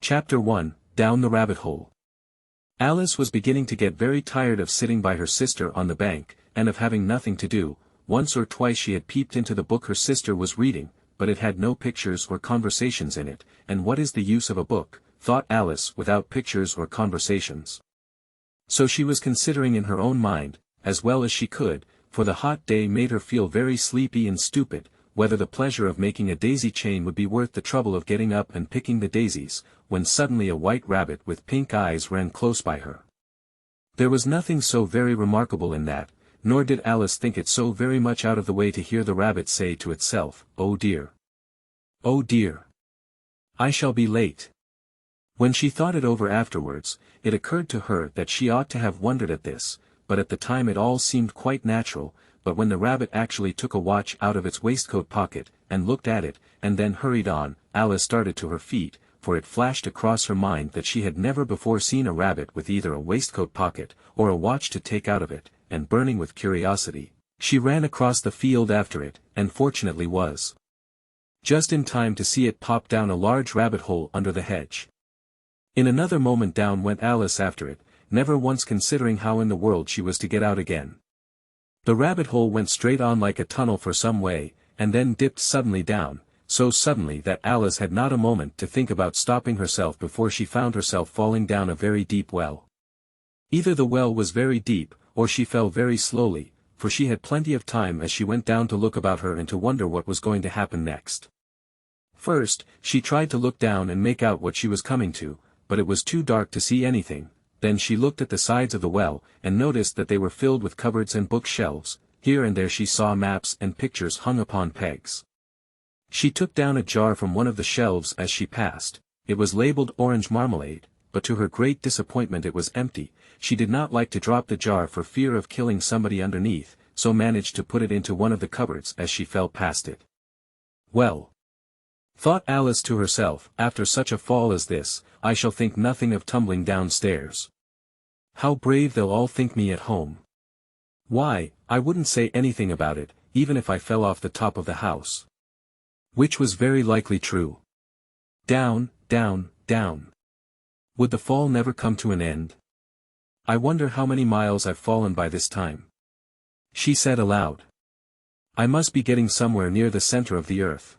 Chapter 1, Down the Rabbit Hole. Alice was beginning to get very tired of sitting by her sister on the bank, and of having nothing to do. Once or twice she had peeped into the book her sister was reading, but it had no pictures or conversations in it, and what is the use of a book, thought Alice, without pictures or conversations? So she was considering in her own mind, as well as she could, for the hot day made her feel very sleepy and stupid, whether the pleasure of making a daisy chain would be worth the trouble of getting up and picking the daisies, when suddenly a white rabbit with pink eyes ran close by her. There was nothing so very remarkable in that, nor did Alice think it so very much out of the way to hear the rabbit say to itself, "Oh dear! Oh dear! I shall be late." When she thought it over afterwards, it occurred to her that she ought to have wondered at this, but at the time it all seemed quite natural. But when the rabbit actually took a watch out of its waistcoat pocket, and looked at it, and then hurried on, Alice started to her feet, for it flashed across her mind that she had never before seen a rabbit with either a waistcoat pocket, or a watch to take out of it, and burning with curiosity, she ran across the field after it, and fortunately was just in time to see it pop down a large rabbit hole under the hedge. In another moment down went Alice after it, never once considering how in the world she was to get out again. The rabbit hole went straight on like a tunnel for some way, and then dipped suddenly down, so suddenly that Alice had not a moment to think about stopping herself before she found herself falling down a very deep well. Either the well was very deep, or she fell very slowly, for she had plenty of time as she went down to look about her and to wonder what was going to happen next. First, she tried to look down and make out what she was coming to, but it was too dark to see anything. Then she looked at the sides of the well, and noticed that they were filled with cupboards and bookshelves. Here and there she saw maps and pictures hung upon pegs. She took down a jar from one of the shelves as she passed. It was labeled orange marmalade, but to her great disappointment it was empty. She did not like to drop the jar for fear of killing somebody underneath, so managed to put it into one of the cupboards as she fell past it. Well, thought Alice to herself, after such a fall as this, I shall think nothing of tumbling downstairs. How brave they'll all think me at home. Why, I wouldn't say anything about it, even if I fell off the top of the house. Which was very likely true. Down, down, down. Would the fall never come to an end? I wonder how many miles I've fallen by this time. She said aloud. I must be getting somewhere near the center of the earth.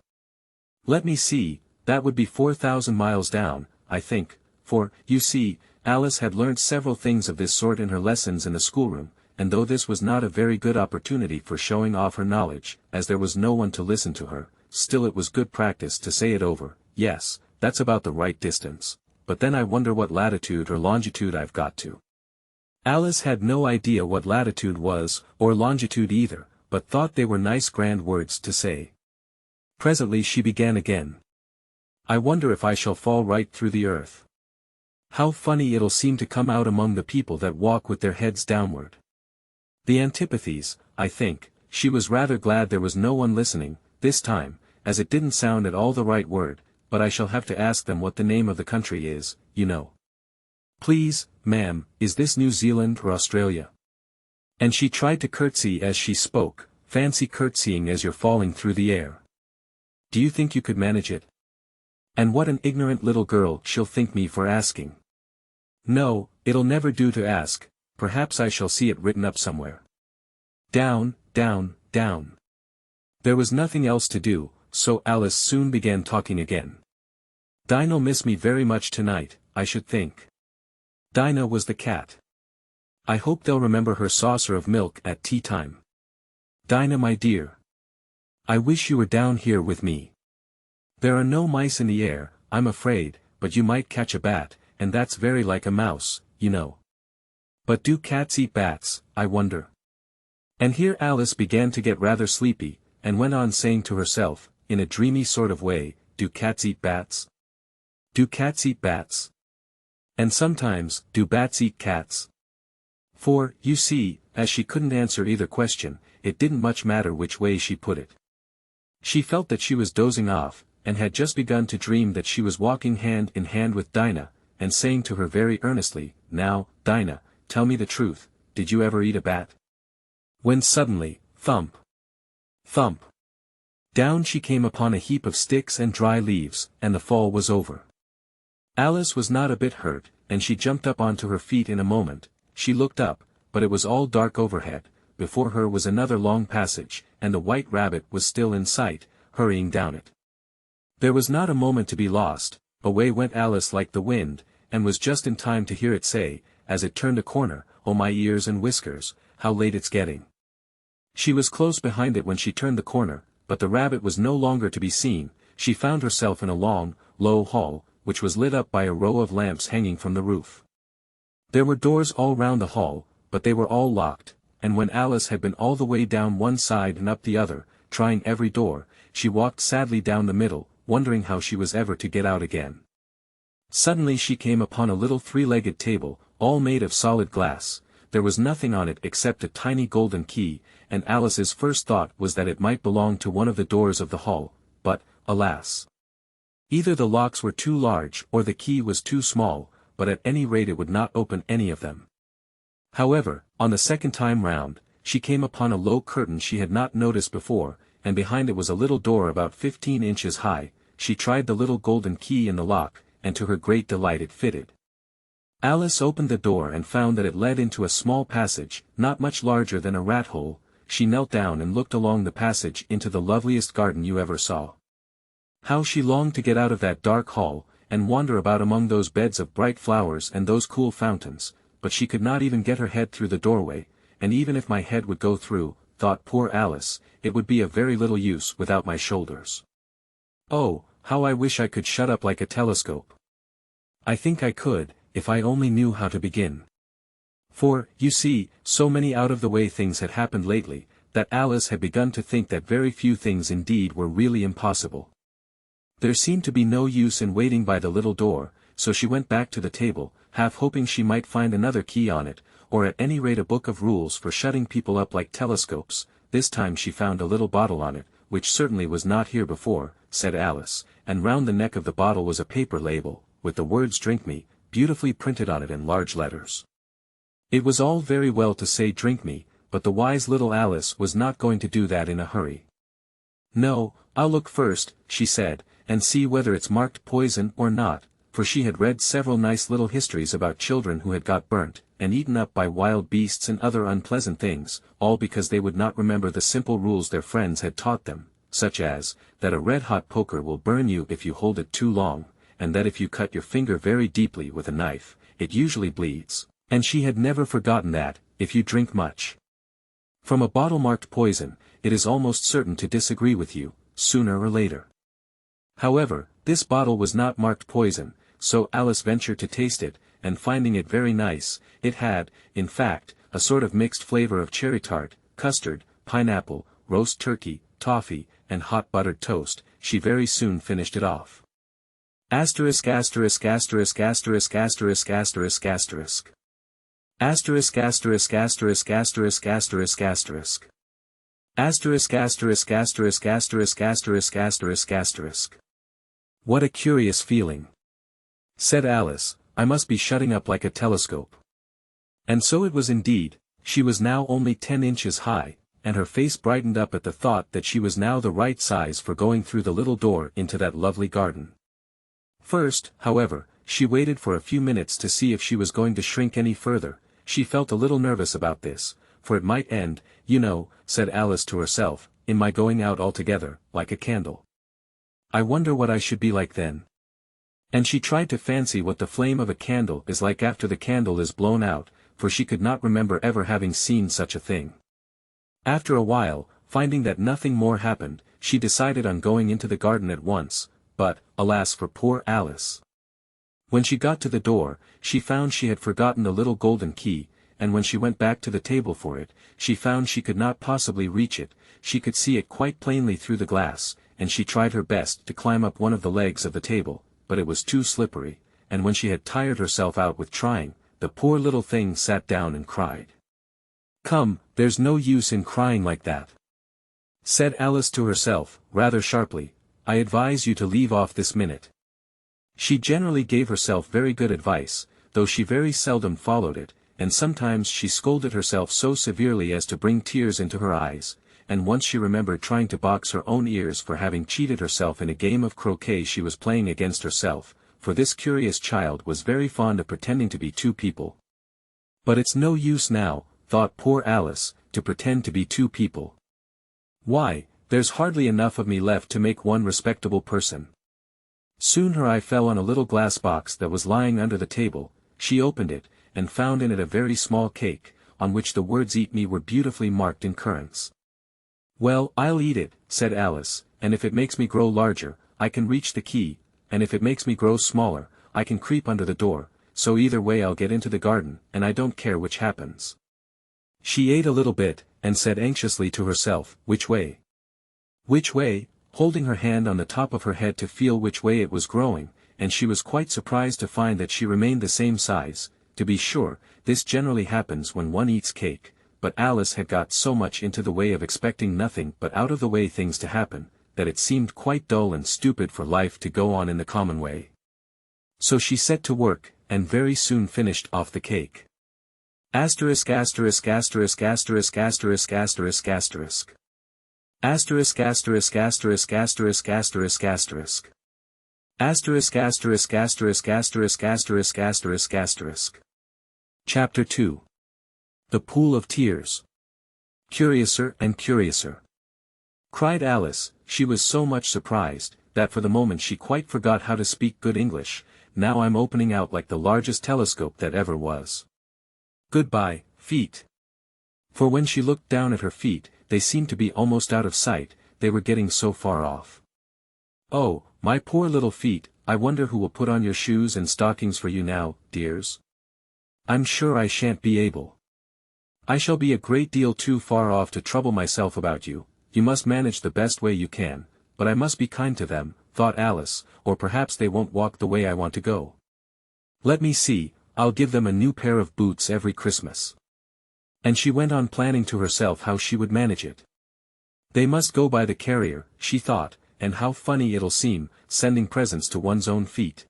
Let me see, that would be 4,000 miles down, I think, for, you see, Alice had learnt several things of this sort in her lessons in the schoolroom, and though this was not a very good opportunity for showing off her knowledge, as there was no one to listen to her, still it was good practice to say it over. Yes, that's about the right distance, but then I wonder what latitude or longitude I've got to. Alice had no idea what latitude was, or longitude either, but thought they were nice grand words to say. Presently she began again. I wonder if I shall fall right through the earth. How funny it'll seem to come out among the people that walk with their heads downward. The antipathies, I think. She was rather glad there was no one listening, this time, as it didn't sound at all the right word, but I shall have to ask them what the name of the country is, you know. Please, ma'am, is this New Zealand or Australia? And she tried to curtsy as she spoke. Fancy curtsying as you're falling through the air. Do you think you could manage it? And what an ignorant little girl she'll think me for asking. No, it'll never do to ask, perhaps I shall see it written up somewhere. Down, down, down. There was nothing else to do, so Alice soon began talking again. Dinah'll miss me very much tonight, I should think. Dinah was the cat. I hope they'll remember her saucer of milk at tea time. Dinah, my dear. I wish you were down here with me. There are no mice in the air, I'm afraid, but you might catch a bat, and that's very like a mouse, you know. But do cats eat bats, I wonder? And here Alice began to get rather sleepy, and went on saying to herself, in a dreamy sort of way, do cats eat bats? Do cats eat bats? And sometimes, do bats eat cats? For, you see, as she couldn't answer either question, it didn't much matter which way she put it. She felt that she was dozing off, and had just begun to dream that she was walking hand in hand with Dinah, and saying to her very earnestly, Now, Dinah, tell me the truth, did you ever eat a bat? When suddenly, thump! Thump! Down she came upon a heap of sticks and dry leaves, and the fall was over. Alice was not a bit hurt, and she jumped up onto her feet in a moment. She looked up, but it was all dark overhead. Before her was another long passage, and the white rabbit was still in sight, hurrying down it. There was not a moment to be lost. Away went Alice like the wind, and was just in time to hear it say, as it turned a corner, "Oh my ears and whiskers, how late it's getting." She was close behind it when she turned the corner, but the rabbit was no longer to be seen. She found herself in a long, low hall, which was lit up by a row of lamps hanging from the roof. There were doors all round the hall, but they were all locked, and when Alice had been all the way down one side and up the other, trying every door, she walked sadly down the middle, wondering how she was ever to get out again. Suddenly she came upon a little three-legged table, all made of solid glass. There was nothing on it except a tiny golden key, and Alice's first thought was that it might belong to one of the doors of the hall, but, alas! Either the locks were too large or the key was too small, but at any rate it would not open any of them. However, on the second time round, she came upon a low curtain she had not noticed before, and behind it was a little door about 15 inches high. She tried the little golden key in the lock, and to her great delight it fitted. Alice opened the door and found that it led into a small passage, not much larger than a rat-hole. She knelt down and looked along the passage into the loveliest garden you ever saw. How she longed to get out of that dark hall, and wander about among those beds of bright flowers and those cool fountains, but she could not even get her head through the doorway, and even if my head would go through, thought poor Alice, it would be of very little use without my shoulders. Oh, how I wish I could shut up like a telescope. I think I could, if I only knew how to begin. For, you see, so many out-of-the-way things had happened lately, that Alice had begun to think that very few things indeed were really impossible. There seemed to be no use in waiting by the little door, so she went back to the table, half hoping she might find another key on it, or at any rate a book of rules for shutting people up like telescopes. This time she found a little bottle on it, which certainly was not here before, said Alice, and round the neck of the bottle was a paper label, with the words "Drink Me," beautifully printed on it in large letters. It was all very well to say "Drink me," but the wise little Alice was not going to do that in a hurry. "No, I'll look first," she said, "and see whether it's marked poison or not," for she had read several nice little histories about children who had got burnt, and eaten up by wild beasts and other unpleasant things, all because they would not remember the simple rules their friends had taught them, such as, that a red-hot poker will burn you if you hold it too long, and that if you cut your finger very deeply with a knife, it usually bleeds, and she had never forgotten that, if you drink much from a bottle marked poison, it is almost certain to disagree with you, sooner or later. However, this bottle was not marked poison, so Alice ventured to taste it, and finding it very nice, it had, in fact, a sort of mixed flavor of cherry tart, custard, pineapple, roast turkey, toffee, and hot buttered toast. She very soon finished it off. Asterisk asterisk asterisk asterisk asterisk asterisk asterisk. Asterisk asterisk asterisk asterisk asterisk asterisk. Asterisk asterisk asterisk asterisk asterisk asterisk asterisk. What a curious feeling, said Alice, I must be shutting up like a telescope. And so it was indeed. She was now only 10 inches high, and her face brightened up at the thought that she was now the right size for going through the little door into that lovely garden. First, however, she waited for a few minutes to see if she was going to shrink any further. She felt a little nervous about this, for it might end, you know, said Alice to herself, in my going out altogether, like a candle. I wonder what I should be like then. And she tried to fancy what the flame of a candle is like after the candle is blown out, for she could not remember ever having seen such a thing. After a while, finding that nothing more happened, she decided on going into the garden at once, but, alas for poor Alice! When she got to the door, she found she had forgotten the little golden key, and when she went back to the table for it, she found she could not possibly reach it. She could see it quite plainly through the glass, and she tried her best to climb up one of the legs of the table, but it was too slippery, and when she had tired herself out with trying, the poor little thing sat down and cried. Come, there's no use in crying like that, said Alice to herself, rather sharply. I advise you to leave off this minute. She generally gave herself very good advice, though she very seldom followed it, and sometimes she scolded herself so severely as to bring tears into her eyes, and once she remembered trying to box her own ears for having cheated herself in a game of croquet she was playing against herself, for this curious child was very fond of pretending to be two people. But it's no use now, thought poor Alice, to pretend to be two people. Why, there's hardly enough of me left to make one respectable person. Soon her eye fell on a little glass box that was lying under the table. She opened it, and found in it a very small cake, on which the words "Eat me" were beautifully marked in currants. "Well, I'll eat it," said Alice, "and if it makes me grow larger, I can reach the key, and if it makes me grow smaller, I can creep under the door, so either way I'll get into the garden, and I don't care which happens." She ate a little bit, and said anxiously to herself, "Which way? Which way?" holding her hand on the top of her head to feel which way it was growing, and she was quite surprised to find that she remained the same size. To be sure, this generally happens when one eats cake, but Alice had got so much into the way of expecting nothing but out-of-the-way things to happen, that it seemed quite dull and stupid for life to go on in the common way. So she set to work, and very soon finished off the cake. Asterisk asterisk asterisk asterisk asterisk asterisk asterisk. Asterisk asterisk asterisk asterisk asterisk asterisk. Asterisk asterisk asterisk asterisk asterisk asterisk asterisk. Chapter 2. The Pool of Tears. Curiouser and curiouser, cried Alice. She was so much surprised, that for the moment she quite forgot how to speak good English. "Now I'm opening out like the largest telescope that ever was. Goodbye, feet." For when she looked down at her feet, they seemed to be almost out of sight, they were getting so far off. "Oh, my poor little feet, I wonder who will put on your shoes and stockings for you now, dears? I'm sure I shan't be able. I shall be a great deal too far off to trouble myself about you. You must manage the best way you can, but I must be kind to them," thought Alice, "or perhaps they won't walk the way I want to go. Let me see, I'll give them a new pair of boots every Christmas." And she went on planning to herself how she would manage it. "They must go by the carrier," she thought, "and how funny it'll seem, sending presents to one's own feet.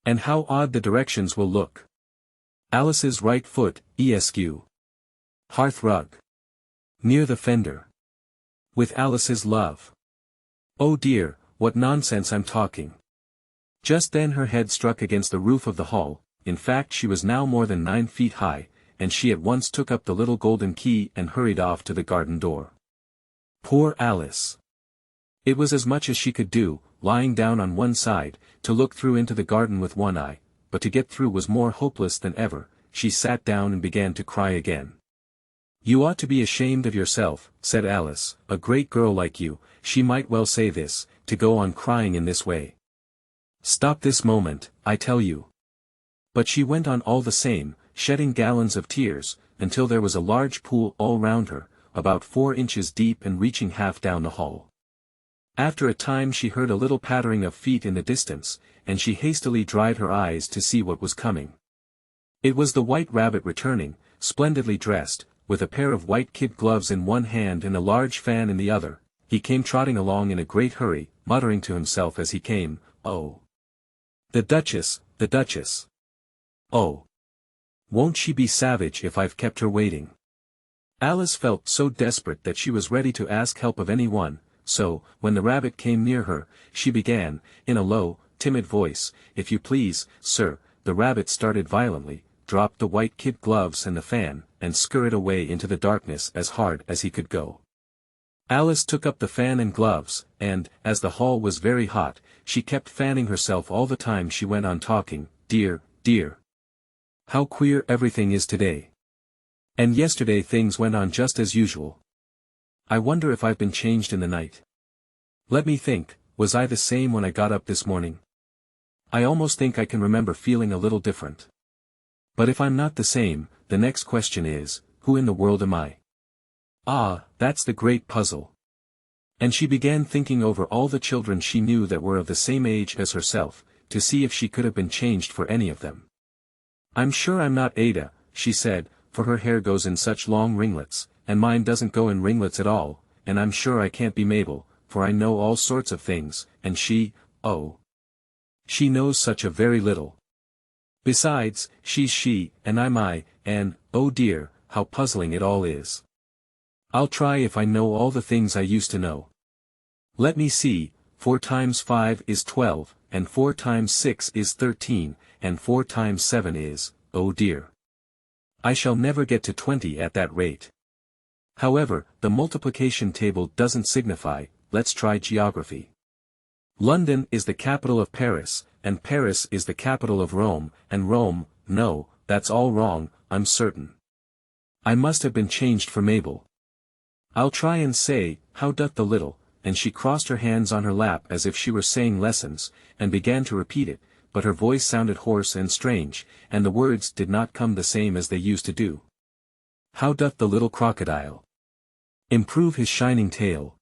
And how odd the directions will look. Alice's right foot, esq. Hearth rug. Near the fender. With Alice's love. Oh dear, what nonsense I'm talking." Just then her head struck against the roof of the hall. In fact she was now more than 9 feet high, and she at once took up the little golden key and hurried off to the garden door. Poor Alice! It was as much as she could do, lying down on one side, to look through into the garden with one eye, but to get through was more hopeless than ever. She sat down and began to cry again. "You ought to be ashamed of yourself," said Alice, "a great girl like you," she might well say this, "to go on crying in this way. Stop this moment, I tell you." But she went on all the same, shedding gallons of tears, until there was a large pool all round her, about 4 inches deep and reaching half down the hall. After a time she heard a little pattering of feet in the distance, and she hastily dried her eyes to see what was coming. It was the White Rabbit returning, splendidly dressed, with a pair of white kid gloves in one hand and a large fan in the other. He came trotting along in a great hurry, muttering to himself as he came, "Oh, the Duchess, the Duchess! Oh, won't she be savage if I've kept her waiting?" Alice felt so desperate that she was ready to ask help of any one, so, when the rabbit came near her, she began, in a low, timid voice, "If you please, sir." The rabbit started violently, dropped the white kid gloves and the fan, and scurried away into the darkness as hard as he could go. Alice took up the fan and gloves, and, as the hall was very hot, she kept fanning herself all the time she went on talking, "Dear, dear! How queer everything is today. And yesterday things went on just as usual. I wonder if I've been changed in the night. Let me think, was I the same when I got up this morning? I almost think I can remember feeling a little different. But if I'm not the same, the next question is, who in the world am I? Ah, that's the great puzzle." And she began thinking over all the children she knew that were of the same age as herself, to see if she could have been changed for any of them. "I'm sure I'm not Ada," she said, "for her hair goes in such long ringlets, and mine doesn't go in ringlets at all, and I'm sure I can't be Mabel, for I know all sorts of things, and she, oh, she knows such a very little. Besides, she's she, and I'm I, and, oh dear, how puzzling it all is. I'll try if I know all the things I used to know. Let me see, 4 times 5 is 12, and 4 times 6 is 13, and 4 times 7 is, oh dear. I shall never get to 20 at that rate. However, the multiplication table doesn't signify, let's try geography. London is the capital of Paris, and Paris is the capital of Rome, and Rome, no, that's all wrong, I'm certain. I must have been changed for Mabel. I'll try and say, how doth the little, and she crossed her hands on her lap as if she were saying lessons, and began to repeat it, but her voice sounded hoarse and strange, and the words did not come the same as they used to do. How doth the little crocodile improve his shining tail,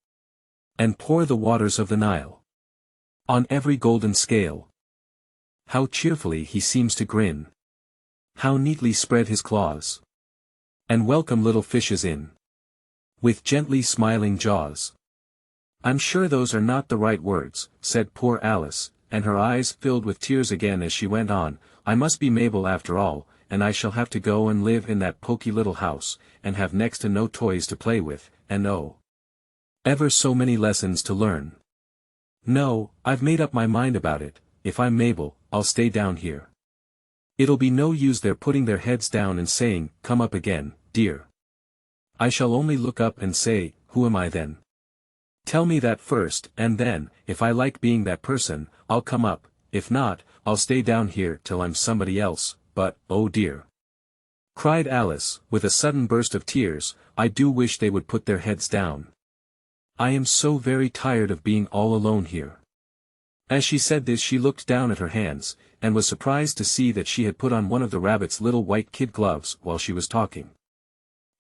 and pour the waters of the Nile on every golden scale? How cheerfully he seems to grin, how neatly spread his claws, and welcome little fishes in, with gently smiling jaws. I'm sure those are not the right words, said poor Alice, and her eyes filled with tears again as she went on. I must be Mabel after all, and I shall have to go and live in that poky little house, and have next to no toys to play with, and oh, ever so many lessons to learn. No, I've made up my mind about it. If I'm Mabel, I'll stay down here. It'll be no use their putting their heads down and saying, come up again, dear. I shall only look up and say, who am I then? Tell me that first, and then, if I like being that person, I'll come up, if not, I'll stay down here till I'm somebody else, but, oh dear, cried Alice, with a sudden burst of tears, I do wish they would put their heads down. I am so very tired of being all alone here. As she said this she looked down at her hands, and was surprised to see that she had put on one of the rabbit's little white kid gloves while she was talking.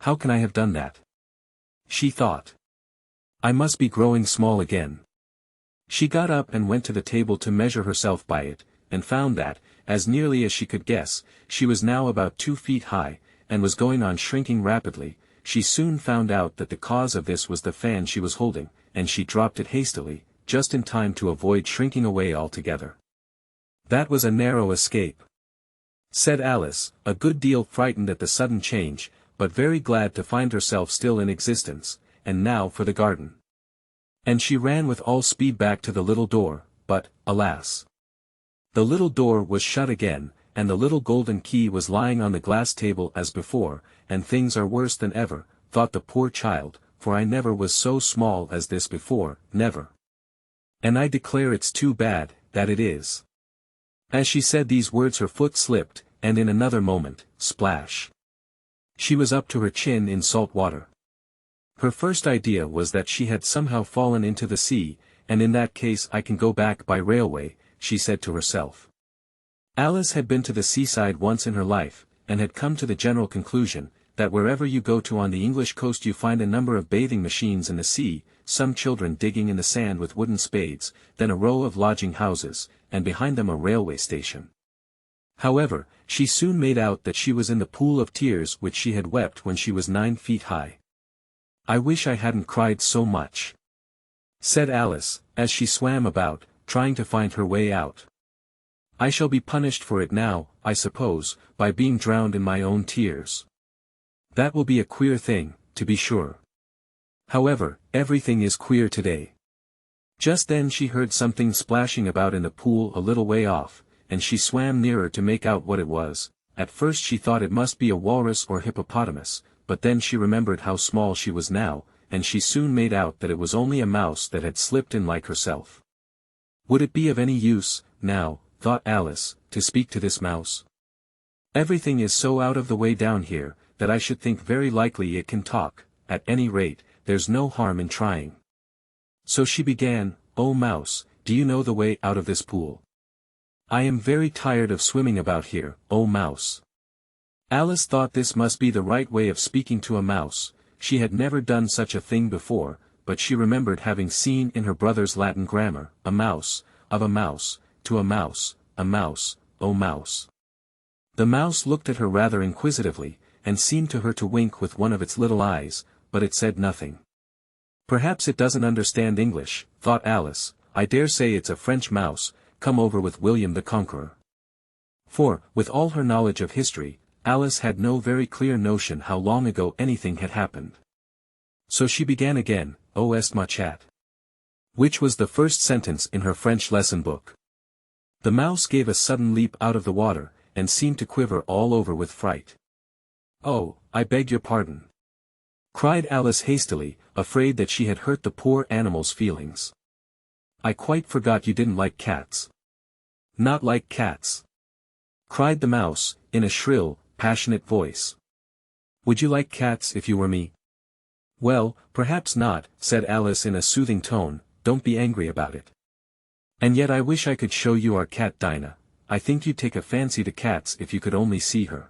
How can I have done that? She thought. I must be growing small again. She got up and went to the table to measure herself by it, and found that, as nearly as she could guess, she was now about 2 feet high, and was going on shrinking rapidly. She soon found out that the cause of this was the fan she was holding, and she dropped it hastily, just in time to avoid shrinking away altogether. That was a narrow escape, said Alice, a good deal frightened at the sudden change, but very glad to find herself still in existence. And now for the garden. And she ran with all speed back to the little door, but, alas! The little door was shut again, and the little golden key was lying on the glass table as before, and things are worse than ever, thought the poor child, for I never was so small as this before, never. And I declare it's too bad, that it is. As she said these words her foot slipped, and in another moment, splash! She was up to her chin in salt water. Her first idea was that she had somehow fallen into the sea, and in that case I can go back by railway, she said to herself. Alice had been to the seaside once in her life, and had come to the general conclusion, that wherever you go to on the English coast you find a number of bathing machines in the sea, some children digging in the sand with wooden spades, then a row of lodging houses, and behind them a railway station. However, she soon made out that she was in the pool of tears which she had wept when she was 9 feet high. I wish I hadn't cried so much, said Alice, as she swam about, trying to find her way out. I shall be punished for it now, I suppose, by being drowned in my own tears. That will be a queer thing, to be sure. However, everything is queer today. Just then she heard something splashing about in the pool a little way off, and she swam nearer to make out what it was. At first she thought it must be a walrus or hippopotamus, but then she remembered how small she was now, and she soon made out that it was only a mouse that had slipped in like herself. Would it be of any use, now, thought Alice, to speak to this mouse? Everything is so out of the way down here, that I should think very likely it can talk. At any rate, there's no harm in trying. So she began, "Oh mouse, do you know the way out of this pool? I am very tired of swimming about here, oh mouse." Alice thought this must be the right way of speaking to a mouse. She had never done such a thing before, but she remembered having seen in her brother's Latin grammar, a mouse, of a mouse, to a mouse, oh mouse. The mouse looked at her rather inquisitively, and seemed to her to wink with one of its little eyes, but it said nothing. Perhaps it doesn't understand English, thought Alice. I dare say it's a French mouse, come over with William the Conqueror. For, with all her knowledge of history, Alice had no very clear notion how long ago anything had happened. So she began again, "Oh est ma chat. Which was the first sentence in her French lesson book. The mouse gave a sudden leap out of the water, and seemed to quiver all over with fright. "Oh, I beg your pardon," cried Alice hastily, afraid that she had hurt the poor animal's feelings. "I quite forgot you didn't like cats." "Not like cats?" cried the mouse, in a shrill, passionate voice. "Would you like cats if you were me?" "Well, perhaps not," said Alice in a soothing tone, "don't be angry about it. And yet I wish I could show you our cat Dinah. I think you'd take a fancy to cats if you could only see her.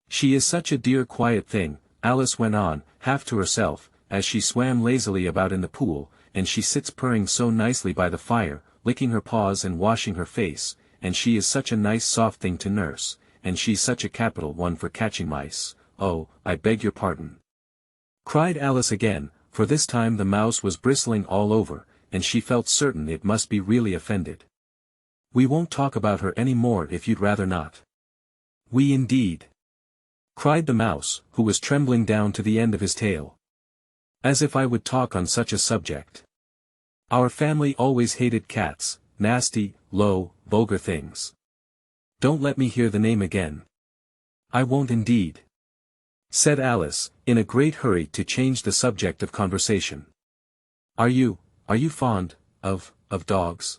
She is such a dear quiet thing," Alice went on, half to herself, as she swam lazily about in the pool, "and she sits purring so nicely by the fire, licking her paws and washing her face, and she is such a nice soft thing to nurse, and she's such a capital one for catching mice." "Oh, I beg your pardon," cried Alice again, for this time the mouse was bristling all over, and she felt certain it must be really offended. "We won't talk about her any more if you'd rather not." "We indeed," cried the mouse, who was trembling down to the end of his tail. "As if I would talk on such a subject. Our family always hated cats, nasty, low, vulgar things. Don't let me hear the name again." "I won't indeed," said Alice, in a great hurry to change the subject of conversation. Are you fond of dogs?"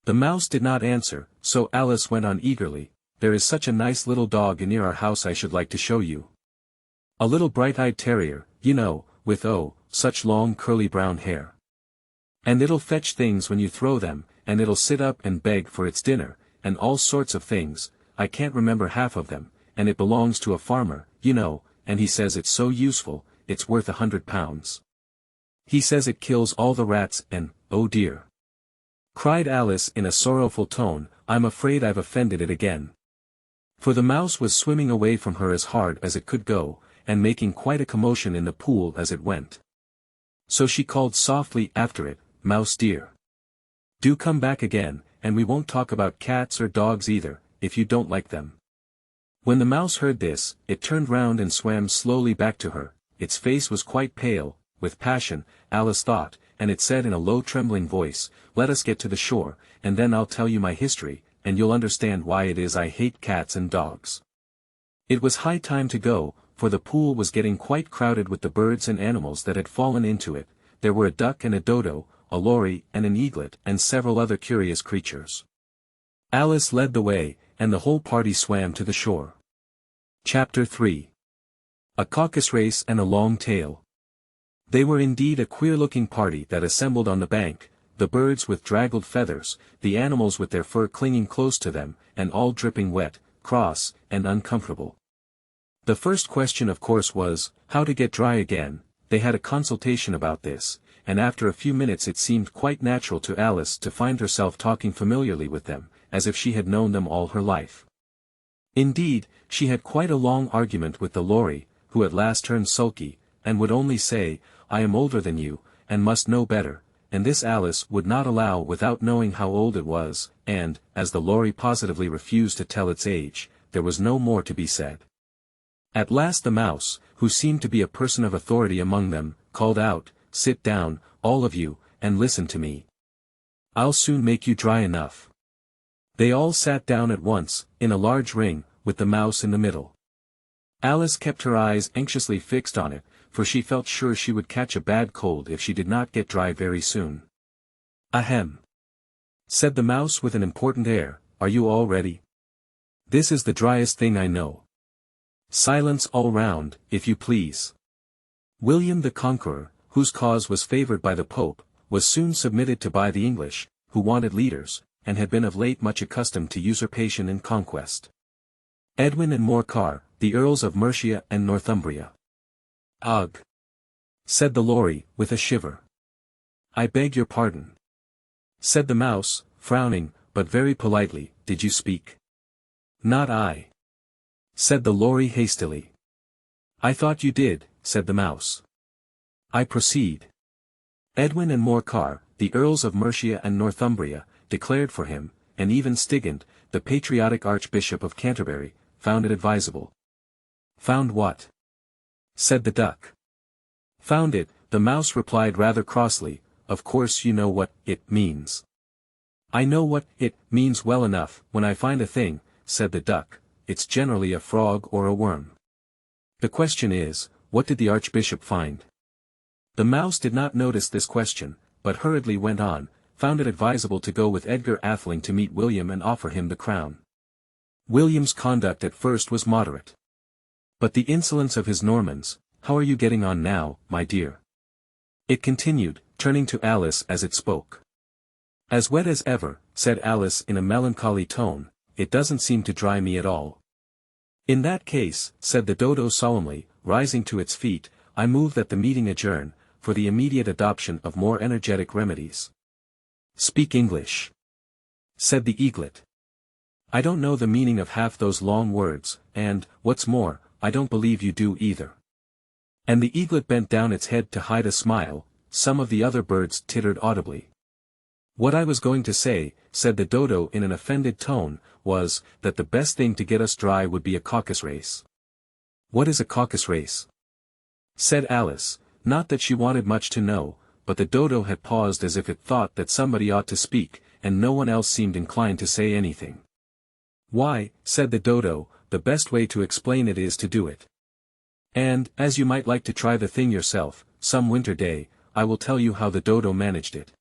The mouse did not answer, so Alice went on eagerly, "There is such a nice little dog near our house I should like to show you. A little bright-eyed terrier, you know, with such long curly brown hair. And it'll fetch things when you throw them, and it'll sit up and beg for its dinner, and all sorts of things, I can't remember half of them, and it belongs to a farmer, you know, and he says it's so useful, it's worth £100. He says it kills all the rats and, oh dear," cried Alice in a sorrowful tone, "I'm afraid I've offended it again." For the mouse was swimming away from her as hard as it could go, and making quite a commotion in the pool as it went. So she called softly after it, "Mouse dear, do come back again, and we won't talk about cats or dogs either, if you don't like them." When the mouse heard this, it turned round and swam slowly back to her. Its face was quite pale, with passion, Alice thought, and it said in a low trembling voice, "Let us get to the shore, and then I'll tell you my history, and you'll understand why it is I hate cats and dogs." It was high time to go, for the pool was getting quite crowded with the birds and animals that had fallen into it. There were a duck and a dodo, a lory and an eaglet and several other curious creatures. Alice led the way, and the whole party swam to the shore. Chapter 3. A Caucus Race and a Long Tail. They were indeed a queer-looking party that assembled on the bank, the birds with draggled feathers, the animals with their fur clinging close to them, and all dripping wet, cross, and uncomfortable. The first question of course was, how to get dry again. They had a consultation about this, and after a few minutes it seemed quite natural to Alice to find herself talking familiarly with them, as if she had known them all her life. Indeed, she had quite a long argument with the lory, who at last turned sulky, and would only say, "I am older than you, and must know better," and this Alice would not allow without knowing how old it was, and, as the lory positively refused to tell its age, there was no more to be said. At last the mouse, who seemed to be a person of authority among them, called out, "Sit down, all of you, and listen to me. I'll soon make you dry enough." They all sat down at once, in a large ring, with the mouse in the middle. Alice kept her eyes anxiously fixed on it, for she felt sure she would catch a bad cold if she did not get dry very soon. "Ahem," said the mouse with an important air, "are you all ready? This is the driest thing I know. Silence all round, if you please." William the Conqueror, whose cause was favored by the Pope, was soon submitted to by the English, who wanted leaders, and had been of late much accustomed to usurpation and conquest. Edwin and Morcar, the Earls of Mercia and Northumbria. "Ugh!" said the lory, with a shiver. "I beg your pardon," said the mouse, frowning, but very politely. "Did you speak?" "Not I," said the lory hastily. "I thought you did," said the mouse. "I proceed. Edwin and Morcar, the Earls of Mercia and Northumbria, declared for him, and even Stigand, the patriotic Archbishop of Canterbury, found it advisable." "Found what?" said the duck. "Found it," the mouse replied rather crossly, of course you know what it means. I know what it means well enough. When I find a thing, said the duck, it's generally a frog or a worm. The question is, what did the archbishop find? The mouse did not notice this question, but hurriedly went on, found it advisable to go with Edgar Atheling to meet William and offer him the crown. William's conduct at first was moderate. But the insolence of his Normans, how are you getting on now, my dear? It continued, turning to Alice as it spoke. As wet as ever, said Alice in a melancholy tone, it doesn't seem to dry me at all. In that case, said the dodo solemnly, rising to its feet, I move that the meeting adjourn, for the immediate adoption of more energetic remedies. Speak English, said the eaglet. I don't know the meaning of half those long words, and, what's more, I don't believe you do either. And the eaglet bent down its head to hide a smile. Some of the other birds tittered audibly. What I was going to say, said the dodo in an offended tone, was, that the best thing to get us dry would be a caucus race. What is a caucus race? Said Alice, not that she wanted much to know, but the dodo had paused as if it thought that somebody ought to speak, and no one else seemed inclined to say anything. Why, said the dodo, the best way to explain it is to do it. And, as you might like to try the thing yourself, some winter day, I will tell you how the dodo managed it.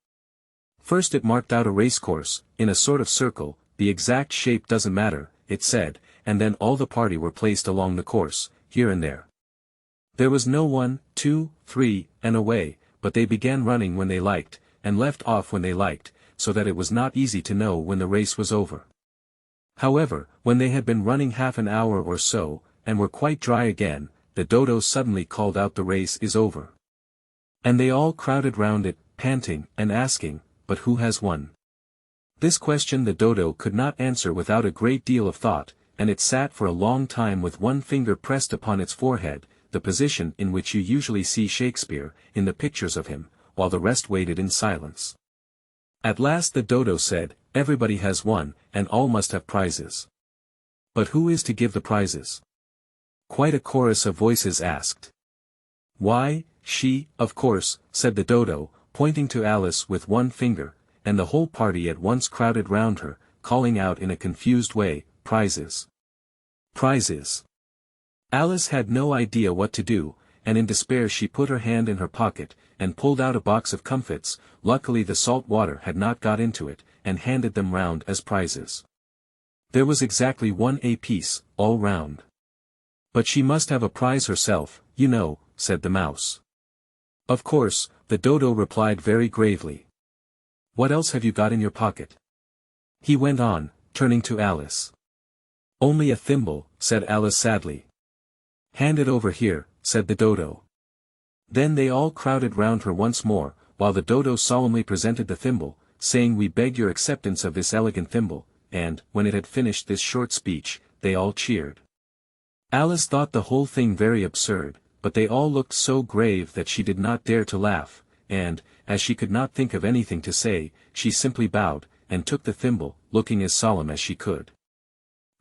First it marked out a racecourse, in a sort of circle, the exact shape doesn't matter, it said, and then all the party were placed along the course, here and there. There was no 1, 2, 3, and away, but they began running when they liked, and left off when they liked, so that it was not easy to know when the race was over. However, when they had been running half an hour or so, and were quite dry again, the dodo suddenly called out the race is over. And they all crowded round it, panting, and asking, but who has won? This question the dodo could not answer without a great deal of thought, and it sat for a long time with one finger pressed upon its forehead, the position in which you usually see Shakespeare, in the pictures of him, while the rest waited in silence. At last the dodo said, everybody has won, and all must have prizes. But who is to give the prizes? Quite a chorus of voices asked. Why, she, of course, said the dodo, pointing to Alice with one finger, and the whole party at once crowded round her, calling out in a confused way, prizes. Prizes. Alice had no idea what to do, and in despair she put her hand in her pocket, and pulled out a box of comfits. Luckily the salt water had not got into it, and handed them round as prizes. There was exactly 1 apiece, all round. But she must have a prize herself, you know, said the mouse. Of course, the dodo replied very gravely. What else have you got in your pocket? He went on, turning to Alice. Only a thimble, said Alice sadly. Hand it over here, said the dodo. Then they all crowded round her once more, while the dodo solemnly presented the thimble, saying we beg your acceptance of this elegant thimble, and, when it had finished this short speech, they all cheered. Alice thought the whole thing very absurd, but they all looked so grave that she did not dare to laugh, and, as she could not think of anything to say, she simply bowed, and took the thimble, looking as solemn as she could.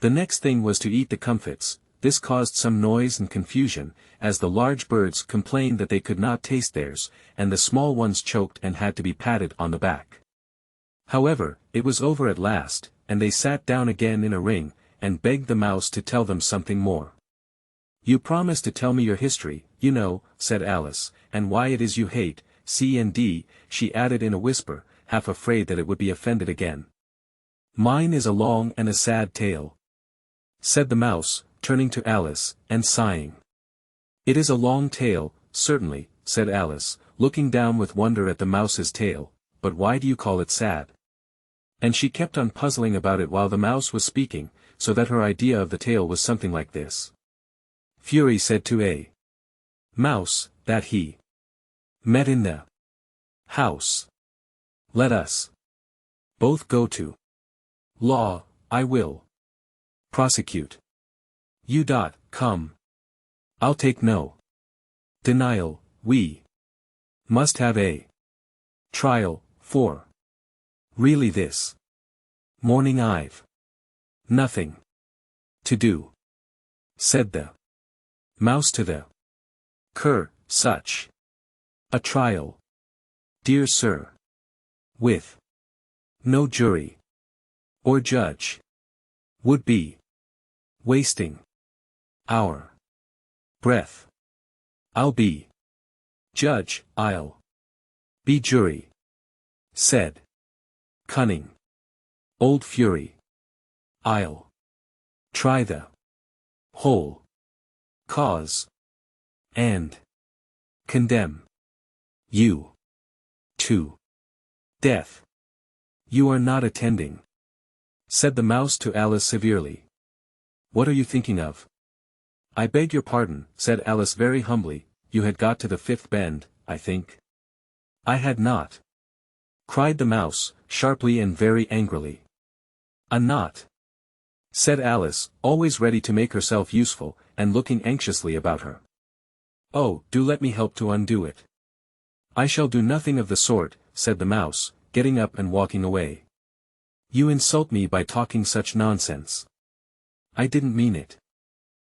The next thing was to eat the comfits. This caused some noise and confusion, as the large birds complained that they could not taste theirs, and the small ones choked and had to be patted on the back. However, it was over at last, and they sat down again in a ring, and begged the mouse to tell them something more. You promised to tell me your history, you know, said Alice, and why it is you hate C&D, she added in a whisper, half afraid that it would be offended again. Mine is a long and a sad tale, said the mouse, turning to Alice, and sighing. It is a long tale, certainly, said Alice, looking down with wonder at the mouse's tail, but why do you call it sad? And she kept on puzzling about it while the mouse was speaking, so that her idea of the tale was something like this. Fury said to a mouse, that he met in the house. Let us both go to law, I will prosecute. You. Come. I'll take no denial, we must have a trial, for really this morning I've nothing to do, said the mouse to the cur, such a trial Dear Sir. With no jury or judge would be wasting our breath. I'll be judge, I'll be jury, said cunning old fury. I'll try the whole cause and condemn you to death. You are not attending, said the mouse to Alice severely. What are you thinking of? I beg your pardon, said Alice very humbly, you had got to the fifth bend, I think. I had not, cried the mouse, sharply and very angrily. A knot, said Alice, always ready to make herself useful, and looking anxiously about her. Oh, do let me help to undo it. I shall do nothing of the sort, said the mouse, getting up and walking away. You insult me by talking such nonsense. I didn't mean it,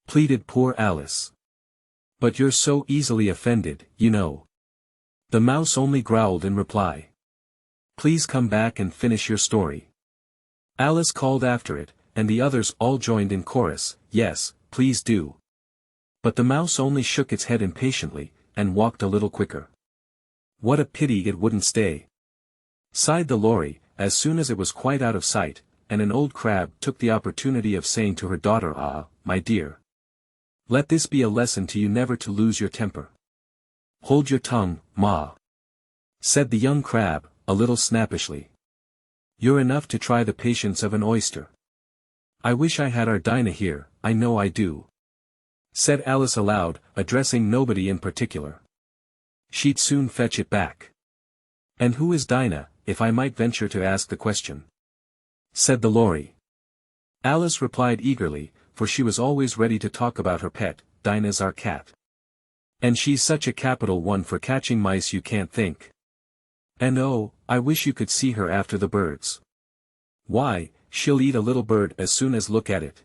pleaded poor Alice. But you're so easily offended, you know. The mouse only growled in reply. Please come back and finish your story. Alice called after it, and the others all joined in chorus, yes, please do. But the mouse only shook its head impatiently, and walked a little quicker. What a pity it wouldn't stay, sighed the lorry, as soon as it was quite out of sight, and an old crab took the opportunity of saying to her daughter, ah, my dear. Let this be a lesson to you never to lose your temper. Hold your tongue, ma, said the young crab, a little snappishly. You're enough to try the patience of an oyster. I wish I had our Dinah here, I know I do, said Alice aloud, addressing nobody in particular. She'd soon fetch it back. And who is Dinah, if I might venture to ask the question? Said the lorry. Alice replied eagerly, for she was always ready to talk about her pet, Dinah's our cat. And she's such a capital one for catching mice you can't think. And oh, I wish you could see her after the birds. Why, she'll eat a little bird as soon as look at it.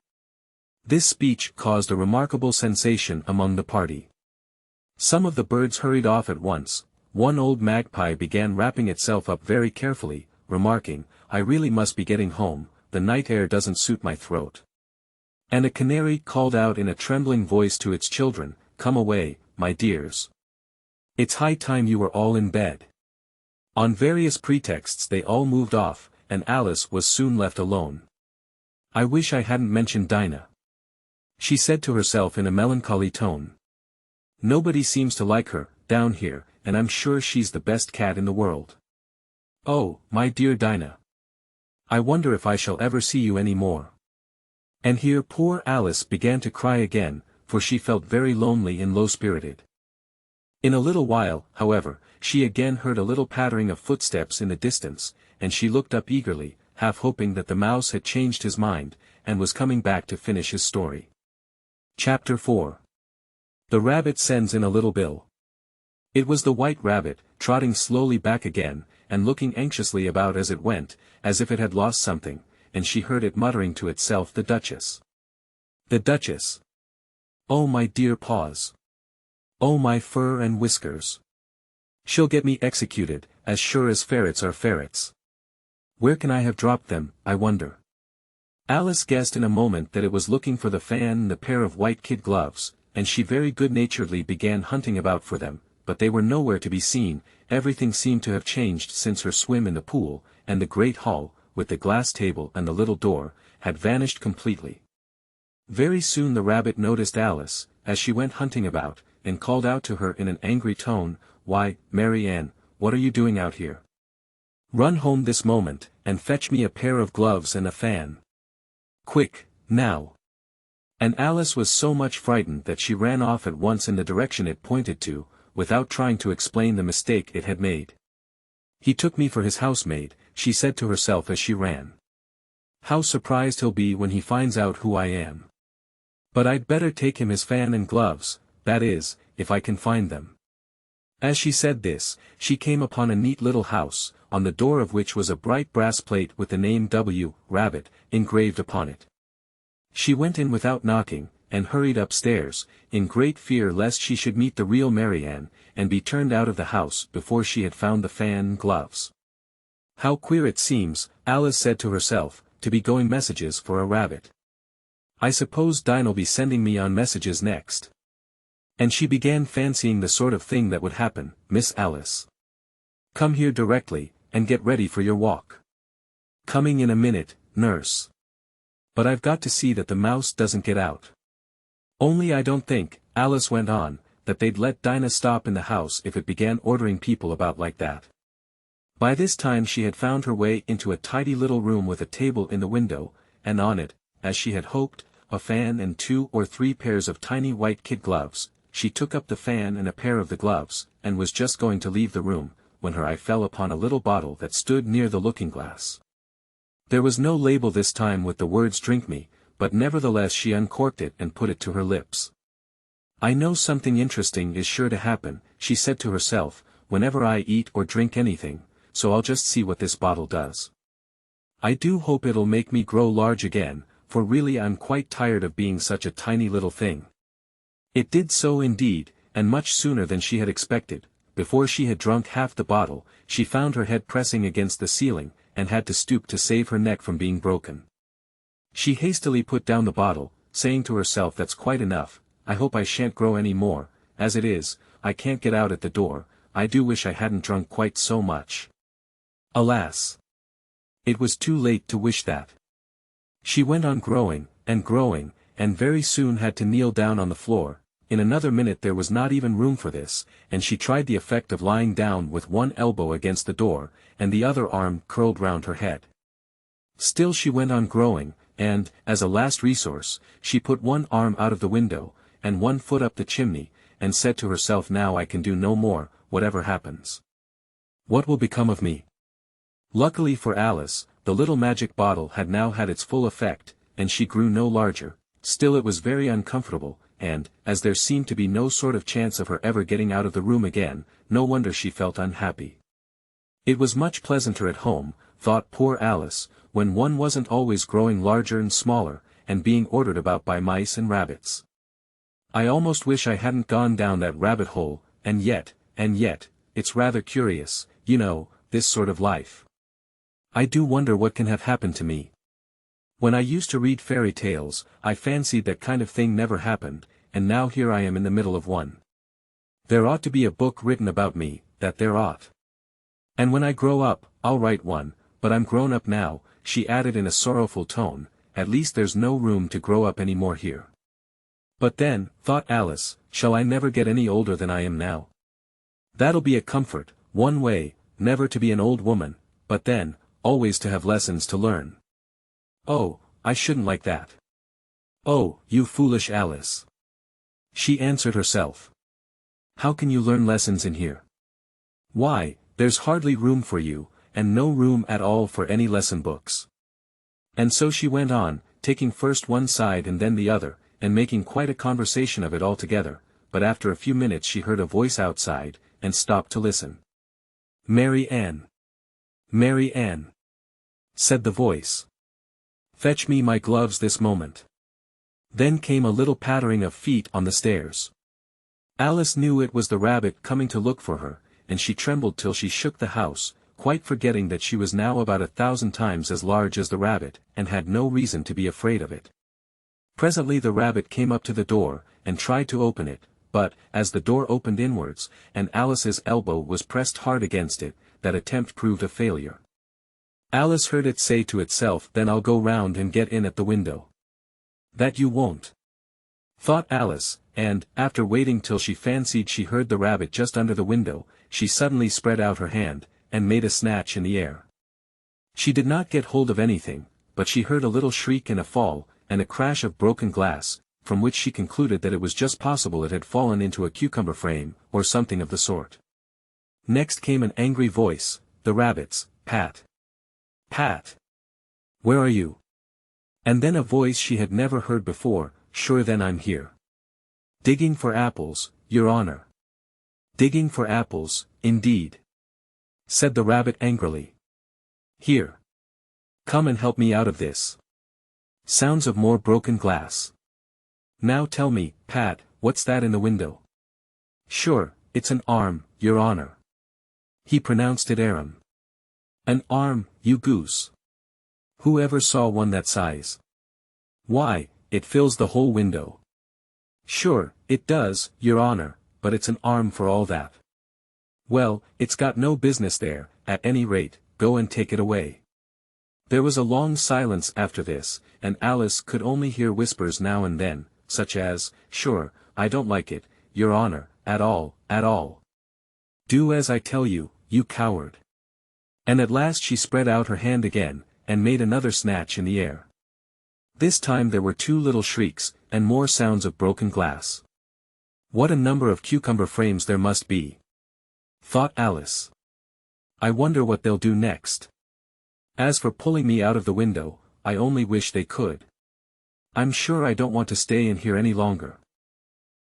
This speech caused a remarkable sensation among the party. Some of the birds hurried off at once. One old magpie began wrapping itself up very carefully, remarking, I really must be getting home, the night air doesn't suit my throat. And a canary called out in a trembling voice to its children, come away, my dears. It's high time you were all in bed. On various pretexts they all moved off, and Alice was soon left alone. I wish I hadn't mentioned Dinah, she said to herself in a melancholy tone. Nobody seems to like her, down here, and I'm sure she's the best cat in the world. Oh, my dear Dinah. I wonder if I shall ever see you any more. And here poor Alice began to cry again, for she felt very lonely and low-spirited. In a little while, however, she again heard a little pattering of footsteps in the distance, and she looked up eagerly, half hoping that the mouse had changed his mind, and was coming back to finish his story. Chapter 4. The Rabbit Sends in a Little Bill. It was the White Rabbit, trotting slowly back again, and looking anxiously about as it went, as if it had lost something, and she heard it muttering to itself, the Duchess. The Duchess. Oh my dear paws. Oh my fur and whiskers. She'll get me executed, as sure as ferrets are ferrets. Where can I have dropped them, I wonder? Alice guessed in a moment that it was looking for the fan and the pair of white kid gloves, and she very good-naturedly began hunting about for them, but they were nowhere to be seen. Everything seemed to have changed since her swim in the pool, and the great hall, with the glass table and the little door, had vanished completely. Very soon the rabbit noticed Alice, as she went hunting about, and called out to her in an angry tone, Why, Mary Ann, what are you doing out here? Run home this moment, and fetch me a pair of gloves and a fan. Quick, now. And Alice was so much frightened that she ran off at once in the direction it pointed to, without trying to explain the mistake it had made. He took me for his housemaid, she said to herself as she ran. How surprised he'll be when he finds out who I am. But I'd better take him his fan and gloves, that is, if I can find them. As she said this, she came upon a neat little house, on the door of which was a bright brass plate with the name W. Rabbit, engraved upon it. She went in without knocking, and hurried upstairs, in great fear lest she should meet the real Mary Ann, and be turned out of the house before she had found the fan and gloves. How queer it seems, Alice said to herself, to be going messages for a rabbit. I suppose Dinah'll be sending me on messages next. And she began fancying the sort of thing that would happen. Miss Alice, come here directly, and get ready for your walk. Coming in a minute, nurse. But I've got to see that the mouse doesn't get out. Only I don't think, Alice went on, that they'd let Dinah stop in the house if it began ordering people about like that. By this time she had found her way into a tidy little room with a table in the window, and on it, as she had hoped, a fan and 2 or 3 pairs of tiny white kid gloves. She took up the fan and a pair of the gloves, and was just going to leave the room, when her eye fell upon a little bottle that stood near the looking-glass. There was no label this time with the words "Drink me," but nevertheless she uncorked it and put it to her lips. I know something interesting is sure to happen, she said to herself, whenever I eat or drink anything, so I'll just see what this bottle does. I do hope it'll make me grow large again, for really I'm quite tired of being such a tiny little thing. It did so indeed, and much sooner than she had expected. Before she had drunk half the bottle, she found her head pressing against the ceiling, and had to stoop to save her neck from being broken. She hastily put down the bottle, saying to herself, that's quite enough, I hope I shan't grow any more. As it is, I can't get out at the door. I do wish I hadn't drunk quite so much. Alas! It was too late to wish that. She went on growing, and very soon had to kneel down on the floor. In another minute there was not even room for this, and she tried the effect of lying down with one elbow against the door, and the other arm curled round her head. Still she went on growing, and, as a last resource, she put one arm out of the window, and one foot up the chimney, and said to herself, now I can do no more, whatever happens. What will become of me? Luckily for Alice, the little magic bottle had now had its full effect, and she grew no larger. Still it was very uncomfortable, and, as there seemed to be no sort of chance of her ever getting out of the room again, no wonder she felt unhappy. It was much pleasanter at home, thought poor Alice, when one wasn't always growing larger and smaller, and being ordered about by mice and rabbits. I almost wish I hadn't gone down that rabbit hole, and yet, it's rather curious, you know, this sort of life. I do wonder what can have happened to me. When I used to read fairy tales, I fancied that kind of thing never happened, and now here I am in the middle of one. There ought to be a book written about me, that there ought. And when I grow up, I'll write one, but I'm grown up now, she added in a sorrowful tone, at least there's no room to grow up any more here. But then, thought Alice, shall I never get any older than I am now? That'll be a comfort, one way, never to be an old woman, but then, always to have lessons to learn. Oh, I shouldn't like that. Oh, you foolish Alice. She answered herself. How can you learn lessons in here? Why, there's hardly room for you, and no room at all for any lesson books. And so she went on, taking first one side and then the other, and making quite a conversation of it altogether, but after a few minutes she heard a voice outside, and stopped to listen. Mary Ann. Mary Ann, said the voice. Fetch me my gloves this moment. Then came a little pattering of feet on the stairs. Alice knew it was the rabbit coming to look for her, and she trembled till she shook the house, quite forgetting that she was now about 1,000 times as large as the rabbit, and had no reason to be afraid of it. Presently the rabbit came up to the door, and tried to open it, but, as the door opened inwards, and Alice's elbow was pressed hard against it, that attempt proved a failure. Alice heard it say to itself, then I'll go round and get in at the window. That you won't, thought Alice, and, after waiting till she fancied she heard the rabbit just under the window, she suddenly spread out her hand, and made a snatch in the air. She did not get hold of anything, but she heard a little shriek and a fall, and a crash of broken glass, from which she concluded that it was just possible it had fallen into a cucumber frame, or something of the sort. Next came an angry voice, the rabbit's, Pat. Pat. Where are you? And then a voice she had never heard before, sure then I'm here. Digging for apples, your honor. Digging for apples, indeed, said the rabbit angrily. Here. Come and help me out of this. Sounds of more broken glass. Now tell me, Pat, what's that in the window? Sure, it's an arm, your honor. He pronounced it arum. An arm, you goose. Who ever saw one that size? Why, it fills the whole window. Sure, it does, your honor, but it's an arm for all that. Well, it's got no business there, at any rate, go and take it away. There was a long silence after this, and Alice could only hear whispers now and then, such as, sure, I don't like it, your honor, at all, at all. Do as I tell you, you coward. And at last she spread out her hand again, and made another snatch in the air. This time there were 2 little shrieks, and more sounds of broken glass. What a number of cucumber frames there must be, thought Alice. I wonder what they'll do next. As for pulling me out of the window, I only wish they could. I'm sure I don't want to stay in here any longer.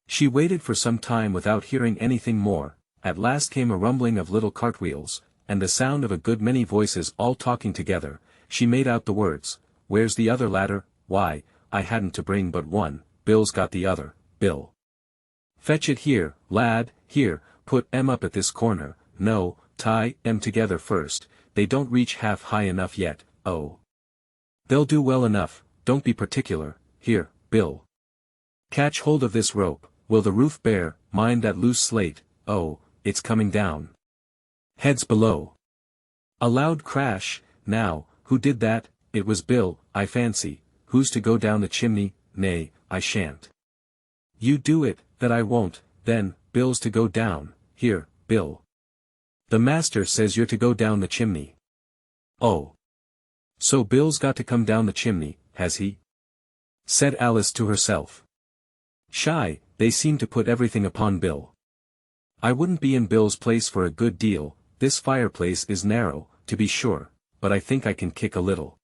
She waited for some time without hearing anything more. At last came a rumbling of little cartwheels, and the sound of a good many voices all talking together. She made out the words, "Where's the other ladder? Why, I hadn't to bring but one, Bill's got the other, Bill. Fetch it here, lad, here, put 'em up at this corner, no, tie 'em together first, they don't reach half high enough yet, oh. They'll do well enough, don't be particular, here, Bill. Catch hold of this rope, will the roof bear, mind that loose slate, oh, it's coming down. Heads below." A loud crash. Now, who did that? It was Bill, I fancy. Who's to go down the chimney? Nay, I shan't. You do it, that I won't, then, Bill's to go down, here, Bill. The master says you're to go down the chimney. Oh. So Bill's got to come down the chimney, has he? Said Alice to herself. Shy, they seem to put everything upon Bill. I wouldn't be in Bill's place for a good deal. This fireplace is narrow, to be sure, but I think I can kick a little.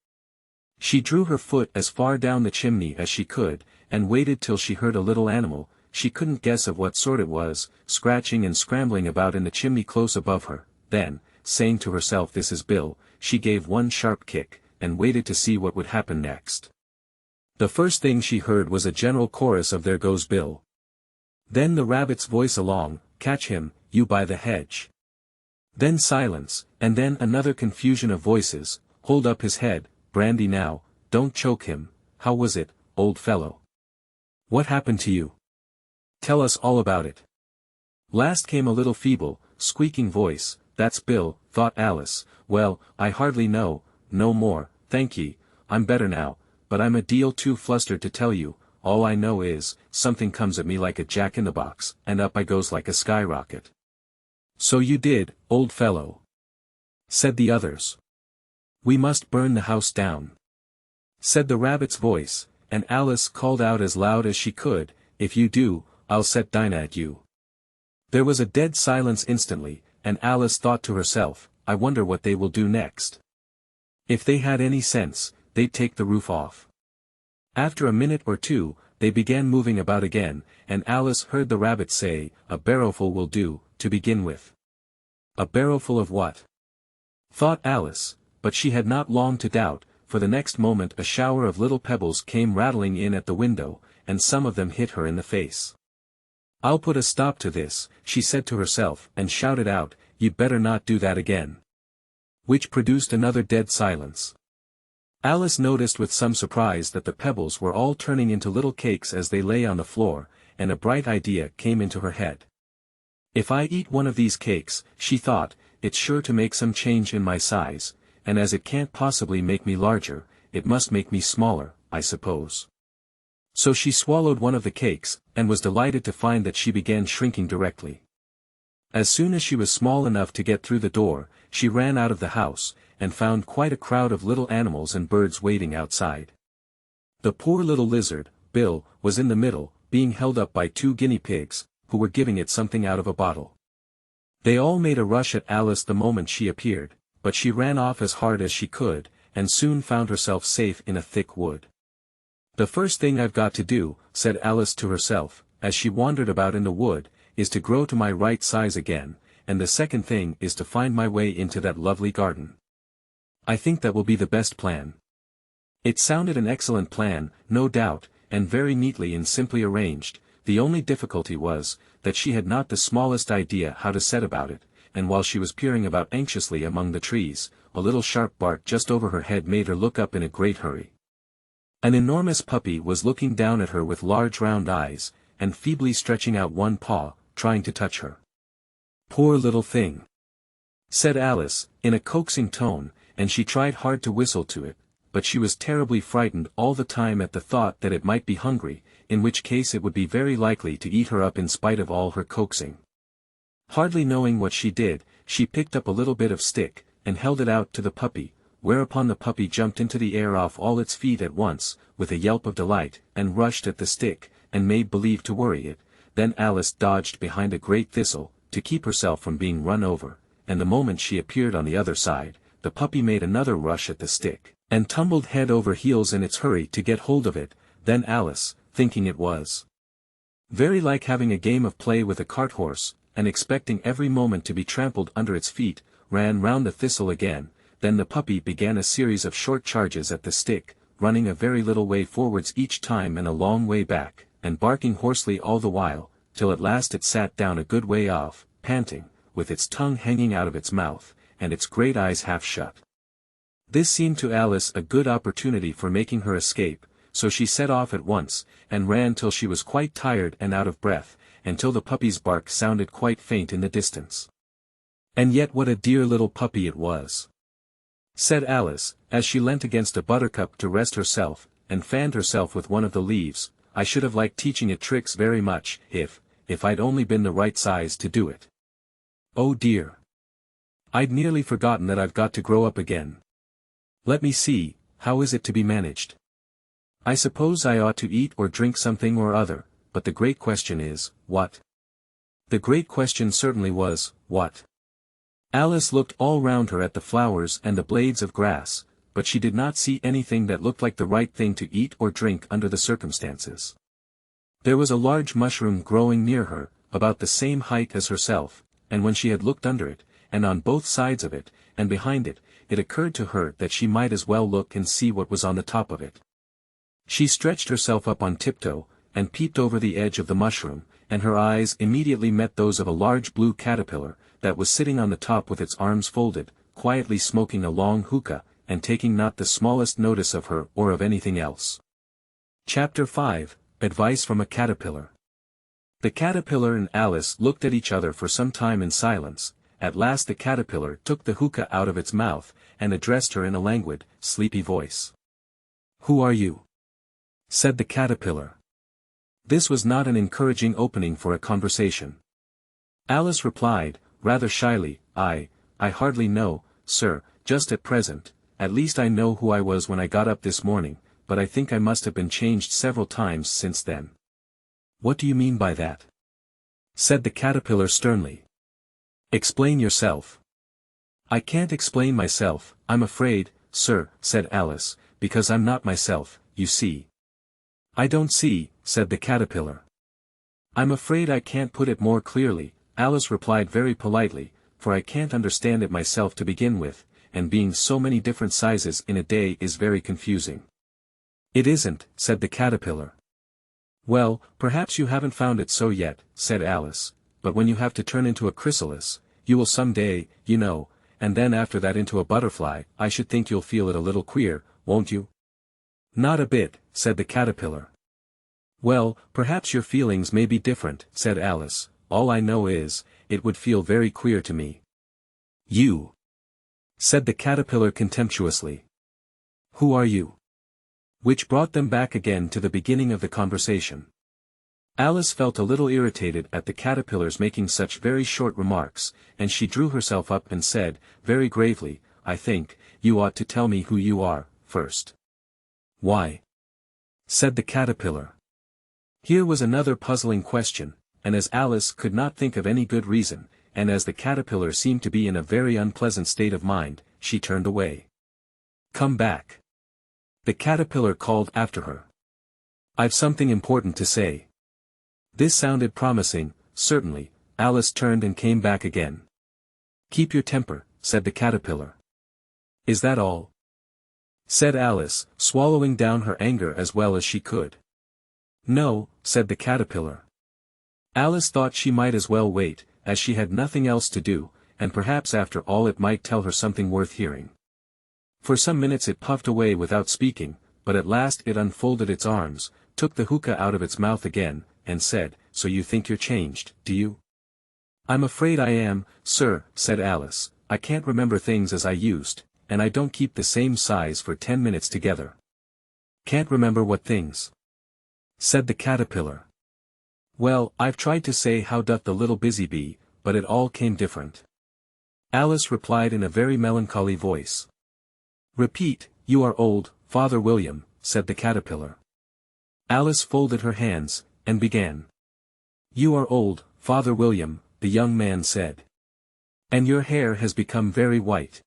She drew her foot as far down the chimney as she could, and waited till she heard a little animal, she couldn't guess of what sort it was, scratching and scrambling about in the chimney close above her. Then, saying to herself, "This is Bill," she gave one sharp kick, and waited to see what would happen next. The first thing she heard was a general chorus of "There goes Bill." Then the rabbit's voice along, "Catch him, you by the hedge." Then silence, and then another confusion of voices, "Hold up his head, Brandy now, don't choke him, how was it, old fellow? What happened to you? Tell us all about it." Last came a little feeble, squeaking voice, "That's Bill," thought Alice. "Well, I hardly know, no more, thank ye, I'm better now, but I'm a deal too flustered to tell you. All I know is, something comes at me like a jack-in-the-box, and up I goes like a skyrocket." "So you did, old fellow," said the others. "We must burn the house down," said the rabbit's voice, and Alice called out as loud as she could, "If you do, I'll set Dinah at you." There was a dead silence instantly, and Alice thought to herself, "I wonder what they will do next. If they had any sense, they'd take the roof off." After a minute or two, they began moving about again, and Alice heard the rabbit say, "A barrowful will do, to begin with." A barrowful of what? Thought Alice, but she had not long to doubt, for the next moment a shower of little pebbles came rattling in at the window, and some of them hit her in the face. "I'll put a stop to this," she said to herself, and shouted out, "You'd better not do that again." Which produced another dead silence. Alice noticed with some surprise that the pebbles were all turning into little cakes as they lay on the floor, and a bright idea came into her head. "If I eat one of these cakes," she thought, "it's sure to make some change in my size, and as it can't possibly make me larger, it must make me smaller, I suppose." So she swallowed one of the cakes, and was delighted to find that she began shrinking directly. As soon as she was small enough to get through the door, she ran out of the house, and found quite a crowd of little animals and birds waiting outside. The poor little lizard, Bill, was in the middle, being held up by 2 guinea pigs, who were giving it something out of a bottle. They all made a rush at Alice the moment she appeared, but she ran off as hard as she could, and soon found herself safe in a thick wood. "The first thing I've got to do," said Alice to herself, as she wandered about in the wood, "is to grow to my right size again, and the second thing is to find my way into that lovely garden. I think that will be the best plan." It sounded an excellent plan, no doubt, and very neatly and simply arranged. The only difficulty was, that she had not the smallest idea how to set about it, and while she was peering about anxiously among the trees, a little sharp bark just over her head made her look up in a great hurry. An enormous puppy was looking down at her with large round eyes, and feebly stretching out one paw, trying to touch her. "Poor little thing," said Alice, in a coaxing tone, and she tried hard to whistle to it, but she was terribly frightened all the time at the thought that it might be hungry, in which case it would be very likely to eat her up in spite of all her coaxing. Hardly knowing what she did, she picked up a little bit of stick, and held it out to the puppy, whereupon the puppy jumped into the air off all its feet at once, with a yelp of delight, and rushed at the stick, and made believe to worry it. Then Alice dodged behind a great thistle, to keep herself from being run over, and the moment she appeared on the other side, the puppy made another rush at the stick, and tumbled head over heels in its hurry to get hold of it. Then Alice, thinking it was very like having a game of play with a cart horse, and expecting every moment to be trampled under its feet, ran round the thistle again. Then the puppy began a series of short charges at the stick, running a very little way forwards each time and a long way back, and barking hoarsely all the while, till at last it sat down a good way off, panting, with its tongue hanging out of its mouth, and its great eyes half shut. This seemed to Alice a good opportunity for making her escape, so she set off at once, and ran till she was quite tired and out of breath, and till the puppy's bark sounded quite faint in the distance. "And yet what a dear little puppy it was," said Alice, as she leant against a buttercup to rest herself, and fanned herself with one of the leaves. "I should have liked teaching it tricks very much, if I'd only been the right size to do it. Oh dear! I'd nearly forgotten that I've got to grow up again. Let me see, how is it to be managed? I suppose I ought to eat or drink something or other, but the great question is, what?" The great question certainly was, what? Alice looked all round her at the flowers and the blades of grass, but she did not see anything that looked like the right thing to eat or drink under the circumstances. There was a large mushroom growing near her, about the same height as herself, and when she had looked under it, and on both sides of it, and behind it, it occurred to her that she might as well look and see what was on the top of it. She stretched herself up on tiptoe, and peeped over the edge of the mushroom, and her eyes immediately met those of a large blue caterpillar, that was sitting on the top with its arms folded, quietly smoking a long hookah, and taking not the smallest notice of her or of anything else. Chapter 5, Advice from a Caterpillar. The caterpillar and Alice looked at each other for some time in silence. At last the caterpillar took the hookah out of its mouth, and addressed her in a languid, sleepy voice. "Who are you?" said the caterpillar. This was not an encouraging opening for a conversation. Alice replied, rather shyly, I hardly know, sir, just at present. At least I know who I was when I got up this morning, but I think I must have been changed several times since then." "What do you mean by that?" said the caterpillar sternly. "Explain yourself." "I can't explain myself, I'm afraid, sir," said Alice, "because I'm not myself, you see." "I don't see," said the caterpillar. "I'm afraid I can't put it more clearly," Alice replied very politely, "for I can't understand it myself to begin with, and being so many different sizes in a day is very confusing." "It isn't," said the caterpillar. "Well, perhaps you haven't found it so yet," said Alice, "but when you have to turn into a chrysalis, you will some day, you know, and then after that into a butterfly, I should think you'll feel it a little queer, won't you?" "Not a bit," said the caterpillar. "Well, perhaps your feelings may be different," said Alice. "All I know is, it would feel very queer to me." "You," said the caterpillar contemptuously. "Who are you?" Which brought them back again to the beginning of the conversation. Alice felt a little irritated at the caterpillar's making such very short remarks, and she drew herself up and said, very gravely, "I think, you ought to tell me who you are, first." "Why?" said the caterpillar. Here was another puzzling question, and as Alice could not think of any good reason, and as the caterpillar seemed to be in a very unpleasant state of mind, she turned away. "Come back," the caterpillar called after her. "I've something important to say." This sounded promising, certainly. Alice turned and came back again. "Keep your temper," said the caterpillar. "Is that all?" said Alice, swallowing down her anger as well as she could. No, said the caterpillar. Alice thought she might as well wait, as she had nothing else to do, and perhaps after all it might tell her something worth hearing. For some minutes it puffed away without speaking, but at last it unfolded its arms, took the hookah out of its mouth again, and said, "So you think you're changed, do you?" "I'm afraid I am, sir," said Alice. "I can't remember things as I used, and I don't keep the same size for 10 minutes together." "Can't remember what things?" said the caterpillar. "Well, I've tried to say how doth the little busy bee, but it all came different." Alice replied in a very melancholy voice. "Repeat, you are old, Father William," said the caterpillar. Alice folded her hands, and began. "You are old, Father William," the young man said. "And your hair has become very white.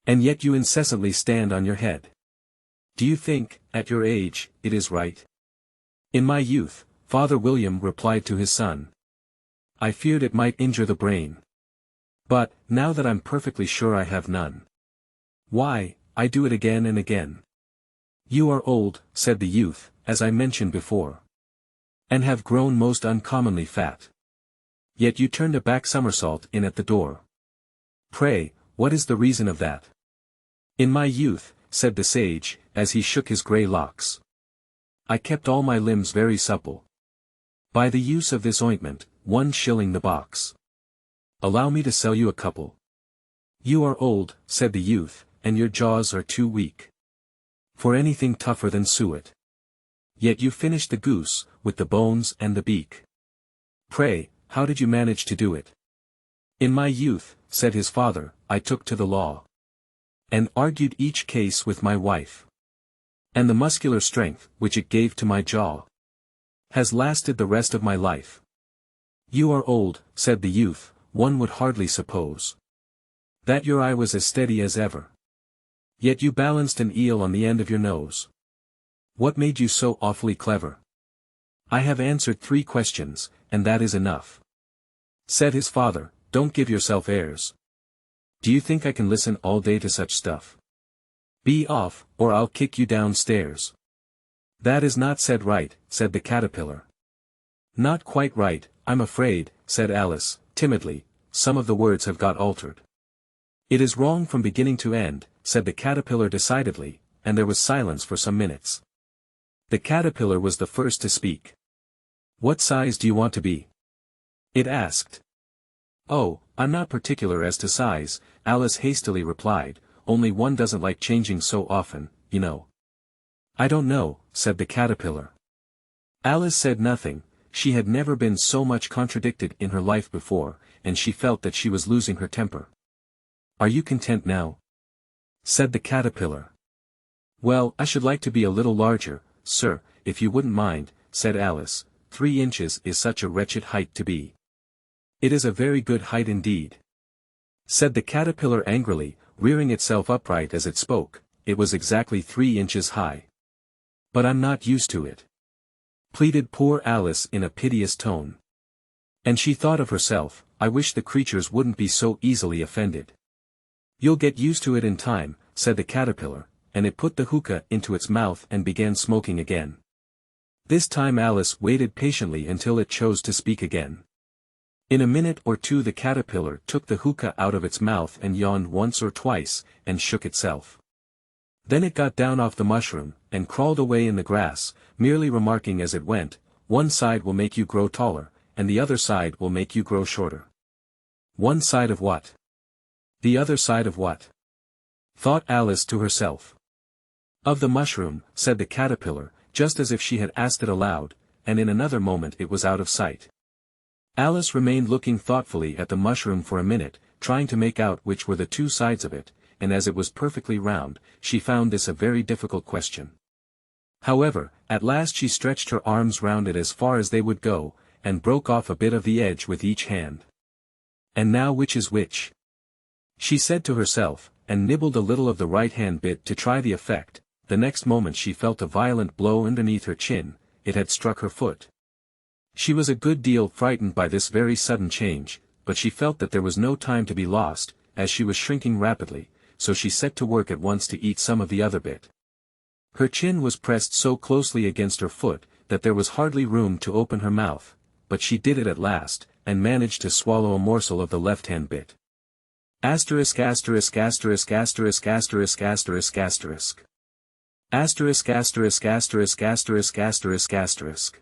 And yet you incessantly stand on your head. Do you think, at your age, it is right?" "In my youth," Father William replied to his son, "I feared it might injure the brain. But, now that I'm perfectly sure I have none, why, I do it again and again." "You are old," said the youth, "as I mentioned before. And have grown most uncommonly fat. Yet you turned a back somersault in at the door. Pray, what is the reason of that?" "In my youth," said the sage, as he shook his grey locks, "I kept all my limbs very supple. By the use of this ointment, 1 shilling the box. Allow me to sell you a couple." "You are old," said the youth, "and your jaws are too weak for anything tougher than suet. Yet you finished the goose, with the bones and the beak. Pray, how did you manage to do it?" "In my youth," said his father, "I took to the law, and argued each case with my wife. And the muscular strength, which it gave to my jaw, has lasted the rest of my life." "You are old," said the youth, "one would hardly suppose that your eye was as steady as ever. Yet you balanced an eel on the end of your nose. What made you so awfully clever?" "I have answered 3 questions, and that is enough," said his father. "Don't give yourself airs. Do you think I can listen all day to such stuff? Be off, or I'll kick you downstairs." "That is not said right," said the caterpillar. "Not quite right, I'm afraid," said Alice, timidly. "Some of the words have got altered." "It is wrong from beginning to end," said the caterpillar decidedly, and there was silence for some minutes. The caterpillar was the first to speak. "What size do you want to be?" it asked. "Oh, I'm not particular as to size," Alice hastily replied, "only one doesn't like changing so often, you know." "I don't know," said the caterpillar. Alice said nothing. She had never been so much contradicted in her life before, and she felt that she was losing her temper. "Are you content now?" said the caterpillar. "Well, I should like to be a little larger, sir, if you wouldn't mind," said Alice. 3 inches is such a wretched height to be." "It is a very good height indeed," said the caterpillar angrily, rearing itself upright as it spoke. "It was exactly 3 inches high. But I'm not used to it," pleaded poor Alice in a piteous tone. And she thought of herself, "I wish the creatures wouldn't be so easily offended." "You'll get used to it in time," said the caterpillar, and it put the hookah into its mouth and began smoking again. This time Alice waited patiently until it chose to speak again. In a minute or two the caterpillar took the hookah out of its mouth and yawned once or twice, and shook itself. Then it got down off the mushroom, and crawled away in the grass, merely remarking as it went, "One side will make you grow taller, and the other side will make you grow shorter." "One side of what? The other side of what?" thought Alice to herself. "Of the mushroom," said the caterpillar, just as if she had asked it aloud, and in another moment it was out of sight. Alice remained looking thoughtfully at the mushroom for a minute, trying to make out which were the 2 sides of it, and as it was perfectly round, she found this a very difficult question. However, at last she stretched her arms round it as far as they would go, and broke off a bit of the edge with each hand. "And now which is which?" she said to herself, and nibbled a little of the right-hand bit to try the effect. The next moment she felt a violent blow underneath her chin. It had struck her foot. She was a good deal frightened by this very sudden change, but she felt that there was no time to be lost, as she was shrinking rapidly, so she set to work at once to eat some of the other bit. Her chin was pressed so closely against her foot, that there was hardly room to open her mouth, but she did it at last, and managed to swallow a morsel of the left-hand bit. Asterisk asterisk asterisk asterisk asterisk asterisk asterisk. Asterisk asterisk asterisk asterisk asterisk asterisk.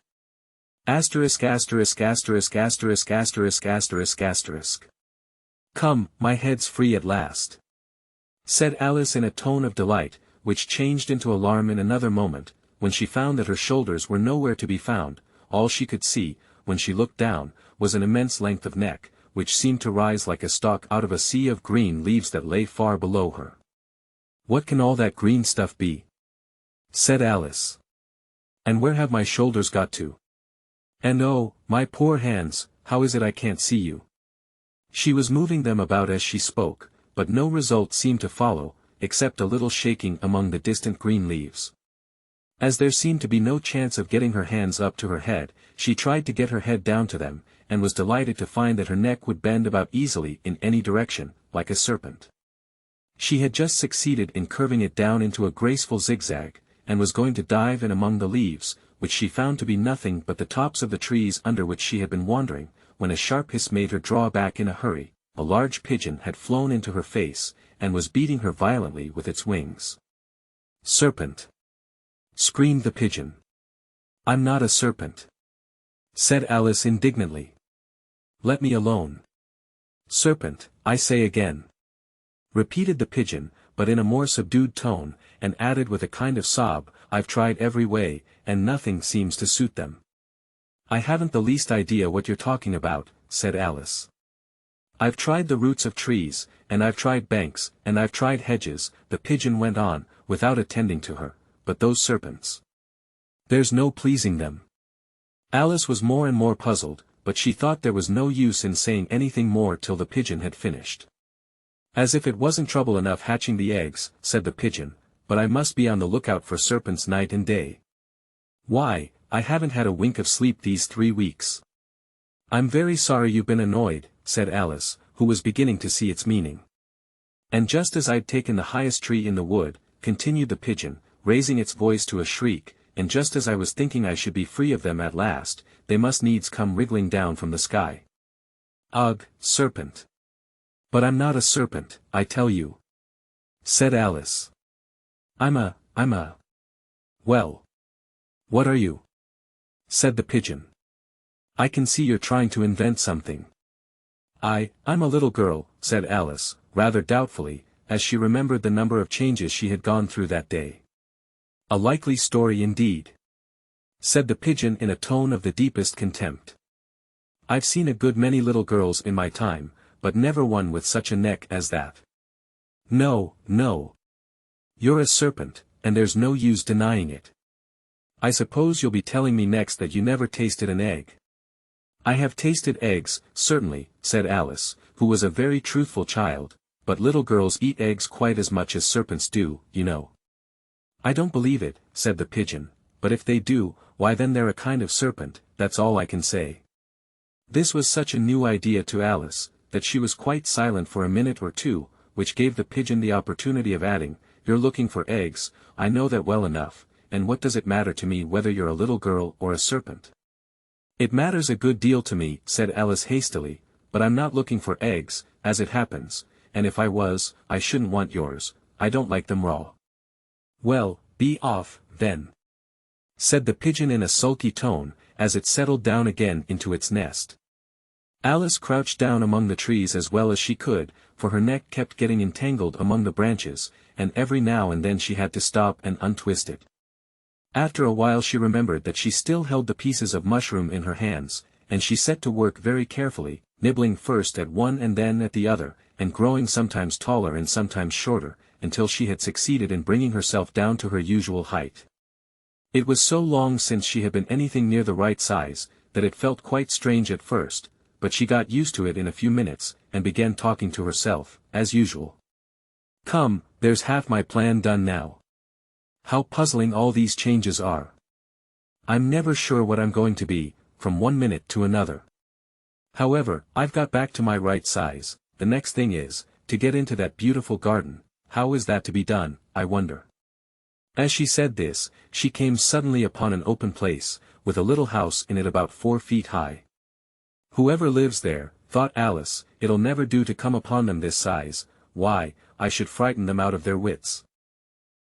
Asterisk asterisk asterisk asterisk asterisk asterisk asterisk. Come, my head's free at last, said Alice in a tone of delight, which changed into alarm in another moment, when she found that her shoulders were nowhere to be found. All she could see, when she looked down, was an immense length of neck, which seemed to rise like a stalk out of a sea of green leaves that lay far below her. What can all that green stuff be? Said Alice. And where have my shoulders got to? And oh, my poor hands, how is it I can't see you? She was moving them about as she spoke, but no result seemed to follow, except a little shaking among the distant green leaves. As there seemed to be no chance of getting her hands up to her head, she tried to get her head down to them, and was delighted to find that her neck would bend about easily in any direction, like a serpent. She had just succeeded in curving it down into a graceful zigzag, and was going to dive in among the leaves, which she found to be nothing but the tops of the trees under which she had been wandering, when a sharp hiss made her draw back in a hurry. A large pigeon had flown into her face, and was beating her violently with its wings. Serpent! Screamed the pigeon. I'm not a serpent, said Alice indignantly. Let me alone. Serpent, I say again, repeated the pigeon, but in a more subdued tone, and added with a kind of sob, I've tried every way, and nothing seems to suit them. I haven't the least idea what you're talking about, said Alice. I've tried the roots of trees, and I've tried banks, and I've tried hedges, the pigeon went on, without attending to her, but those serpents. There's no pleasing them. Alice was more and more puzzled, but she thought there was no use in saying anything more till the pigeon had finished. As if it wasn't trouble enough hatching the eggs, said the pigeon, but I must be on the lookout for serpents night and day. Why, I haven't had a wink of sleep these 3 weeks. I'm very sorry you've been annoyed, said Alice, who was beginning to see its meaning. And just as I'd taken the highest tree in the wood, continued the pigeon, raising its voice to a shriek, and just as I was thinking I should be free of them at last, they must needs come wriggling down from the sky. Ugh, serpent! But I'm not a serpent, I tell you, said Alice. I'm a... Well. What are you? Said the pigeon. I can see you're trying to invent something. I'm a little girl, said Alice, rather doubtfully, as she remembered the number of changes she had gone through that day. A likely story indeed, said the pigeon in a tone of the deepest contempt. I've seen a good many little girls in my time, but never one with such a neck as that. No, no. You're a serpent, and there's no use denying it. I suppose you'll be telling me next that you never tasted an egg. I have tasted eggs, certainly, said Alice, who was a very truthful child, but little girls eat eggs quite as much as serpents do, you know. I don't believe it, said the pigeon, but if they do, why then they're a kind of serpent, that's all I can say. This was such a new idea to Alice, that she was quite silent for a minute or two, which gave the pigeon the opportunity of adding, You're looking for eggs, I know that well enough, and what does it matter to me whether you're a little girl or a serpent? It matters a good deal to me, said Alice hastily, but I'm not looking for eggs, as it happens, and if I was, I shouldn't want yours, I don't like them raw. Well, be off, then, said the pigeon in a sulky tone, as it settled down again into its nest. Alice crouched down among the trees as well as she could, for her neck kept getting entangled among the branches, and every now and then she had to stop and untwist it. After a while she remembered that she still held the pieces of mushroom in her hands, and she set to work very carefully, nibbling first at one and then at the other, and growing sometimes taller and sometimes shorter, until she had succeeded in bringing herself down to her usual height. It was so long since she had been anything near the right size, that it felt quite strange at first, but she got used to it in a few minutes, and began talking to herself, as usual. Come, there's half my plan done now. How puzzling all these changes are. I'm never sure what I'm going to be, from one minute to another. However, I've got back to my right size. The next thing is, to get into that beautiful garden. How is that to be done, I wonder? As she said this, she came suddenly upon an open place, with a little house in it about 4 feet high. Whoever lives there, thought Alice, it'll never do to come upon them this size, why, I should frighten them out of their wits.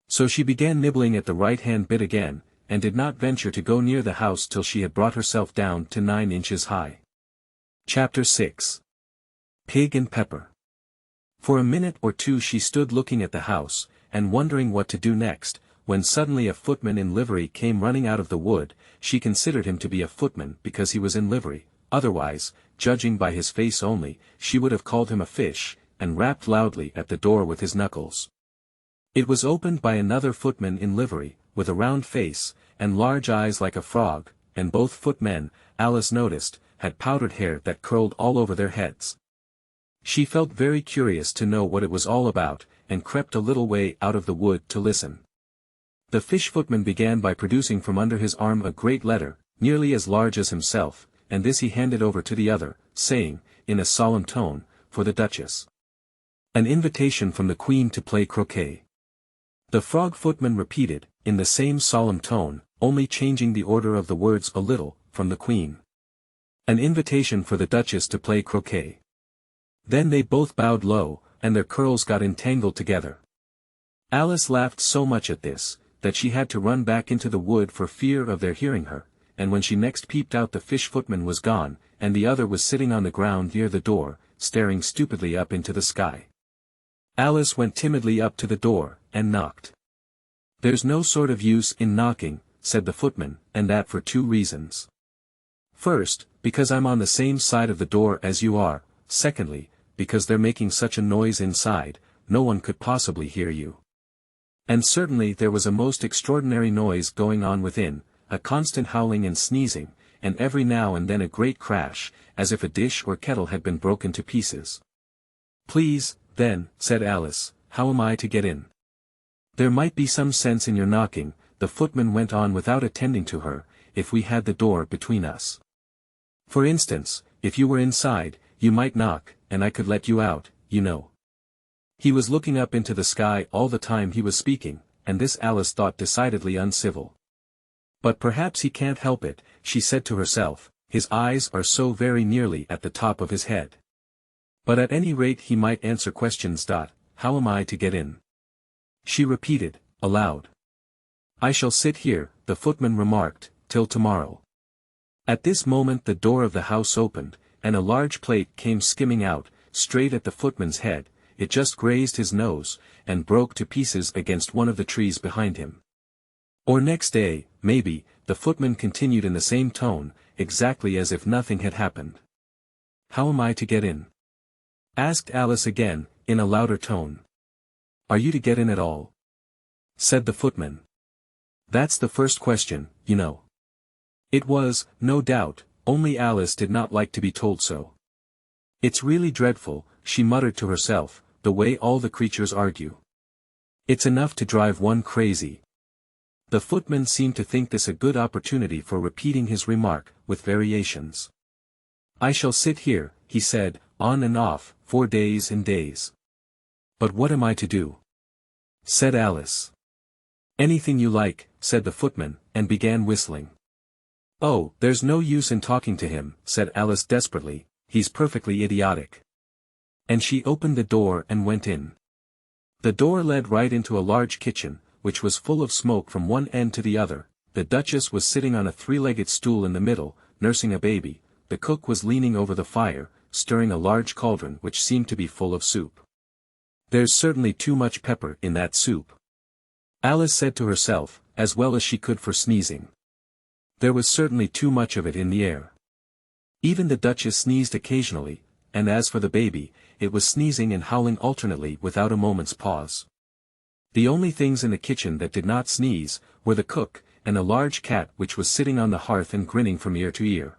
So she began nibbling at the right-hand bit again, and did not venture to go near the house till she had brought herself down to 9 inches high. Chapter 6. Pig and Pepper. For a minute or two she stood looking at the house, and wondering what to do next, when suddenly a footman in livery came running out of the wood. She considered him to be a footman because he was in livery, otherwise, judging by his face only, she would have called him a fish, and rapped loudly at the door with his knuckles. It was opened by another footman in livery, with a round face, and large eyes like a frog, and both footmen, Alice noticed, had powdered hair that curled all over their heads. She felt very curious to know what it was all about, and crept a little way out of the wood to listen. The fish footman began by producing from under his arm a great letter, nearly as large as himself, and this he handed over to the other, saying, in a solemn tone, for the Duchess. An invitation from the Queen to play croquet. The frog footman repeated, in the same solemn tone, only changing the order of the words a little, from the Queen. An invitation for the Duchess to play croquet. Then they both bowed low, and their curls got entangled together. Alice laughed so much at this, that she had to run back into the wood for fear of their hearing her, and when she next peeped out the fish footman was gone, and the other was sitting on the ground near the door, staring stupidly up into the sky. Alice went timidly up to the door, and knocked. "There's no sort of use in knocking," said the footman, "and that for 2 reasons. First, because I'm on the same side of the door as you are, secondly, because they're making such a noise inside, no one could possibly hear you." And certainly there was a most extraordinary noise going on within, a constant howling and sneezing, and every now and then a great crash, as if a dish or kettle had been broken to pieces. "Please, then," said Alice, "how am I to get in?" "There might be some sense in your knocking," the footman went on without attending to her, "if we had the door between us. For instance, if you were inside, you might knock, and I could let you out, you know." He was looking up into the sky all the time he was speaking, and this Alice thought decidedly uncivil. "But perhaps he can't help it," she said to herself, "his eyes are so very nearly at the top of his head. But at any rate he might answer questions. How am I to get in?" She repeated, aloud. "I shall sit here," the footman remarked, "till tomorrow." At this moment the door of the house opened, and a large plate came skimming out, straight at the footman's head. It just grazed his nose, and broke to pieces against one of the trees behind him. "Or next day, maybe," the footman continued in the same tone, exactly as if nothing had happened. "How am I to get in?" asked Alice again, in a louder tone. "Are you to get in at all?" said the footman. "That's the first question, you know." It was, no doubt, only Alice did not like to be told so. "It's really dreadful," she muttered to herself, "the way all the creatures argue. It's enough to drive one crazy." The footman seemed to think this a good opportunity for repeating his remark, with variations. "I shall sit here," he said, "on and off, for days and days." "But what am I to do?" said Alice. "Anything you like," said the footman, and began whistling. "Oh, there's no use in talking to him," said Alice desperately, "he's perfectly idiotic." And she opened the door and went in. The door led right into a large kitchen, which was full of smoke from one end to the other. The Duchess was sitting on a 3-legged stool in the middle, nursing a baby. The cook was leaning over the fire, stirring a large cauldron which seemed to be full of soup. "There's certainly too much pepper in that soup," Alice said to herself, as well as she could for sneezing. There was certainly too much of it in the air. Even the Duchess sneezed occasionally, and as for the baby, it was sneezing and howling alternately without a moment's pause. The only things in the kitchen that did not sneeze, were the cook, and a large cat which was sitting on the hearth and grinning from ear to ear.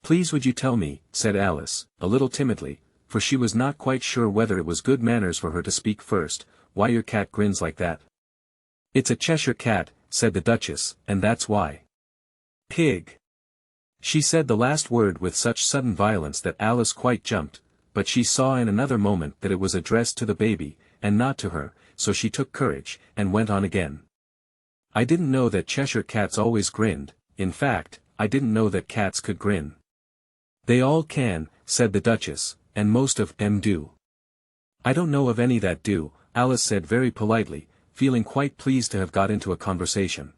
"Please would you tell me," said Alice, a little timidly, for she was not quite sure whether it was good manners for her to speak first, "why your cat grins like that?" "It's a Cheshire cat," said the Duchess, "and that's why." "Pig." She said the last word with such sudden violence that Alice quite jumped, but she saw in another moment that it was addressed to the baby, and not to her, so she took courage, and went on again. I didn't know that Cheshire cats always grinned. In fact, I didn't know that cats could grin. They all can, said the Duchess, and most of them do. I don't know of any that do, Alice said very politely, feeling quite pleased to have got into a conversation.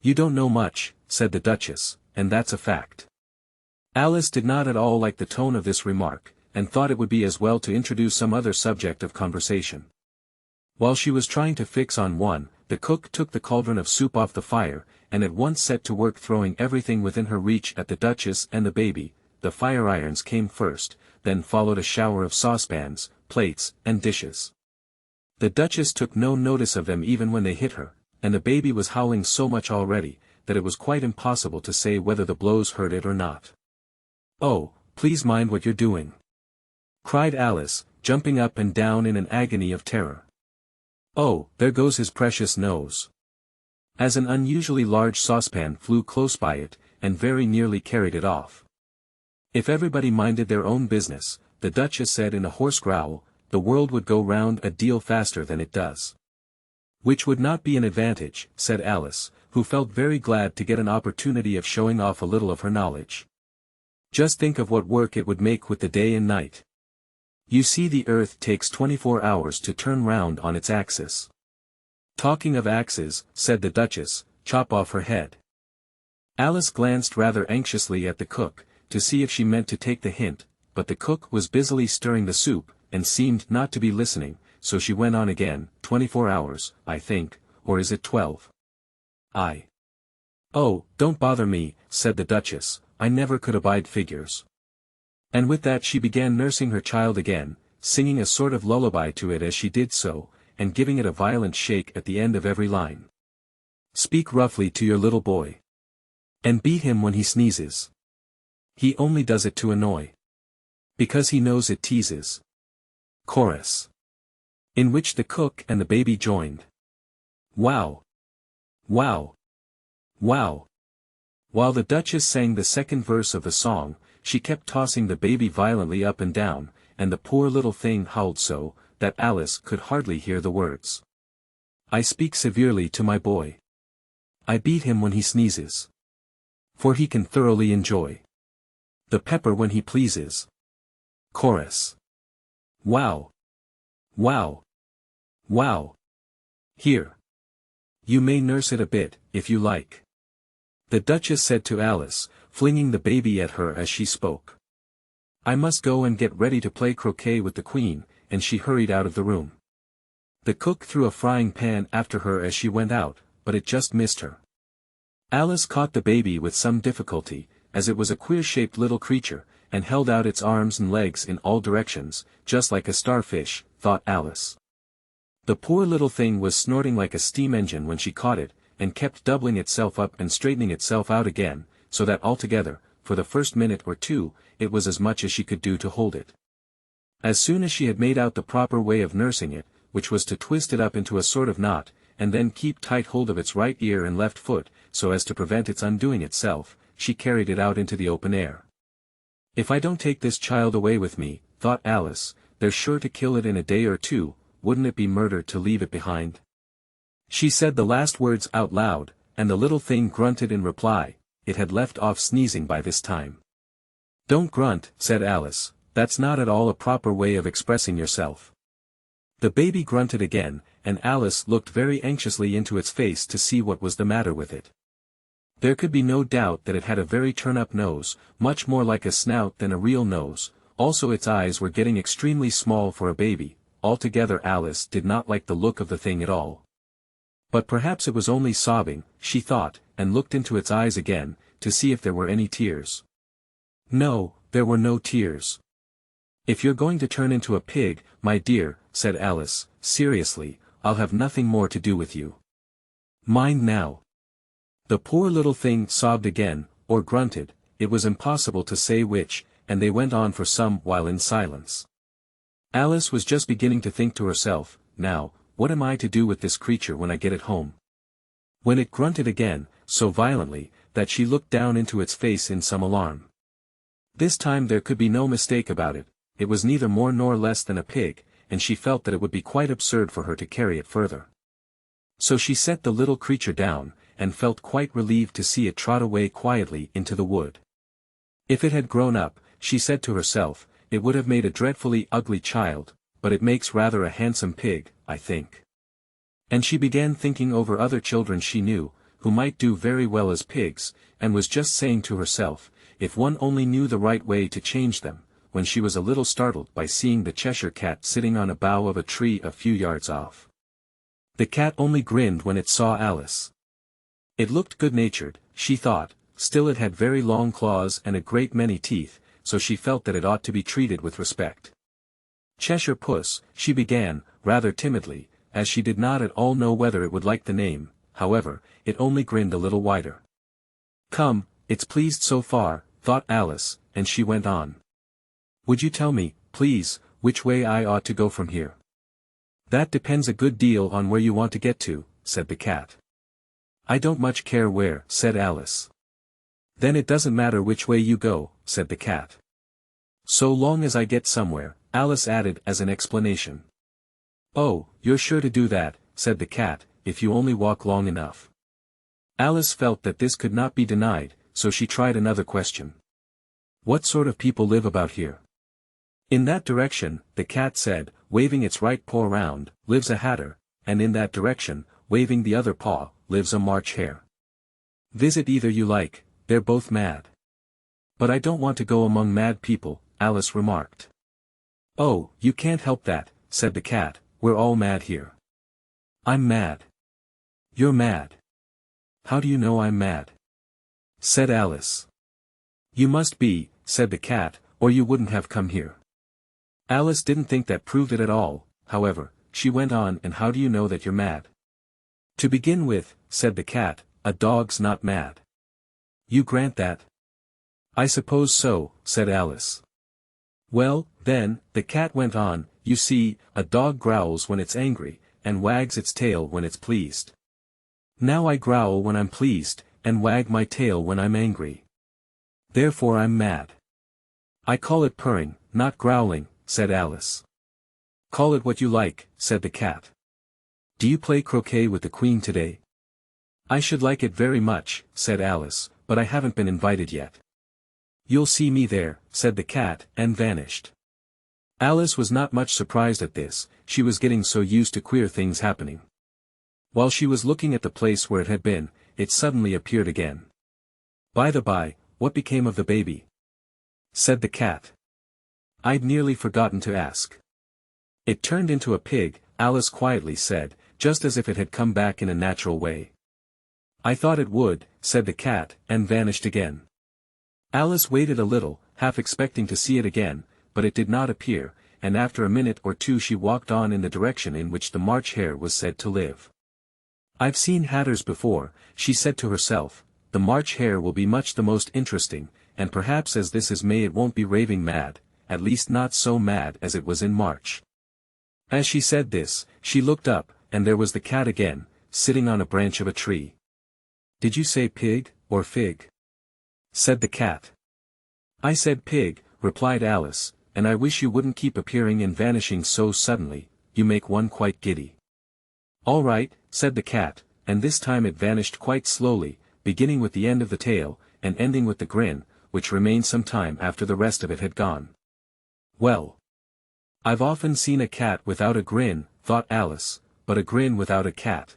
You don't know much, said the Duchess, and that's a fact. Alice did not at all like the tone of this remark, and thought it would be as well to introduce some other subject of conversation. While she was trying to fix on one, the cook took the cauldron of soup off the fire, and at once set to work throwing everything within her reach at the Duchess and the baby. The fire irons came first, then followed a shower of saucepans, plates, and dishes. The Duchess took no notice of them even when they hit her, and the baby was howling so much already, that it was quite impossible to say whether the blows hurt it or not. Oh, please mind what you're doing, cried Alice, jumping up and down in an agony of terror. Oh, there goes his precious nose. As an unusually large saucepan flew close by it, and very nearly carried it off. If everybody minded their own business, the Duchess said in a hoarse growl, the world would go round a deal faster than it does. Which would not be an advantage, said Alice, who felt very glad to get an opportunity of showing off a little of her knowledge. Just think of what work it would make with the day and night. You see, the earth takes 24 hours to turn round on its axis. Talking of axes, said the Duchess, chop off her head. Alice glanced rather anxiously at the cook, to see if she meant to take the hint, but the cook was busily stirring the soup, and seemed not to be listening, so she went on again, 24 hours, I think, or is it 12? Oh, don't bother me, said the Duchess, I never could abide figures. And with that she began nursing her child again, singing a sort of lullaby to it as she did so, and giving it a violent shake at the end of every line. Speak roughly to your little boy. And beat him when he sneezes. He only does it to annoy. Because he knows it teases. Chorus. In which the cook and the baby joined. Wow! Wow! Wow! While the Duchess sang the second verse of the song, she kept tossing the baby violently up and down, and the poor little thing howled so, that Alice could hardly hear the words. I speak severely to my boy. I beat him when he sneezes. For he can thoroughly enjoy the pepper when he pleases. Chorus. Wow! Wow! Wow! Here. You may nurse it a bit, if you like. The Duchess said to Alice, flinging the baby at her as she spoke. I must go and get ready to play croquet with the Queen, and she hurried out of the room. The cook threw a frying pan after her as she went out, but it just missed her. Alice caught the baby with some difficulty, as it was a queer-shaped little creature, and held out its arms and legs in all directions, just like a starfish, thought Alice. The poor little thing was snorting like a steam engine when she caught it, and kept doubling itself up and straightening itself out again, so that altogether, for the first minute or two, it was as much as she could do to hold it. As soon as she had made out the proper way of nursing it, which was to twist it up into a sort of knot, and then keep tight hold of its right ear and left foot, so as to prevent its undoing itself, she carried it out into the open air. If I don't take this child away with me, thought Alice, they're sure to kill it in a day or two, wouldn't it be murder to leave it behind? She said the last words out loud, and the little thing grunted in reply. It had left off sneezing by this time. Don't grunt, said Alice, that's not at all a proper way of expressing yourself. The baby grunted again, and Alice looked very anxiously into its face to see what was the matter with it. There could be no doubt that it had a very turn-up nose, much more like a snout than a real nose, also its eyes were getting extremely small for a baby. Altogether Alice did not like the look of the thing at all. But perhaps it was only sobbing, she thought, and looked into its eyes again, to see if there were any tears. No, there were no tears. If you're going to turn into a pig, my dear, said Alice, seriously, I'll have nothing more to do with you. Mind now. The poor little thing sobbed again, or grunted, it was impossible to say which, and they went on for some while in silence. Alice was just beginning to think to herself, now, what am I to do with this creature when I get it home? When it grunted again, so violently, that she looked down into its face in some alarm. This time there could be no mistake about it, it was neither more nor less than a pig, and she felt that it would be quite absurd for her to carry it further. So she set the little creature down, and felt quite relieved to see it trot away quietly into the wood. If it had grown up, she said to herself, it would have made a dreadfully ugly child, but it makes rather a handsome pig, I think. And she began thinking over other children she knew, who might do very well as pigs, and was just saying to herself, if one only knew the right way to change them, when she was a little startled by seeing the Cheshire Cat sitting on a bough of a tree a few yards off. The cat only grinned when it saw Alice. It looked good-natured, she thought, still it had very long claws and a great many teeth, so she felt that it ought to be treated with respect. Cheshire Puss, she began, rather timidly, as she did not at all know whether it would like the name. However, it only grinned a little wider. Come, it's pleased so far, thought Alice, and she went on. Would you tell me, please, which way I ought to go from here? That depends a good deal on where you want to get to, said the cat. I don't much care where, said Alice. Then it doesn't matter which way you go, said the cat. So long as I get somewhere, Alice added as an explanation. Oh, you're sure to do that, said the cat, if you only walk long enough. Alice felt that this could not be denied, so she tried another question. What sort of people live about here? In that direction, the cat said, waving its right paw round, lives a hatter, and in that direction, waving the other paw, lives a March hare. Visit either you like, they're both mad. But I don't want to go among mad people, Alice remarked. Oh, you can't help that, said the cat, we're all mad here. I'm mad. You're mad. How do you know I'm mad? Said Alice. You must be, said the cat, or you wouldn't have come here. Alice didn't think that proved it at all, however, she went on, and how do you know that you're mad? To begin with, said the cat, a dog's not mad. You grant that? I suppose so, said Alice. Well, then, the cat went on, you see, a dog growls when it's angry, and wags its tail when it's pleased. Now I growl when I'm pleased, and wag my tail when I'm angry. Therefore I'm mad. I call it purring, not growling, said Alice. Call it what you like, said the cat. Do you play croquet with the Queen today? I should like it very much, said Alice, but I haven't been invited yet. You'll see me there, said the cat, and vanished. Alice was not much surprised at this, she was getting so used to queer things happening. While she was looking at the place where it had been, it suddenly appeared again. By the by, what became of the baby? Said the cat. I'd nearly forgotten to ask. It turned into a pig, Alice quietly said, just as if it had come back in a natural way. I thought it would, said the cat, and vanished again. Alice waited a little, half expecting to see it again, but it did not appear, and after a minute or two she walked on in the direction in which the March hare was said to live. I've seen hatters before, she said to herself, the March hare will be much the most interesting, and perhaps as this is May it won't be raving mad, at least not so mad as it was in March. As she said this, she looked up, and there was the cat again, sitting on a branch of a tree. Did you say pig, or fig? Said the cat. I said pig, replied Alice, and I wish you wouldn't keep appearing and vanishing so suddenly, you make one quite giddy. All right, said the cat, and this time it vanished quite slowly, beginning with the end of the tail, and ending with the grin, which remained some time after the rest of it had gone. Well. I've often seen a cat without a grin, thought Alice, but a grin without a cat.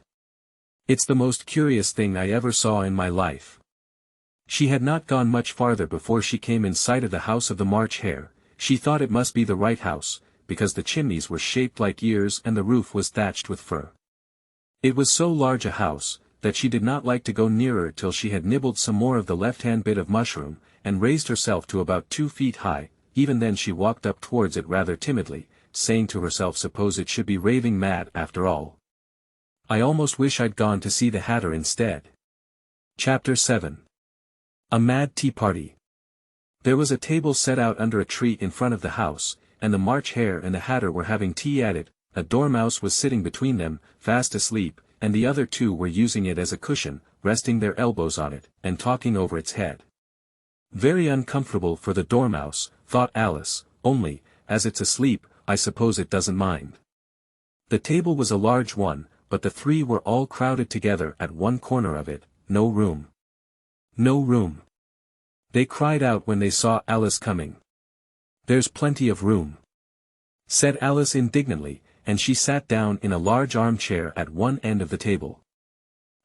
It's the most curious thing I ever saw in my life. She had not gone much farther before she came in sight of the house of the March hare. She thought it must be the right house, because the chimneys were shaped like ears and the roof was thatched with fur. It was so large a house, that she did not like to go nearer till she had nibbled some more of the left-hand bit of mushroom, and raised herself to about 2 feet high. Even then she walked up towards it rather timidly, saying to herself, suppose it should be raving mad after all. I almost wish I'd gone to see the hatter instead. Chapter 7. A Mad Tea Party. There was a table set out under a tree in front of the house, and the March hare and the hatter were having tea at it. A dormouse was sitting between them, fast asleep, and the other two were using it as a cushion, resting their elbows on it, and talking over its head. Very uncomfortable for the dormouse, thought Alice, only, as it's asleep, I suppose it doesn't mind. The table was a large one, but the three were all crowded together at one corner of it. No room. No room. They cried out when they saw Alice coming. There's plenty of room, said Alice indignantly, and she sat down in a large armchair at one end of the table.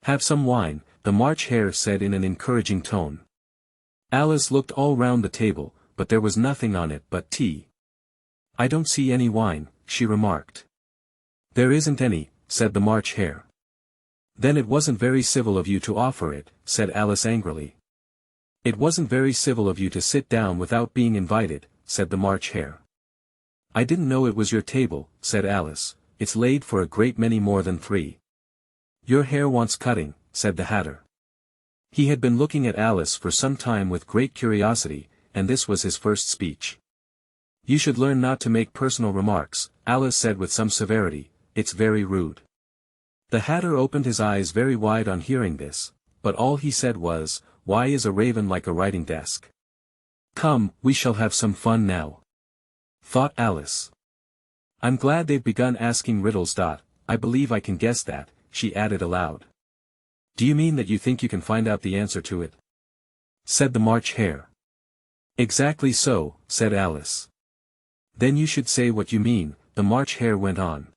Have some wine, the March Hare said in an encouraging tone. Alice looked all round the table, but there was nothing on it but tea. I don't see any wine, she remarked. There isn't any, said the March Hare. Then it wasn't very civil of you to offer it, said Alice angrily. It wasn't very civil of you to sit down without being invited, said the March Hare. I didn't know it was your table, said Alice. It's laid for a great many more than three. Your hair wants cutting, said the Hatter. He had been looking at Alice for some time with great curiosity, and this was his first speech. You should learn not to make personal remarks, Alice said with some severity. It's very rude. The Hatter opened his eyes very wide on hearing this, but all he said was, why is a raven like a writing desk? Come, we shall have some fun now, thought Alice. I'm glad they've begun asking riddles. I believe I can guess that, she added aloud. Do you mean that you think you can find out the answer to it? Said the March Hare. Exactly so, said Alice. Then you should say what you mean, the March Hare went on.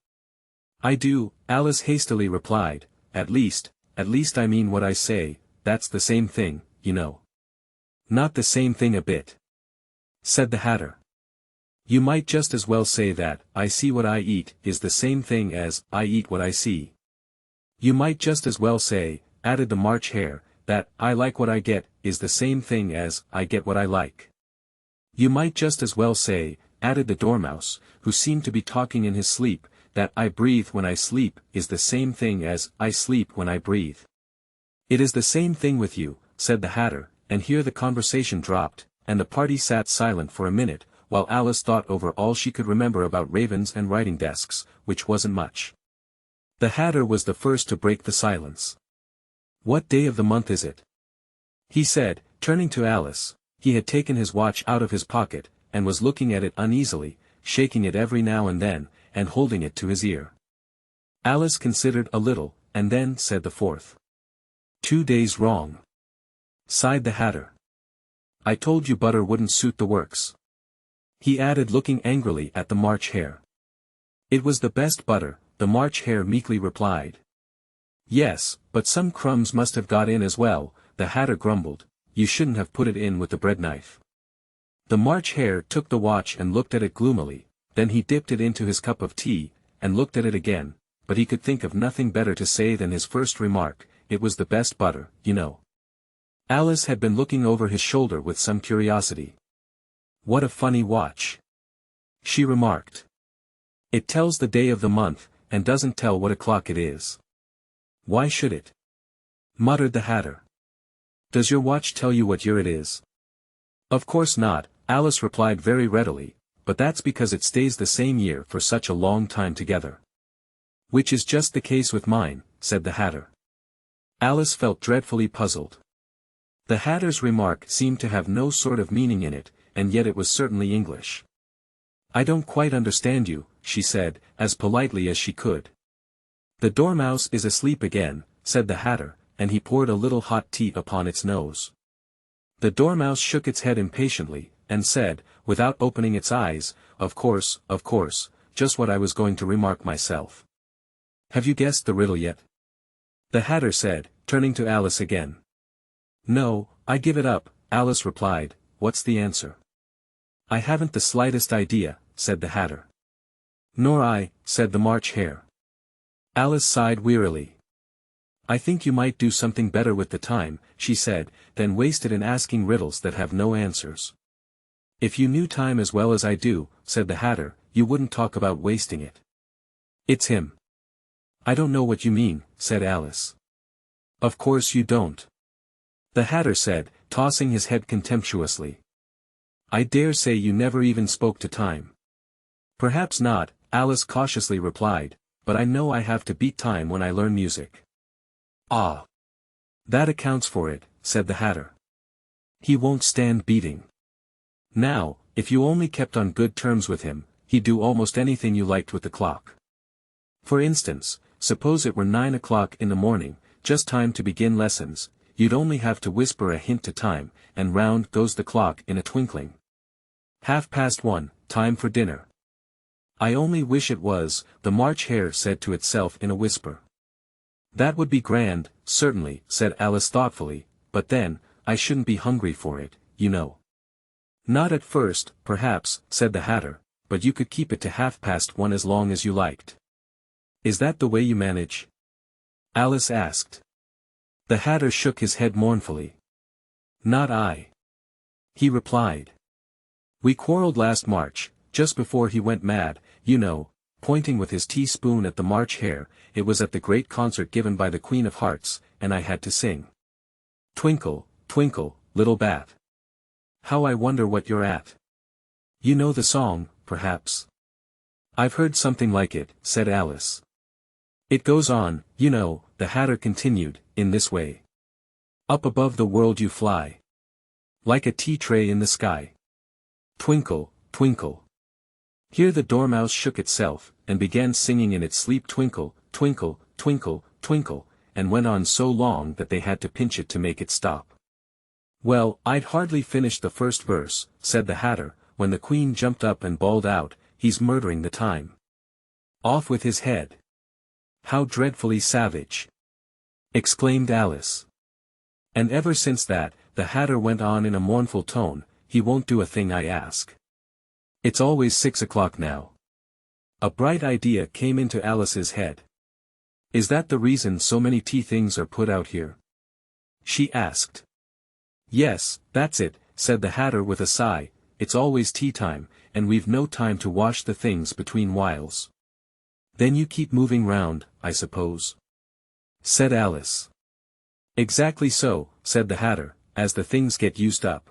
I do, Alice hastily replied, at least I mean what I say, that's the same thing, you know. Not the same thing a bit, said the Hatter. You might just as well say that, I see what I eat, is the same thing as, I eat what I see. You might just as well say, added the March Hare, that, I like what I get, is the same thing as, I get what I like. You might just as well say, added the Dormouse, who seemed to be talking in his sleep, that I breathe when I sleep, is the same thing as, I sleep when I breathe. It is the same thing with you, said the Hatter, and here the conversation dropped, and the party sat silent for a minute, while Alice thought over all she could remember about ravens and writing desks, which wasn't much. The Hatter was the first to break the silence. What day of the month is it? He said, turning to Alice. He had taken his watch out of his pocket, and was looking at it uneasily, shaking it every now and then, and holding it to his ear. Alice considered a little, and then said the 4th. 2 days wrong, sighed the Hatter. I told you butter wouldn't suit the works, he added looking angrily at the March Hare. It was the best butter, the March Hare meekly replied. Yes, but some crumbs must have got in as well, the Hatter grumbled. You shouldn't have put it in with the bread knife. The March Hare took the watch and looked at it gloomily, then he dipped it into his cup of tea, and looked at it again, but he could think of nothing better to say than his first remark, it was the best butter, you know. Alice had been looking over his shoulder with some curiosity. What a funny watch, she remarked. It tells the day of the month, and doesn't tell what o'clock it is. Why should it? Muttered the Hatter. Does your watch tell you what year it is? Of course not, Alice replied very readily, but that's because it stays the same year for such a long time together. Which is just the case with mine, said the Hatter. Alice felt dreadfully puzzled. The Hatter's remark seemed to have no sort of meaning in it, and yet it was certainly English. I don't quite understand you, she said, as politely as she could. The Dormouse is asleep again, said the Hatter, and he poured a little hot tea upon its nose. The Dormouse shook its head impatiently, and said, without opening its eyes, of course, just what I was going to remark myself. Have you guessed the riddle yet? The Hatter said, turning to Alice again. No, I give it up, Alice replied. What's the answer? I haven't the slightest idea, said the Hatter. Nor I, said the March Hare. Alice sighed wearily. I think you might do something better with the time, she said, than waste it in asking riddles that have no answers. If you knew time as well as I do, said the Hatter, you wouldn't talk about wasting it. It's him. I don't know what you mean, said Alice. Of course you don't, the Hatter said, tossing his head contemptuously. I dare say you never even spoke to time. Perhaps not, Alice cautiously replied, but I know I have to beat time when I learn music. Ah! That accounts for it, said the Hatter. He won't stand beating. Now, if you only kept on good terms with him, he'd do almost anything you liked with the clock. For instance, suppose it were 9 o'clock in the morning, just time to begin lessons, you'd only have to whisper a hint to time, and round goes the clock in a twinkling. 1:30, time for dinner. I only wish it was, the March Hare said to itself in a whisper. That would be grand, certainly, said Alice thoughtfully, but then, I shouldn't be hungry for it, you know. Not at first, perhaps, said the Hatter, but you could keep it to 1:30 as long as you liked. Is that the way you manage? Alice asked. The Hatter shook his head mournfully. Not I. He replied. We quarreled last March, just before he went mad, you know, pointing with his teaspoon at the March Hare. It was at the great concert given by the Queen of Hearts, and I had to sing. Twinkle, twinkle, little bat. How I wonder what you're at. You know the song, perhaps? I've heard something like it, said Alice. It goes on, you know, the Hatter continued, in this way. Up above the world you fly. Like a tea tray in the sky. Twinkle, twinkle. Here the Dormouse shook itself, and began singing in its sleep twinkle, twinkle, twinkle, twinkle, and went on so long that they had to pinch it to make it stop. Well, I'd hardly finished the first verse, said the Hatter, when the Queen jumped up and bawled out, he's murdering the time. Off with his head. How dreadfully savage! Exclaimed Alice. And ever since that, the Hatter went on in a mournful tone, he won't do a thing I ask. It's always 6 o'clock now. A bright idea came into Alice's head. Is that the reason so many tea things are put out here? She asked. Yes, that's it, said the Hatter with a sigh, it's always tea time, and we've no time to wash the things between whiles. Then you keep moving round, I suppose? Said Alice. Exactly so, said the Hatter, as the things get used up.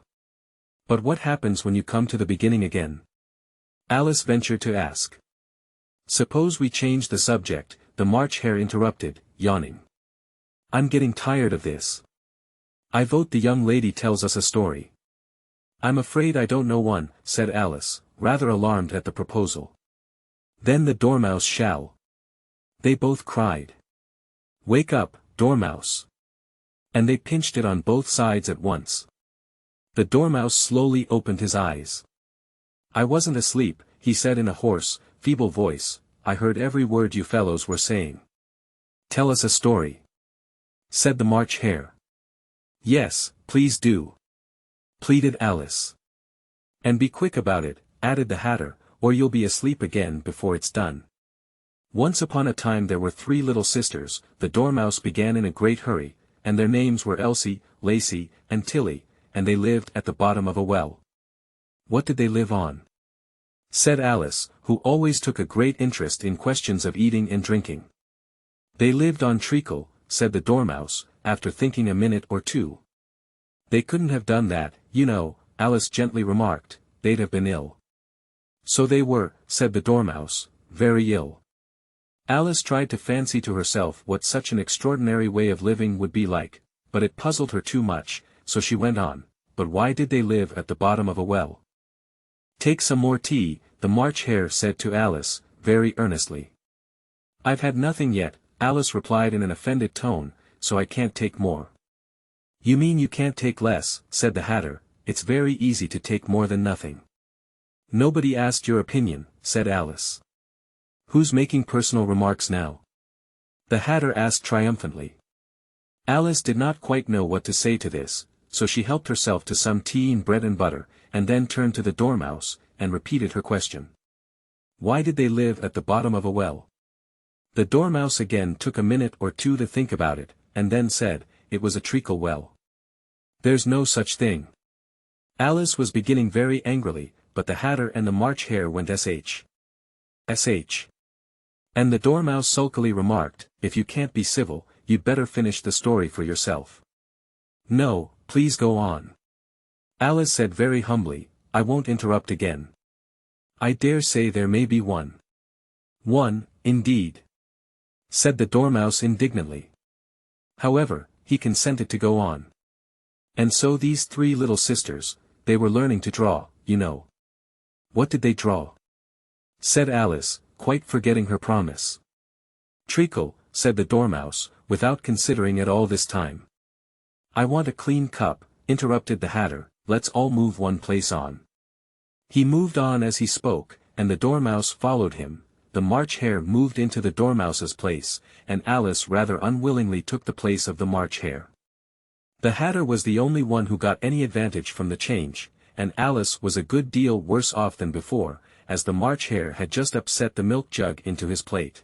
But what happens when you come to the beginning again? Alice ventured to ask. Suppose we change the subject, the March Hare interrupted, yawning. I'm getting tired of this. I vote the young lady tells us a story. I'm afraid I don't know one, said Alice, rather alarmed at the proposal. Then the Dormouse shall. They both cried. Wake up, Dormouse. And they pinched it on both sides at once. The Dormouse slowly opened his eyes. I wasn't asleep, he said in a hoarse, feeble voice, I heard every word you fellows were saying. Tell us a story. Said the March Hare. Yes, please do. Pleaded Alice. And be quick about it, added the Hatter, or you'll be asleep again before it's done. Once upon a time there were 3 little sisters, the Dormouse began in a great hurry, and their names were Elsie, Lacie, and Tilly, and they lived at the bottom of a well. What did they live on? Said Alice, who always took a great interest in questions of eating and drinking. They lived on treacle, said the Dormouse, after thinking a minute or two. They couldn't have done that, you know, Alice gently remarked, they'd have been ill. So they were, said the Dormouse, very ill. Alice tried to fancy to herself what such an extraordinary way of living would be like, but it puzzled her too much, so she went on, but why did they live at the bottom of a well? Take some more tea, the March Hare said to Alice, very earnestly. I've had nothing yet, Alice replied in an offended tone, so I can't take more. You mean you can't take less, said the Hatter, it's very easy to take more than nothing. Nobody asked your opinion, said Alice. Who's making personal remarks now? The Hatter asked triumphantly. Alice did not quite know what to say to this, so she helped herself to some tea and bread and butter, and then turned to the Dormouse, and repeated her question. Why did they live at the bottom of a well? The Dormouse again took a minute or two to think about it, and then said, it was a treacle well. There's no such thing. Alice was beginning very angrily, but the Hatter and the March Hare went sh. And the Dormouse sulkily remarked, if you can't be civil, you'd better finish the story for yourself. No, please go on. Alice said very humbly, I won't interrupt again. I dare say there may be one. One, indeed. Said the Dormouse indignantly. However, he consented to go on. And so these 3 little sisters, they were learning to draw, you know. What did they draw? Said Alice, quite forgetting her promise. Treacle, said the Dormouse, without considering it all this time. I want a clean cup, interrupted the Hatter, let's all move one place on. He moved on as he spoke, and the Dormouse followed him. The March Hare moved into the Dormouse's place, and Alice rather unwillingly took the place of the March Hare. The Hatter was the only one who got any advantage from the change, and Alice was a good deal worse off than before, as the March Hare had just upset the milk jug into his plate.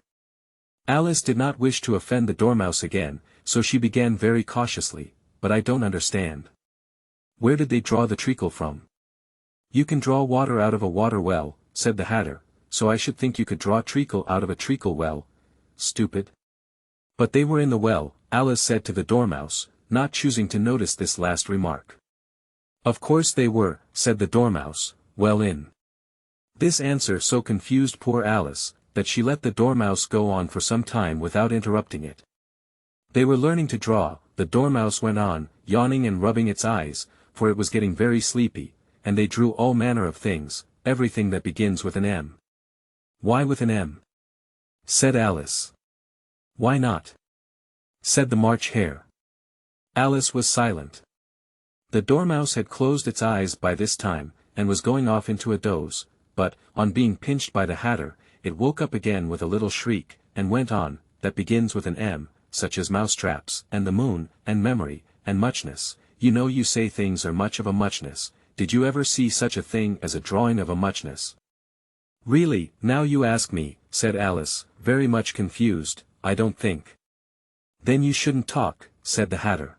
Alice did not wish to offend the Dormouse again, so she began very cautiously, but I don't understand. Where did they draw the treacle from? You can draw water out of a water well, said the Hatter, so I should think you could draw treacle out of a treacle well. Stupid. But they were in the well, Alice said to the Dormouse, not choosing to notice this last remark. Of course they were, said the Dormouse, well in. This answer so confused poor Alice, that she let the Dormouse go on for some time without interrupting it. They were learning to draw, the Dormouse went on, yawning and rubbing its eyes, for it was getting very sleepy, and they drew all manner of things, everything that begins with an M. Why with an M? Said Alice. Why not? Said the March Hare. Alice was silent. The Dormouse had closed its eyes by this time, and was going off into a doze, but, on being pinched by the Hatter, it woke up again with a little shriek, and went on, that begins with an M, such as mousetraps, and the moon, and memory, and muchness. You know you say things are much of a muchness. Did you ever see such a thing as a drawing of a muchness? Really, now you ask me, said Alice, very much confused, I don't think. Then you shouldn't talk, said the Hatter.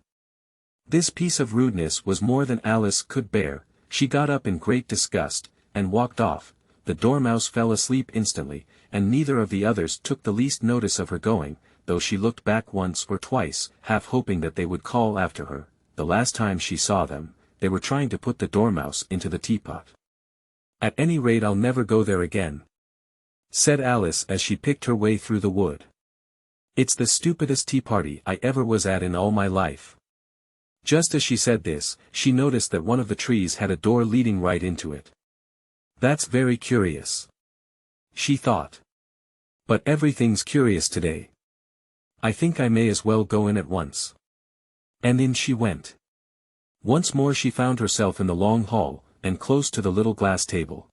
This piece of rudeness was more than Alice could bear. She got up in great disgust, and walked off. The Dormouse fell asleep instantly, and neither of the others took the least notice of her going, though she looked back once or twice, half hoping that they would call after her. The last time she saw them, they were trying to put the Dormouse into the teapot. At any rate I'll never go there again, said Alice as she picked her way through the wood. It's the stupidest tea party I ever was at in all my life. Just as she said this, she noticed that one of the trees had a door leading right into it. That's very curious, she thought. But everything's curious today. I think I may as well go in at once. And in she went. Once more she found herself in the long hall, and close to the little glass table.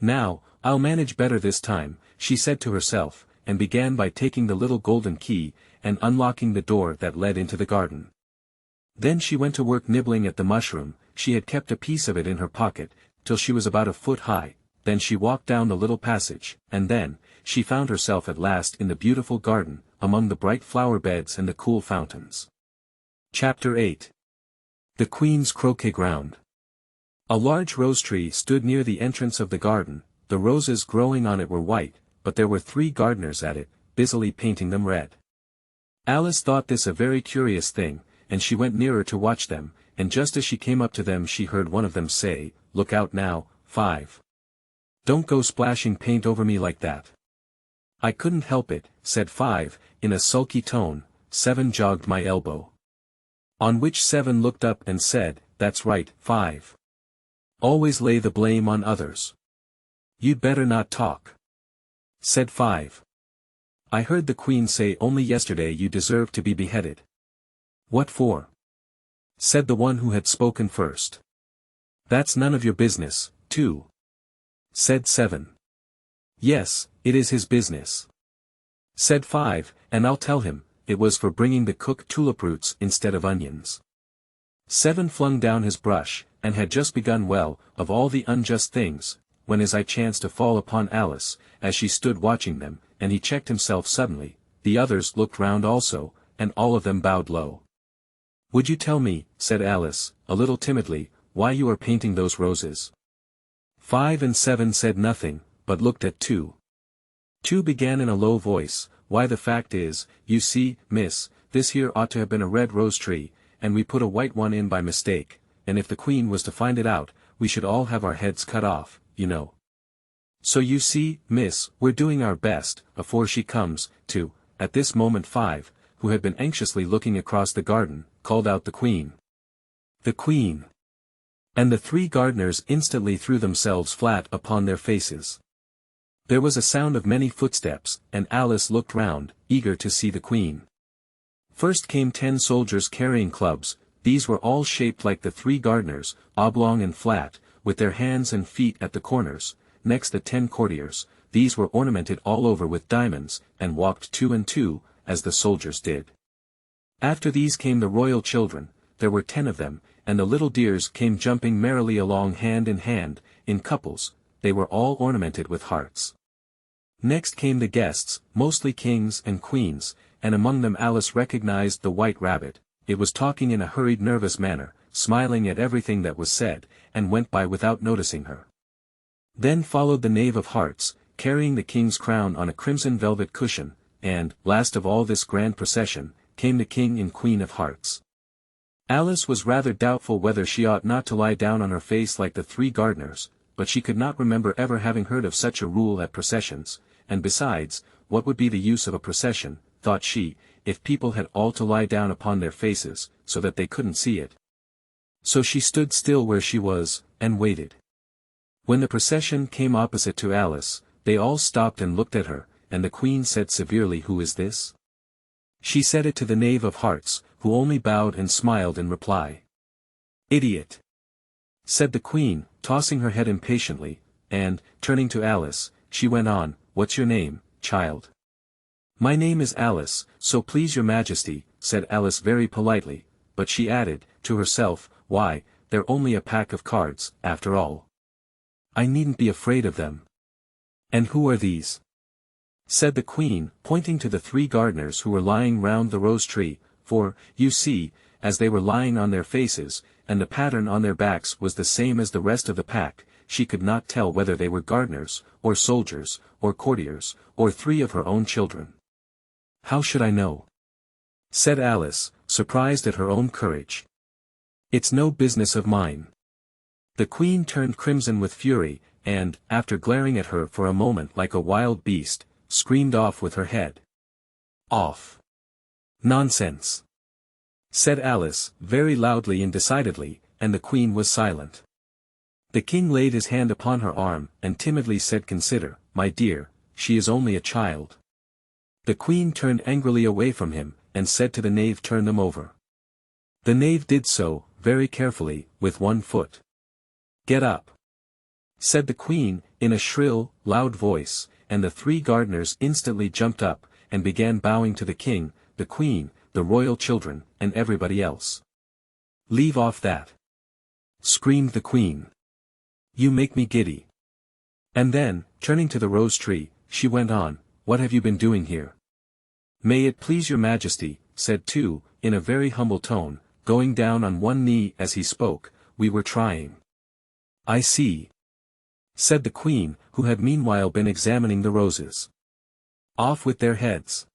Now, I'll manage better this time, she said to herself, and began by taking the little golden key, and unlocking the door that led into the garden. Then she went to work nibbling at the mushroom. She had kept a piece of it in her pocket, till she was about a foot high. Then she walked down the little passage, and then, she found herself at last in the beautiful garden, among the bright flower beds and the cool fountains. Chapter 8. The Queen's Croquet Ground. A large rose tree stood near the entrance of the garden. The roses growing on it were white, but there were 3 gardeners at it, busily painting them red. Alice thought this a very curious thing, and she went nearer to watch them, and just as she came up to them she heard one of them say, "Look out now, 5. Don't go splashing paint over me like that." "I couldn't help it," said 5, in a sulky tone. 7 jogged my elbow. On which 7 looked up and said, "That's right, 5. Always lay the blame on others." "You'd better not talk," said 5. "I heard the Queen say only yesterday you deserve to be beheaded." "What for?" said the one who had spoken first. "That's none of your business, 2. said 7. "Yes, it is his business," said 5, "and I'll tell him, it was for bringing the cook tulip roots instead of onions." 7 flung down his brush, and had just begun well, of all the unjust things, when his eye chanced to fall upon Alice, as she stood watching them, and he checked himself suddenly. The others looked round also, and all of them bowed low. "Would you tell me," said Alice, a little timidly, "why you are painting those roses?" 5 and 7 said nothing, but looked at 2. 2 began in a low voice, "Why the fact is, you see, miss, this here ought to have been a red rose tree, and we put a white one in by mistake, and if the Queen was to find it out, we should all have our heads cut off, you know. So you see, miss, we're doing our best, afore she comes, to." At this moment 5, who had been anxiously looking across the garden, called out, "The Queen! The Queen!" And the 3 gardeners instantly threw themselves flat upon their faces. There was a sound of many footsteps, and Alice looked round, eager to see the queen. First came 10 soldiers carrying clubs. These were all shaped like the 3 gardeners, oblong and flat, with their hands and feet at the corners. Next the 10 courtiers. These were ornamented all over with diamonds, and walked 2 and 2, as the soldiers did. After these came the royal children. There were 10 of them, and the little dears came jumping merrily along hand in hand, in couples. They were all ornamented with hearts. Next came the guests, mostly kings and queens, and among them Alice recognized the white rabbit. It was talking in a hurried nervous manner, smiling at everything that was said, and went by without noticing her. Then followed the knave of hearts, carrying the king's crown on a crimson velvet cushion, and, last of all this grand procession, came the king and queen of hearts. Alice was rather doubtful whether she ought not to lie down on her face like the 3 gardeners, but she could not remember ever having heard of such a rule at processions, and besides, what would be the use of a procession, thought she, if people had all to lie down upon their faces, so that they couldn't see it. So she stood still where she was, and waited. When the procession came opposite to Alice, they all stopped and looked at her, and the queen said severely, "Who is this?" She said it to the knave of hearts, who only bowed and smiled in reply. "Idiot!" said the queen, tossing her head impatiently, and, turning to Alice, she went on, "What's your name, child?" "My name is Alice, so please your majesty," said Alice very politely, but she added, to herself, "Why, they're only a pack of cards, after all. I needn't be afraid of them." "And who are these?" said the queen, pointing to the 3 gardeners who were lying round the rose tree, for, you see, as they were lying on their faces, and the pattern on their backs was the same as the rest of the pack, she could not tell whether they were gardeners, or soldiers, or courtiers, or 3 of her own children. "How should I know?" said Alice, surprised at her own courage. "It's no business of mine." The queen turned crimson with fury, and, after glaring at her for a moment like a wild beast, screamed off with her head. "Off!" "Nonsense!" said Alice, very loudly and decidedly, and the queen was silent. The king laid his hand upon her arm, and timidly said, "Consider, my dear, she is only a child." The queen turned angrily away from him, and said to the knave, "Turn them over." The knave did so, very carefully, with 1 foot. "Get up!" said the queen, in a shrill, loud voice, and the 3 gardeners instantly jumped up, and began bowing to the king, the queen, the royal children, and everybody else. "Leave off that!" screamed the queen. "You make me giddy." And then, turning to the rose tree, she went on, "What have you been doing here?" "May it please your majesty," said 2, in a very humble tone, going down on 1 knee as he spoke, "we were trying." "I see," said the queen, who had meanwhile been examining the roses. "Off with their heads."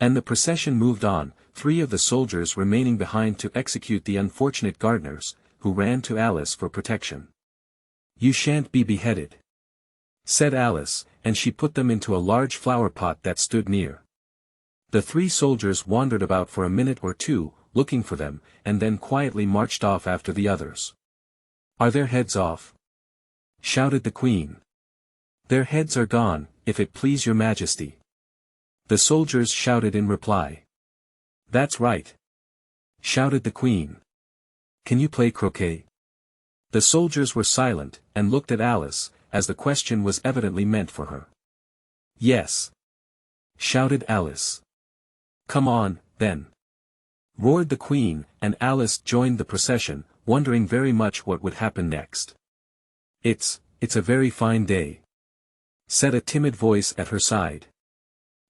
And the procession moved on, 3 of the soldiers remaining behind to execute the unfortunate gardeners, who ran to Alice for protection. "You shan't be beheaded," said Alice, and she put them into a large flower pot that stood near. The 3 soldiers wandered about for a minute or 2, looking for them, and then quietly marched off after the others. "Are their heads off?" shouted the queen. "Their heads are gone, if it please your majesty," the soldiers shouted in reply. "That's right," shouted the queen. "Can you play croquet?" The soldiers were silent, and looked at Alice, as the question was evidently meant for her. "Yes," shouted Alice. "Come on, then," roared the queen, and Alice joined the procession, wondering very much what would happen next. It's a very fine day," said a timid voice at her side.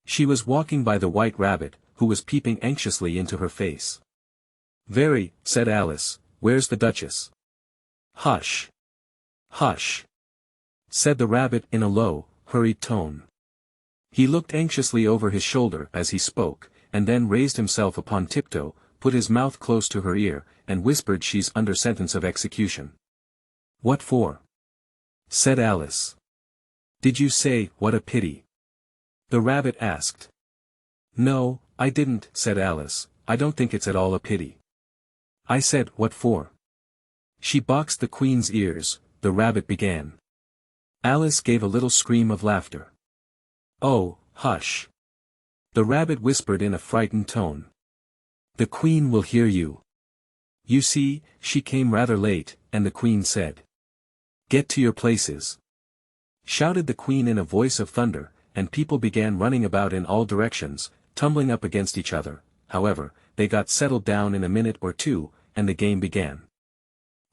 She was walking by the white rabbit, who was peeping anxiously into her face. "Very," said Alice, "where's the Duchess?" "Hush! Hush!" said the rabbit in a low, hurried tone. He looked anxiously over his shoulder as he spoke, and then raised himself upon tiptoe, put his mouth close to her ear, and whispered, "She's under sentence of execution." "What for?" said Alice. "Did you say, 'What a pity'?" the rabbit asked. "No, I didn't," said Alice, "I don't think it's at all a pity. I said, 'What for?'" "She boxed the queen's ears," the rabbit began. Alice gave a little scream of laughter. "Oh, hush!" the rabbit whispered in a frightened tone. "The Queen will hear you. You see, she came rather late," and the Queen said. "Get to your places," shouted the Queen in a voice of thunder, and people began running about in all directions, tumbling up against each other. However, they got settled down in a minute or two, and the game began.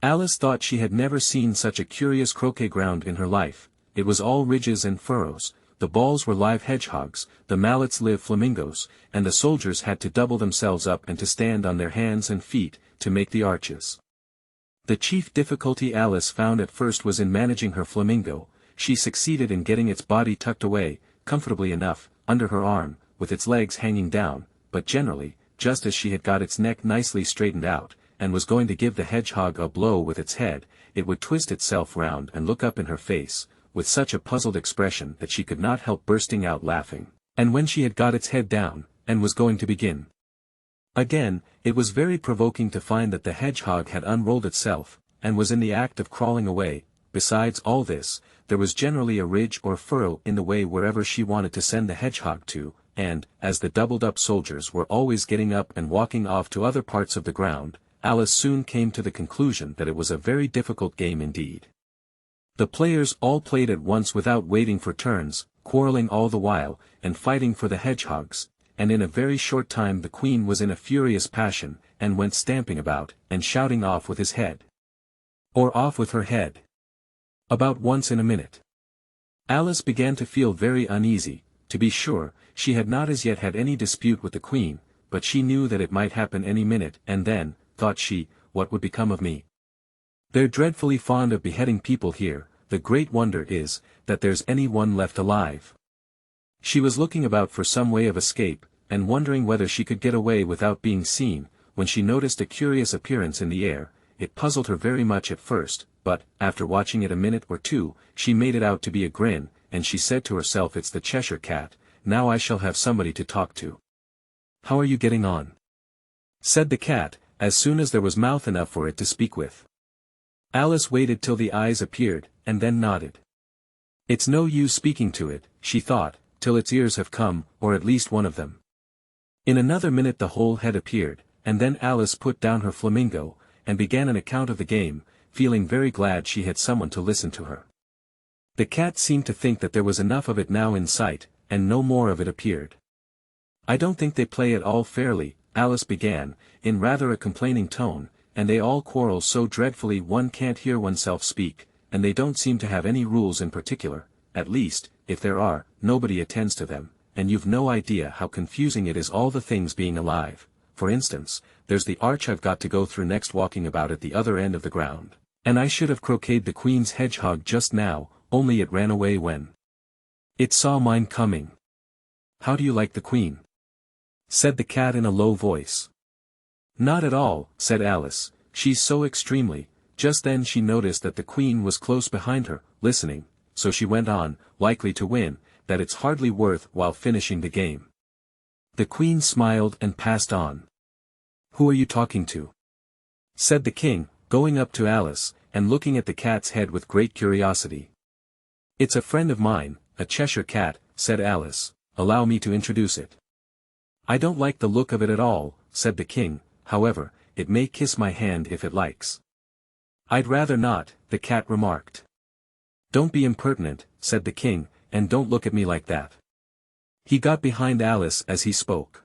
Alice thought she had never seen such a curious croquet ground in her life. It was all ridges and furrows, the balls were live hedgehogs, the mallets live flamingos, and the soldiers had to double themselves up and to stand on their hands and feet, to make the arches. The chief difficulty Alice found at first was in managing her flamingo. She succeeded in getting its body tucked away, comfortably enough, under her arm, with its legs hanging down, but generally, just as she had got its neck nicely straightened out, and was going to give the hedgehog a blow with its head, it would twist itself round and look up in her face, with such a puzzled expression that she could not help bursting out laughing, and when she had got its head down, and was going to begin again, it was very provoking to find that the hedgehog had unrolled itself, and was in the act of crawling away. Besides all this, there was generally a ridge or furrow in the way wherever she wanted to send the hedgehog to, and, as the doubled-up soldiers were always getting up and walking off to other parts of the ground, Alice soon came to the conclusion that it was a very difficult game indeed. The players all played at once without waiting for turns, quarreling all the while, and fighting for the hedgehogs, and in a very short time the Queen was in a furious passion, and went stamping about, and shouting off with his head. Or off with her head. About once in a minute. Alice began to feel very uneasy. To be sure, she had not as yet had any dispute with the Queen, but she knew that it might happen any minute, and then, thought she, what would become of me? They're dreadfully fond of beheading people here. The great wonder is, that there's any one left alive. She was looking about for some way of escape, and wondering whether she could get away without being seen, when she noticed a curious appearance in the air. It puzzled her very much at first, but, after watching it a minute or two, she made it out to be a grin, and she said to herself, "It's the Cheshire Cat, now I shall have somebody to talk to." "How are you getting on?" said the cat, as soon as there was mouth enough for it to speak with. Alice waited till the eyes appeared, and then nodded. "It's no use speaking to it," she thought, "till its ears have come, or at least one of them." In another minute the whole head appeared, and then Alice put down her flamingo, and began an account of the game, feeling very glad she had someone to listen to her. The cat seemed to think that there was enough of it now in sight, and no more of it appeared. "I don't think they play at all fairly," Alice began, in rather a complaining tone, "and they all quarrel so dreadfully one can't hear oneself speak, and they don't seem to have any rules in particular, at least, if there are, nobody attends to them, and you've no idea how confusing it is all the things being alive. For instance, there's the arch I've got to go through next walking about at the other end of the ground, and I should have croqueted the Queen's hedgehog just now, only it ran away when it saw mine coming." "How do you like the Queen?" said the cat in a low voice. "Not at all," said Alice, "she's so extremely—" Just then she noticed that the Queen was close behind her, listening, so she went on, "likely to win, that it's hardly worth while finishing the game." The Queen smiled and passed on. "Who are you talking to?" said the King, going up to Alice, and looking at the cat's head with great curiosity. "It's a friend of mine, a Cheshire Cat," said Alice. "Allow me to introduce it." "I don't like the look of it at all," said the King, "however, it may kiss my hand if it likes." "I'd rather not," the cat remarked. "Don't be impertinent," said the King, "and don't look at me like that." He got behind Alice as he spoke.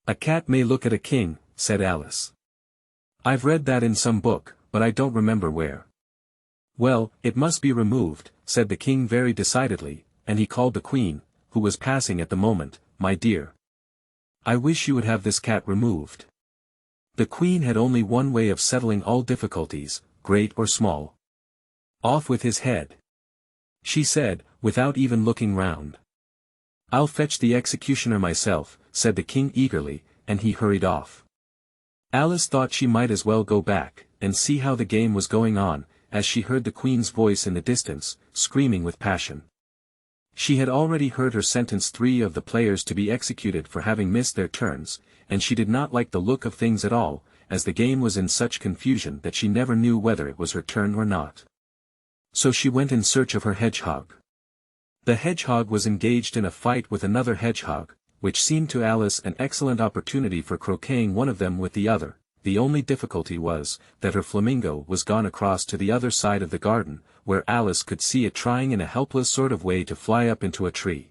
"A cat may look at a king," said Alice. "I've read that in some book, but I don't remember where." "Well, it must be removed," said the King very decidedly, and he called the Queen, who was passing at the moment, "My dear, I wish you would have this cat removed." The Queen had only one way of settling all difficulties, great or small. "Off with his head," she said, without even looking round. "I'll fetch the executioner myself," said the King eagerly, and he hurried off. Alice thought she might as well go back, and see how the game was going on, as she heard the Queen's voice in the distance, screaming with passion. She had already heard her sentence 3 of the players to be executed for having missed their turns, and she did not like the look of things at all, as the game was in such confusion that she never knew whether it was her turn or not. So she went in search of her hedgehog. The hedgehog was engaged in a fight with another hedgehog, which seemed to Alice an excellent opportunity for croqueting one of them with the other. The only difficulty was, that her flamingo was gone across to the other side of the garden, where Alice could see it trying in a helpless sort of way to fly up into a tree.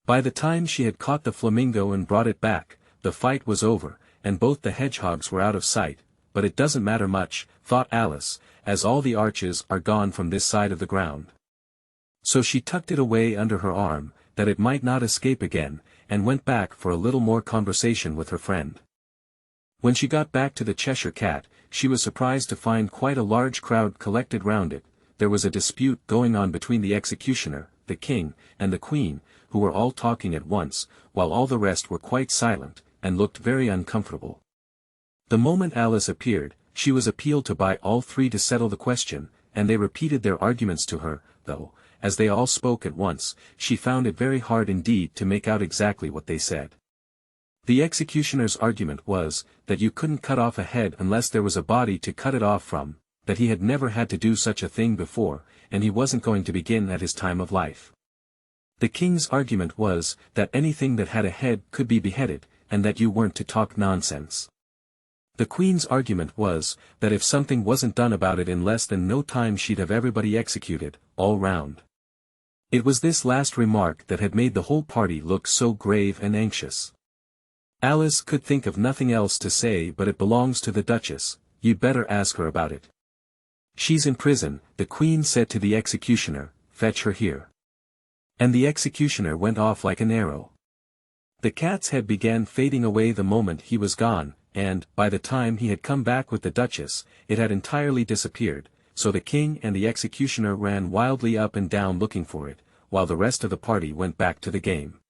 By the time she had caught the flamingo and brought it back, the fight was over, and both the hedgehogs were out of sight. But it doesn't matter much, thought Alice, as all the arches are gone from this side of the ground. So she tucked it away under her arm, that it might not escape again, and went back for a little more conversation with her friend. When she got back to the Cheshire Cat, she was surprised to find quite a large crowd collected round it. There was a dispute going on between the executioner, the king, and the queen, who were all talking at once, while all the rest were quite silent, and looked very uncomfortable. The moment Alice appeared, she was appealed to by all three to settle the question, and they repeated their arguments to her, though, as they all spoke at once, she found it very hard indeed to make out exactly what they said. The executioner's argument was, that you couldn't cut off a head unless there was a body to cut it off from, that he had never had to do such a thing before, and he wasn't going to begin at his time of life. The king's argument was, that anything that had a head could be beheaded, and that you weren't to talk nonsense. The queen's argument was, that if something wasn't done about it in less than no time she'd have everybody executed, all round. It was this last remark that had made the whole party look so grave and anxious. Alice could think of nothing else to say but it belongs to the Duchess, you'd better ask her about it. She's in prison, the queen said to the executioner, fetch her here. And the executioner went off like an arrow. The cat's head began fading away the moment he was gone, and, by the time he had come back with the Duchess, it had entirely disappeared, so the king and the executioner ran wildly up and down looking for it, while the rest of the party went back to the game.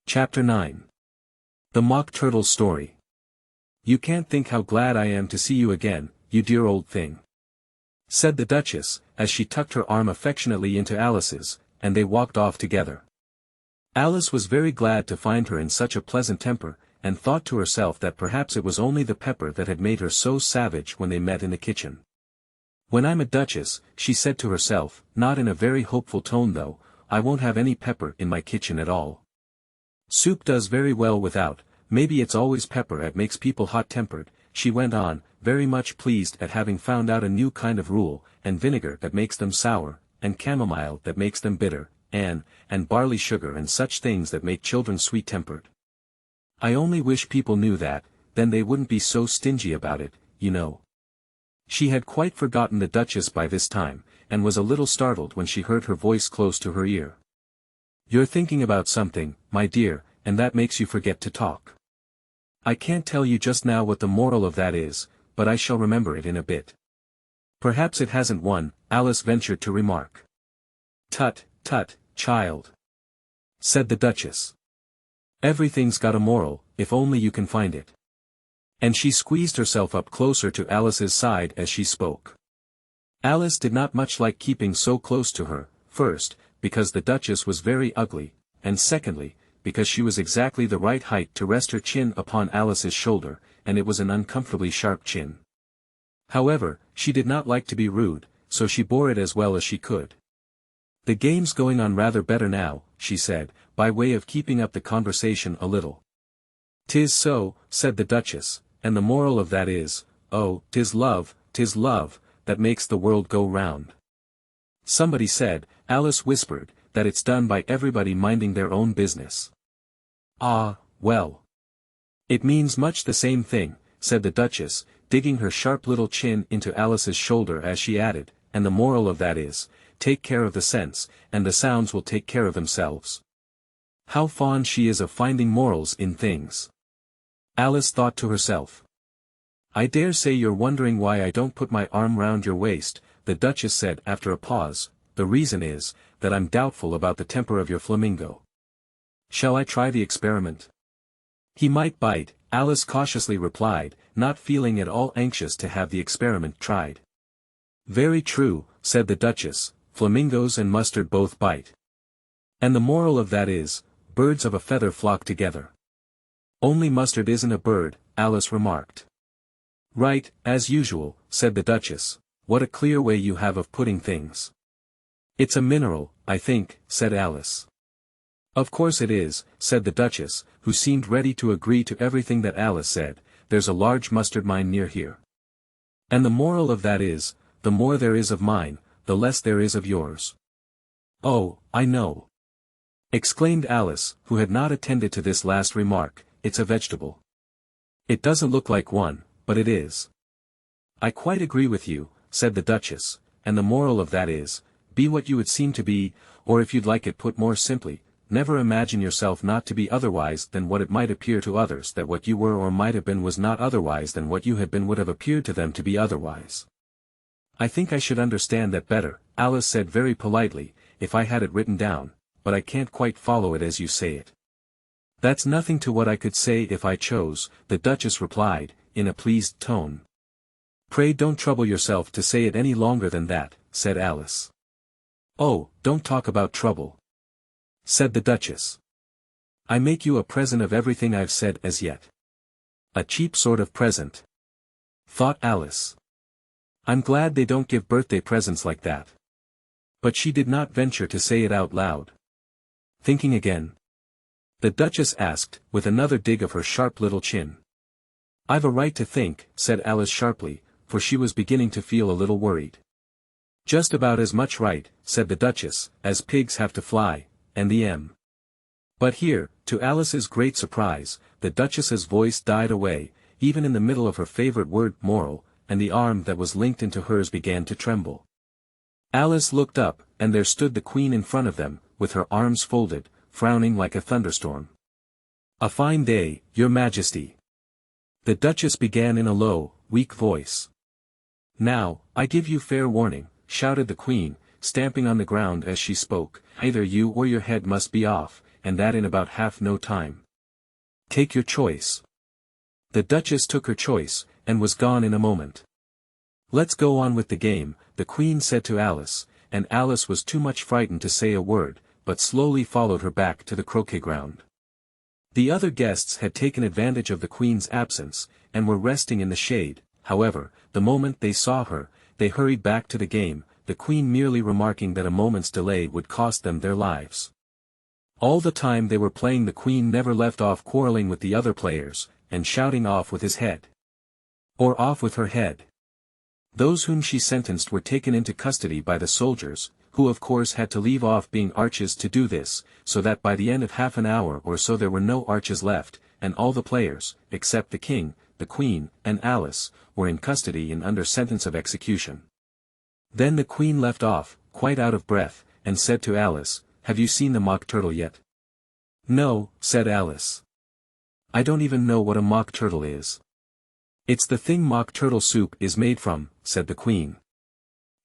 Chapter 9. The Mock Turtle's Story. You can't think how glad I am to see you again, you dear old thing, said the Duchess, as she tucked her arm affectionately into Alice's, and they walked off together. Alice was very glad to find her in such a pleasant temper, and thought to herself that perhaps it was only the pepper that had made her so savage when they met in the kitchen. When I'm a duchess, she said to herself, not in a very hopeful tone though, I won't have any pepper in my kitchen at all. Soup does very well without, maybe it's always pepper that makes people hot-tempered, she went on, very much pleased at having found out a new kind of rule, and vinegar that makes them sour, and chamomile that makes them bitter, and barley sugar and such things that make children sweet-tempered. I only wish people knew that, then they wouldn't be so stingy about it, you know. She had quite forgotten the Duchess by this time, and was a little startled when she heard her voice close to her ear. You're thinking about something, my dear, and that makes you forget to talk. I can't tell you just now what the moral of that is, but I shall remember it in a bit. Perhaps it hasn't one, Alice ventured to remark. Tut, tut, child, said the Duchess. Everything's got a moral, if only you can find it. And she squeezed herself up closer to Alice's side as she spoke. Alice did not much like keeping so close to her, first, because the Duchess was very ugly, and secondly, because she was exactly the right height to rest her chin upon Alice's shoulder, and it was an uncomfortably sharp chin. However, she did not like to be rude, so she bore it as well as she could. The game's going on rather better now, she said, by way of keeping up the conversation a little. 'Tis so, said the Duchess, and the moral of that is, oh, 'tis love, that makes the world go round. Somebody said, Alice whispered, that it's done by everybody minding their own business. Ah, well. It means much the same thing, said the Duchess, digging her sharp little chin into Alice's shoulder as she added, and the moral of that is, take care of the sense, and the sounds will take care of themselves. How fond she is of finding morals in things. Alice thought to herself. I dare say you're wondering why I don't put my arm round your waist, the Duchess said after a pause. The reason is, that I'm doubtful about the temper of your flamingo. Shall I try the experiment? He might bite, Alice cautiously replied, not feeling at all anxious to have the experiment tried. Very true, said the Duchess, flamingos and mustard both bite. And the moral of that is, birds of a feather flock together. Only mustard isn't a bird, Alice remarked. Right, as usual, said the Duchess, what a clear way you have of putting things. It's a mineral, I think, said Alice. Of course it is, said the Duchess, who seemed ready to agree to everything that Alice said. There's a large mustard mine near here. And the moral of that is, the more there is of mine, the less there is of yours. Oh, I know, exclaimed Alice, who had not attended to this last remark. It's a vegetable. It doesn't look like one, but it is. I quite agree with you, said the Duchess, and the moral of that is, be what you would seem to be, or if you'd like it put more simply, never imagine yourself not to be otherwise than what it might appear to others that what you were or might have been was not otherwise than what you had been would have appeared to them to be otherwise. I think I should understand that better, Alice said very politely, if I had it written down, but I can't quite follow it as you say it. That's nothing to what I could say if I chose, the Duchess replied, in a pleased tone. Pray don't trouble yourself to say it any longer than that, said Alice. Oh, don't talk about trouble, said the Duchess. I make you a present of everything I've said as yet. A cheap sort of present, thought Alice. I'm glad they don't give birthday presents like that. But she did not venture to say it out loud. Thinking again, the Duchess asked, with another dig of her sharp little chin. I've a right to think, said Alice sharply, for she was beginning to feel a little worried. Just about as much right, said the Duchess, as pigs have to fly, and the M. But here, to Alice's great surprise, the Duchess's voice died away, even in the middle of her favorite word moral, and the arm that was linked into hers began to tremble. Alice looked up, and there stood the Queen in front of them, with her arms folded, frowning like a thunderstorm. A fine day, Your Majesty. The Duchess began in a low, weak voice. Now, I give you fair warning, shouted the Queen, stamping on the ground as she spoke, either you or your head must be off, and that in about half no time. Take your choice. The Duchess took her choice, and was gone in a moment. Let's go on with the game, the Queen said to Alice, and Alice was too much frightened to say a word, but slowly followed her back to the croquet ground. The other guests had taken advantage of the Queen's absence, and were resting in the shade. However, the moment they saw her, they hurried back to the game, the Queen merely remarking that a moment's delay would cost them their lives. All the time they were playing the Queen never left off quarreling with the other players, and shouting off with his head. Or off with her head. Those whom she sentenced were taken into custody by the soldiers, who of course had to leave off being arches to do this, so that by the end of half an hour or so there were no arches left, and all the players, except the King, the Queen, and Alice, were in custody and under sentence of execution. Then the Queen left off, quite out of breath, and said to Alice, Have you seen the mock turtle yet? No, said Alice. I don't even know what a mock turtle is. It's the thing mock turtle soup is made from, said the Queen.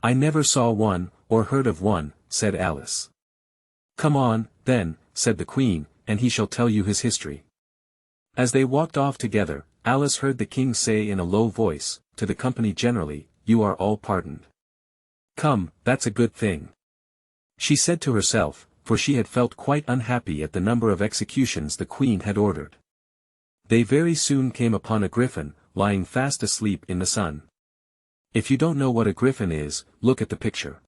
I never saw one, or heard of one, said Alice. Come on, then, said the Queen, and he shall tell you his history. As they walked off together, Alice heard the King say in a low voice, to the company generally, You are all pardoned. Come, that's a good thing. She said to herself, for she had felt quite unhappy at the number of executions the Queen had ordered. They very soon came upon a griffin, lying fast asleep in the sun. If you don't know what a griffin is, look at the picture.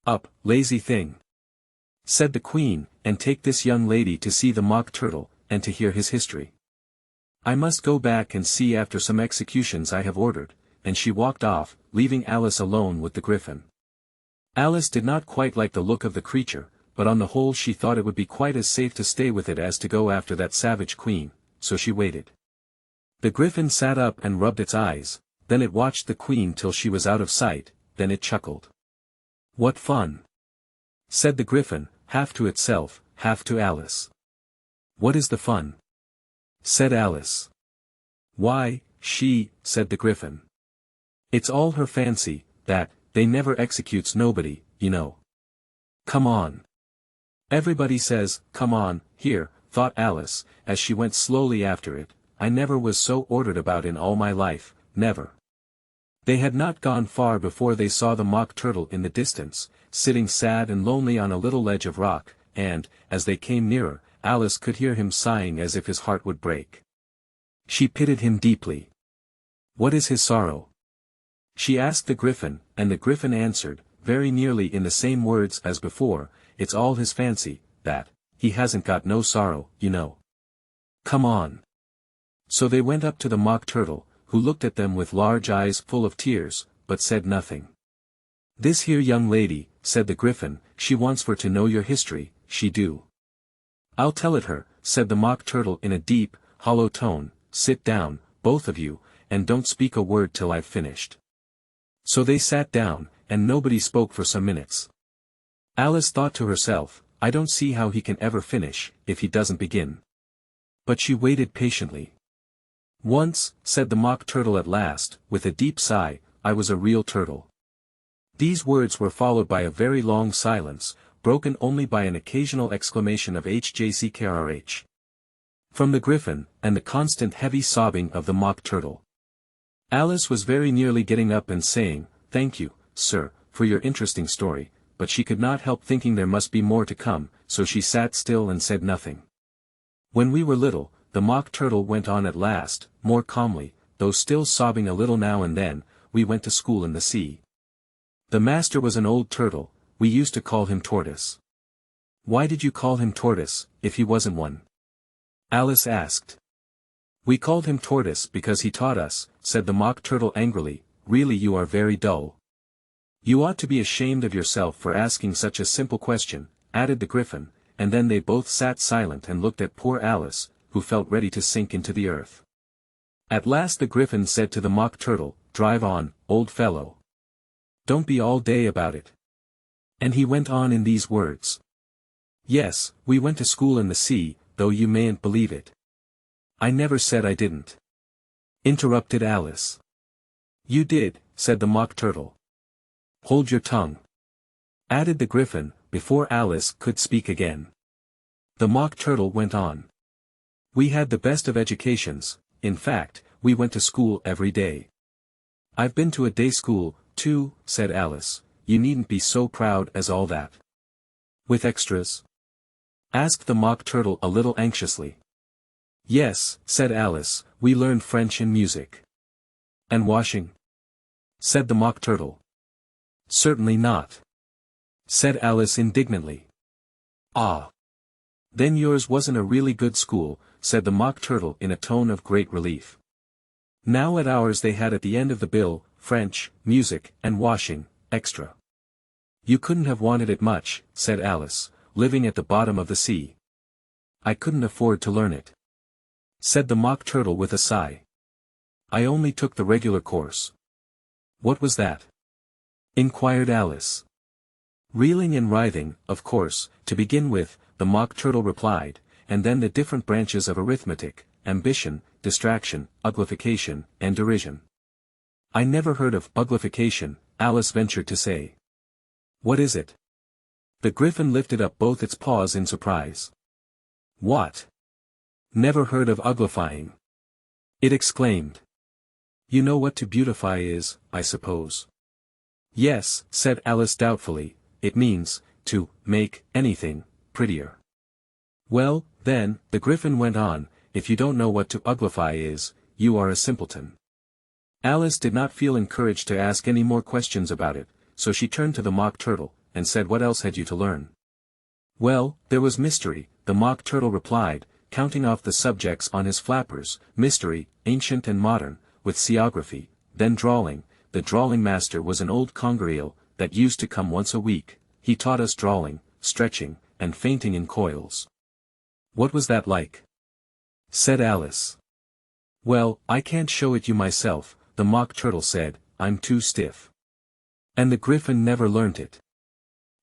Up, lazy thing, said the Queen, and take this young lady to see the mock turtle, and to hear his history. I must go back and see after some executions I have ordered, and she walked off, leaving Alice alone with the griffin. Alice did not quite like the look of the creature, but on the whole she thought it would be quite as safe to stay with it as to go after that savage Queen, so she waited. The griffin sat up and rubbed its eyes, then it watched the Queen till she was out of sight, then it chuckled. What fun! Said the griffin, half to itself, half to Alice. What is the fun? Said Alice. Why, said the griffin. It's all her fancy, that, they never executes nobody, you know. Come on. Everybody says, come on, here, thought Alice, as she went slowly after it, I never was so ordered about in all my life, never. They had not gone far before they saw the mock turtle in the distance, sitting sad and lonely on a little ledge of rock, and, as they came nearer, Alice could hear him sighing as if his heart would break. She pitied him deeply. What is his sorrow? She asked the Griffin, and the Griffin answered, very nearly in the same words as before, it's all his fancy, that, he hasn't got no sorrow, you know. Come on. So they went up to the Mock Turtle, who looked at them with large eyes full of tears, but said nothing. This here young lady, said the Griffin, she wants for to know your history, she do. I'll tell it her, said the Mock Turtle in a deep, hollow tone, sit down, both of you, and don't speak a word till I've finished. So they sat down, and nobody spoke for some minutes. Alice thought to herself, I don't see how he can ever finish, if he doesn't begin. But she waited patiently. Once, said the Mock Turtle at last, with a deep sigh, I was a real turtle. These words were followed by a very long silence, broken only by an occasional exclamation of HJCKRH. From the Griffin, and the constant heavy sobbing of the Mock Turtle. Alice was very nearly getting up and saying, thank you, sir, for your interesting story, but she could not help thinking there must be more to come, so she sat still and said nothing. When we were little, the Mock Turtle went on at last, more calmly, though still sobbing a little now and then, we went to school in the sea. The master was an old turtle, we used to call him Tortoise. Why did you call him Tortoise, if he wasn't one? Alice asked. We called him Tortoise because he taught us, said the Mock Turtle angrily, really you are very dull. You ought to be ashamed of yourself for asking such a simple question, added the Griffin, and then they both sat silent and looked at poor Alice, who felt ready to sink into the earth. At last the Griffin said to the Mock Turtle, drive on, old fellow. Don't be all day about it. And he went on in these words. Yes, we went to school in the sea, though you mayn't believe it. I never said I didn't. Interrupted Alice. You did, said the Mock Turtle. Hold your tongue. Added the Griffin, before Alice could speak again. The Mock Turtle went on. We had the best of educations, in fact, we went to school every day. I've been to a day school, too, said Alice, you needn't be so proud as all that. With extras? Asked the Mock Turtle a little anxiously. Yes, said Alice, we learned French and music. And washing? Said the Mock Turtle. Certainly not. Said Alice indignantly. Ah. Then yours wasn't a really good school, said the Mock Turtle in a tone of great relief. Now at ours they had at the end of the bill, French, music, and washing, extra. You couldn't have wanted it much, said Alice, living at the bottom of the sea. I couldn't afford to learn it. Said the Mock Turtle with a sigh. I only took the regular course. What was that? Inquired Alice. Reeling and writhing, of course, to begin with, the Mock Turtle replied, and then the different branches of arithmetic, ambition, distraction, uglification, and derision. I never heard of uglification, Alice ventured to say. What is it? The Griffin lifted up both its paws in surprise. What? Never heard of uglifying? It exclaimed. You know what to beautify is, I suppose. Yes, said Alice doubtfully, it means, to make anything prettier. Well, then, the Griffin went on, if you don't know what to uglify is, you are a simpleton. Alice did not feel encouraged to ask any more questions about it, so she turned to the Mock Turtle, and said what else had you to learn? Well, there was mystery, the Mock Turtle replied, counting off the subjects on his flappers, mystery, ancient and modern, with seaography, then drawling. The drawling master was an old conger eel, that used to come once a week, he taught us drawling, stretching, and fainting in coils. What was that like? Said Alice. Well, I can't show it you myself, the Mock Turtle said, I'm too stiff. And the Griffin never learnt it.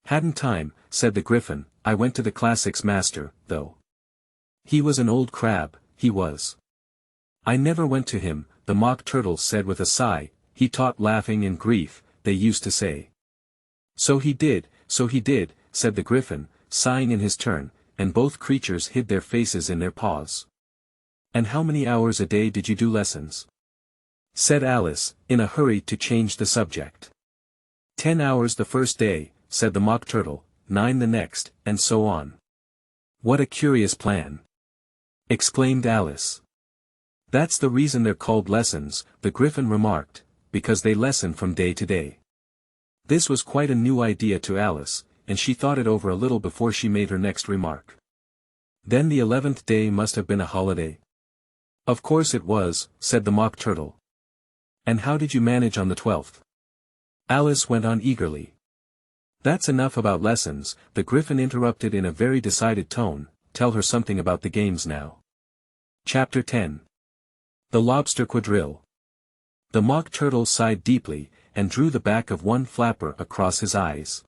Hadn't time, said the Griffin, I went to the classics master, though. He was an old crab, he was. I never went to him, the Mock Turtle said with a sigh, he taught laughing and grief, they used to say. So he did, said the Griffin, sighing in his turn, and both creatures hid their faces in their paws. And how many hours a day did you do lessons? Said Alice, in a hurry to change the subject. 10 hours the first day, said the Mock Turtle, 9 the next, and so on. What a curious plan! Exclaimed Alice. That's the reason they're called lessons, the Griffin remarked, because they lessen from day to day. This was quite a new idea to Alice, and she thought it over a little before she made her next remark. Then the 11th day must have been a holiday. Of course it was, said the Mock Turtle. And how did you manage on the 12th? Alice went on eagerly. That's enough about lessons, the Gryphon interrupted in a very decided tone. Tell her something about the games now. Chapter 10. The Lobster Quadrille. The Mock Turtle sighed deeply, and drew the back of one flapper across his eyes.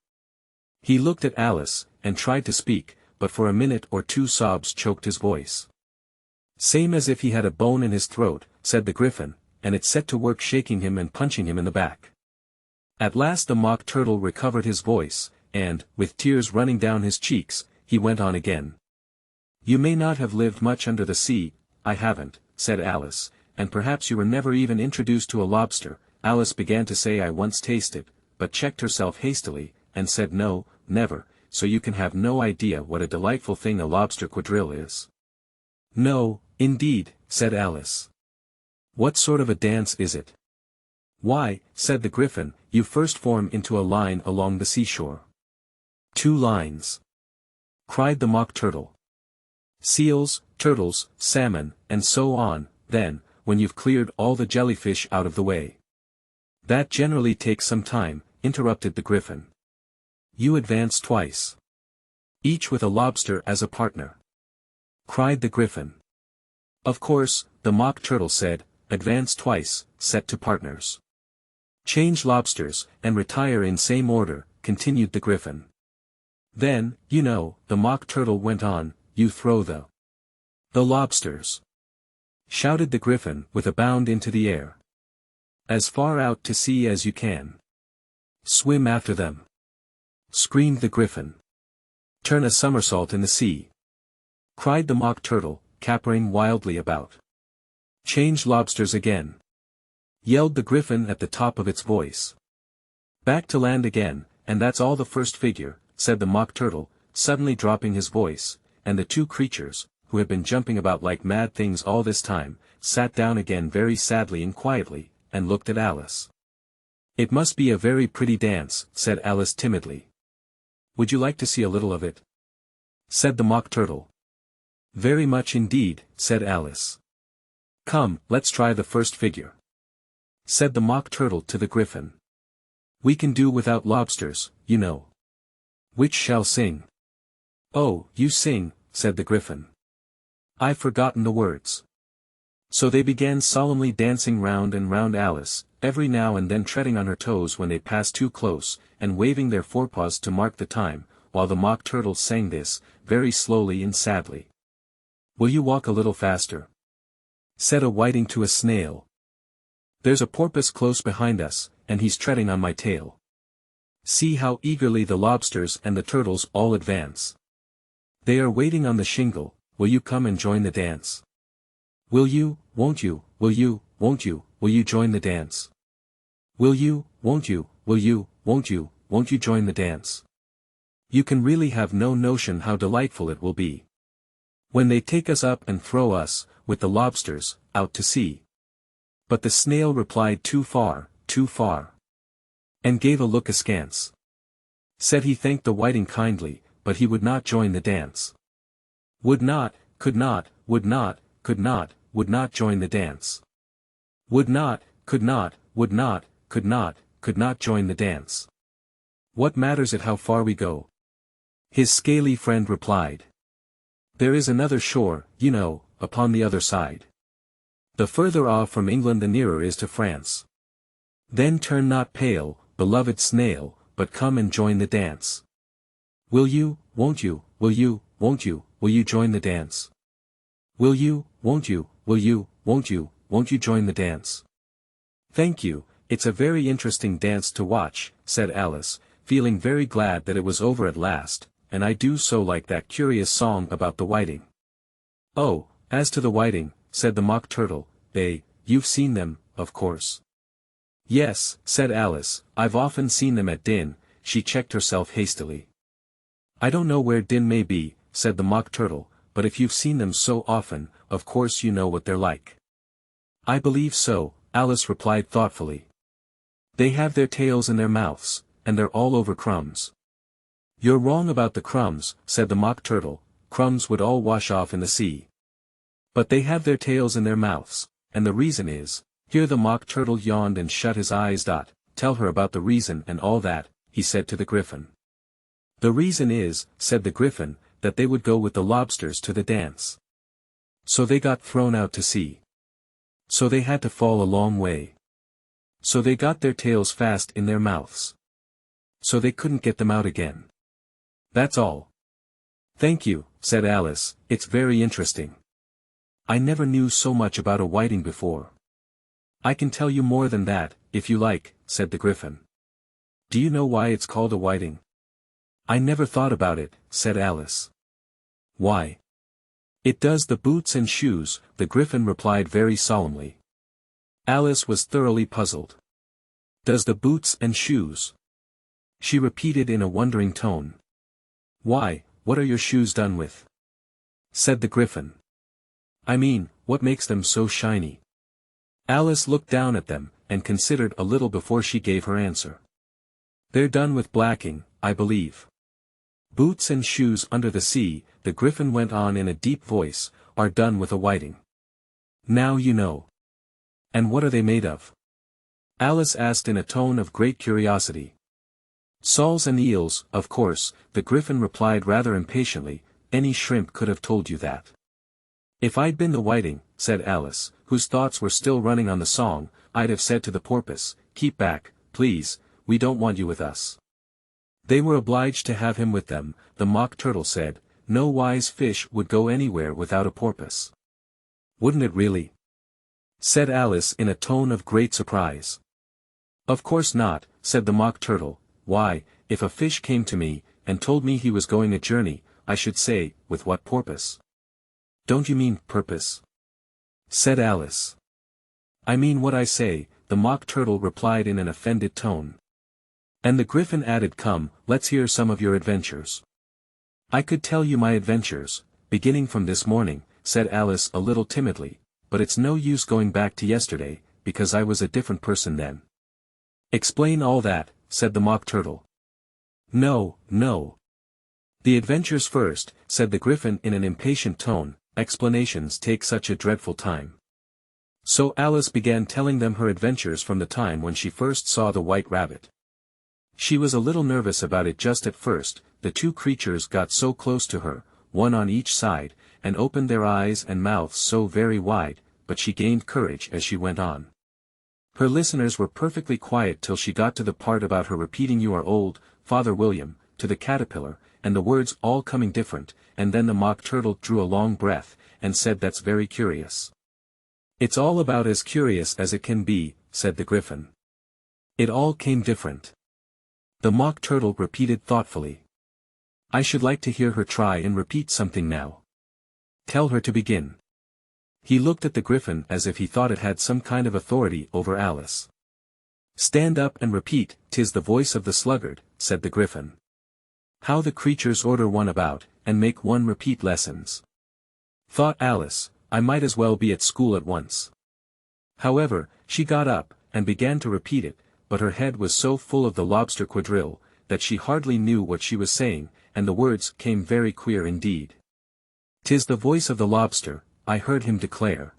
He looked at Alice, and tried to speak, but for a minute or two sobs choked his voice. Same as if he had a bone in his throat, said the Gryphon, and it set to work shaking him and punching him in the back. At last the Mock Turtle recovered his voice, and, with tears running down his cheeks, he went on again. You may not have lived much under the sea. I haven't, said Alice, and perhaps you were never even introduced to a lobster. Alice began to say I once tasted, but checked herself hastily, and said no, never, so you can have no idea what a delightful thing a lobster quadrille is. No, indeed, said Alice. What sort of a dance is it? Why, said the Gryphon, you first form into a line along the seashore. 2 lines. Cried the Mock Turtle. Seals, turtles, salmon, and so on, then, when you've cleared all the jellyfish out of the way. That generally takes some time, interrupted the Gryphon. You advance twice. Each with a lobster as a partner. Cried the Gryphon. Of course, the Mock Turtle said, advance twice, set to partners. Change lobsters, and retire in same order, continued the Gryphon. Then, you know, the Mock Turtle went on, you throw the lobsters. Shouted the Gryphon with a bound into the air. As far out to sea as you can. Swim after them. Screamed the Gryphon. Turn a somersault in the sea. Cried the Mock Turtle, capering wildly about. Change lobsters again. Yelled the Gryphon at the top of its voice. Back to land again, and that's all the first figure, said the Mock Turtle, suddenly dropping his voice, and the 2 creatures, who had been jumping about like mad things all this time, sat down again very sadly and quietly, and looked at Alice. It must be a very pretty dance, said Alice timidly. Would you like to see a little of it? Said the Mock Turtle. Very much indeed, said Alice. Come, let's try the first figure. Said the Mock Turtle to the Gryphon. We can do without lobsters, you know. Which shall sing? Oh, you sing, said the Gryphon. I've forgotten the words. So they began solemnly dancing round and round Alice, every now and then treading on her toes when they passed too close, and waving their forepaws to mark the time, while the Mock Turtle sang this, very slowly and sadly. Will you walk a little faster? Said a whiting to a snail. There's a porpoise close behind us, and he's treading on my tail. See how eagerly the lobsters and the turtles all advance. They are waiting on the shingle. Will you come and join the dance? Will you, won't you, will you, won't you join the dance? Will you, won't you, will you, won't you join the dance? You can really have no notion how delightful it will be. When they take us up and throw us, with the lobsters, out to sea. But the snail replied too far, and gave a look askance. Said he thanked the whiting kindly, but he would not join the dance. Would not, could not, would not, could not join the dance. Would not, could not, would not, could not join the dance. What matters it how far we go? His scaly friend replied. There is another shore, you know, upon the other side. The further off from England the nearer is to France. Then turn not pale, beloved snail, but come and join the dance. Will you, won't you, will you, won't you join the dance? Will you, won't you, will you, won't you join the dance? Thank you, it's a very interesting dance to watch, said Alice, feeling very glad that it was over at last, and I do so like that curious song about the whiting. Oh, as to the whiting, said the Mock Turtle, you've seen them, of course. Yes, said Alice, I've often seen them at Din. She checked herself hastily. I don't know where Din may be, said the Mock Turtle, but if you've seen them so often, of course you know what they're like. I believe so, Alice replied thoughtfully. They have their tails in their mouths, and they're all over crumbs. You're wrong about the crumbs, said the Mock Turtle, crumbs would all wash off in the sea. But they have their tails in their mouths, and the reason is, here the Mock Turtle yawned and shut his eyes. Tell her about the reason and all that, he said to the Griffin. The reason is, said the Griffin, that they would go with the lobsters to the dance. So they got thrown out to sea. So they had to fall a long way. So they got their tails fast in their mouths. So they couldn't get them out again. That's all. Thank you, said Alice, it's very interesting. I never knew so much about a whiting before. I can tell you more than that, if you like, said the Griffin. Do you know why it's called a whiting? I never thought about it, said Alice. Why? It does the boots and shoes, the Griffin replied very solemnly. Alice was thoroughly puzzled. Does the boots and shoes? She repeated in a wondering tone. Why, what are your shoes done with? Said the Griffin. I mean, what makes them so shiny? Alice looked down at them, and considered a little before she gave her answer. They're done with blacking, I believe. Boots and shoes under the sea, the Griffin went on in a deep voice, are done with a whiting. Now you know. And what are they made of? Alice asked in a tone of great curiosity. Soles and eels, of course, the Griffin replied rather impatiently, any shrimp could have told you that. If I'd been the whiting, said Alice, whose thoughts were still running on the song, I'd have said to the porpoise, keep back, please, we don't want you with us. They were obliged to have him with them, the Mock Turtle said, no wise fish would go anywhere without a porpoise. Wouldn't it really? Said Alice in a tone of great surprise. Of course not, said the Mock Turtle, why, if a fish came to me, and told me he was going a journey, I should say, with what porpoise? Don't you mean purpose? Said Alice. I mean what I say, the Mock Turtle replied in an offended tone. And the Griffin added, come, let's hear some of your adventures. I could tell you my adventures, beginning from this morning, said Alice a little timidly, but it's no use going back to yesterday, because I was a different person then. Explain all that, said the Mock Turtle. No, no. The adventures first, said the Griffin in an impatient tone, explanations take such a dreadful time. So Alice began telling them her adventures from the time when she first saw the white rabbit. She was a little nervous about it just at first, the two creatures got so close to her, one on each side, and opened their eyes and mouths so very wide, but she gained courage as she went on. Her listeners were perfectly quiet till she got to the part about her repeating you are old, Father William, to the caterpillar, and the words all coming different, and then the Mock Turtle drew a long breath, and said that's very curious. It's all about as curious as it can be, said the Griffin. It all came different. The Mock Turtle repeated thoughtfully. I should like to hear her try and repeat something now. Tell her to begin. He looked at the Griffin as if he thought it had some kind of authority over Alice. Stand up and repeat, 'tis the voice of the sluggard, said the Griffin. How the creatures order one about, and make one repeat lessons. Thought Alice, I might as well be at school at once. However, she got up, and began to repeat it, but her head was so full of the lobster quadrille, that she hardly knew what she was saying, and the words came very queer indeed. 'Tis the voice of the lobster, I heard him declare.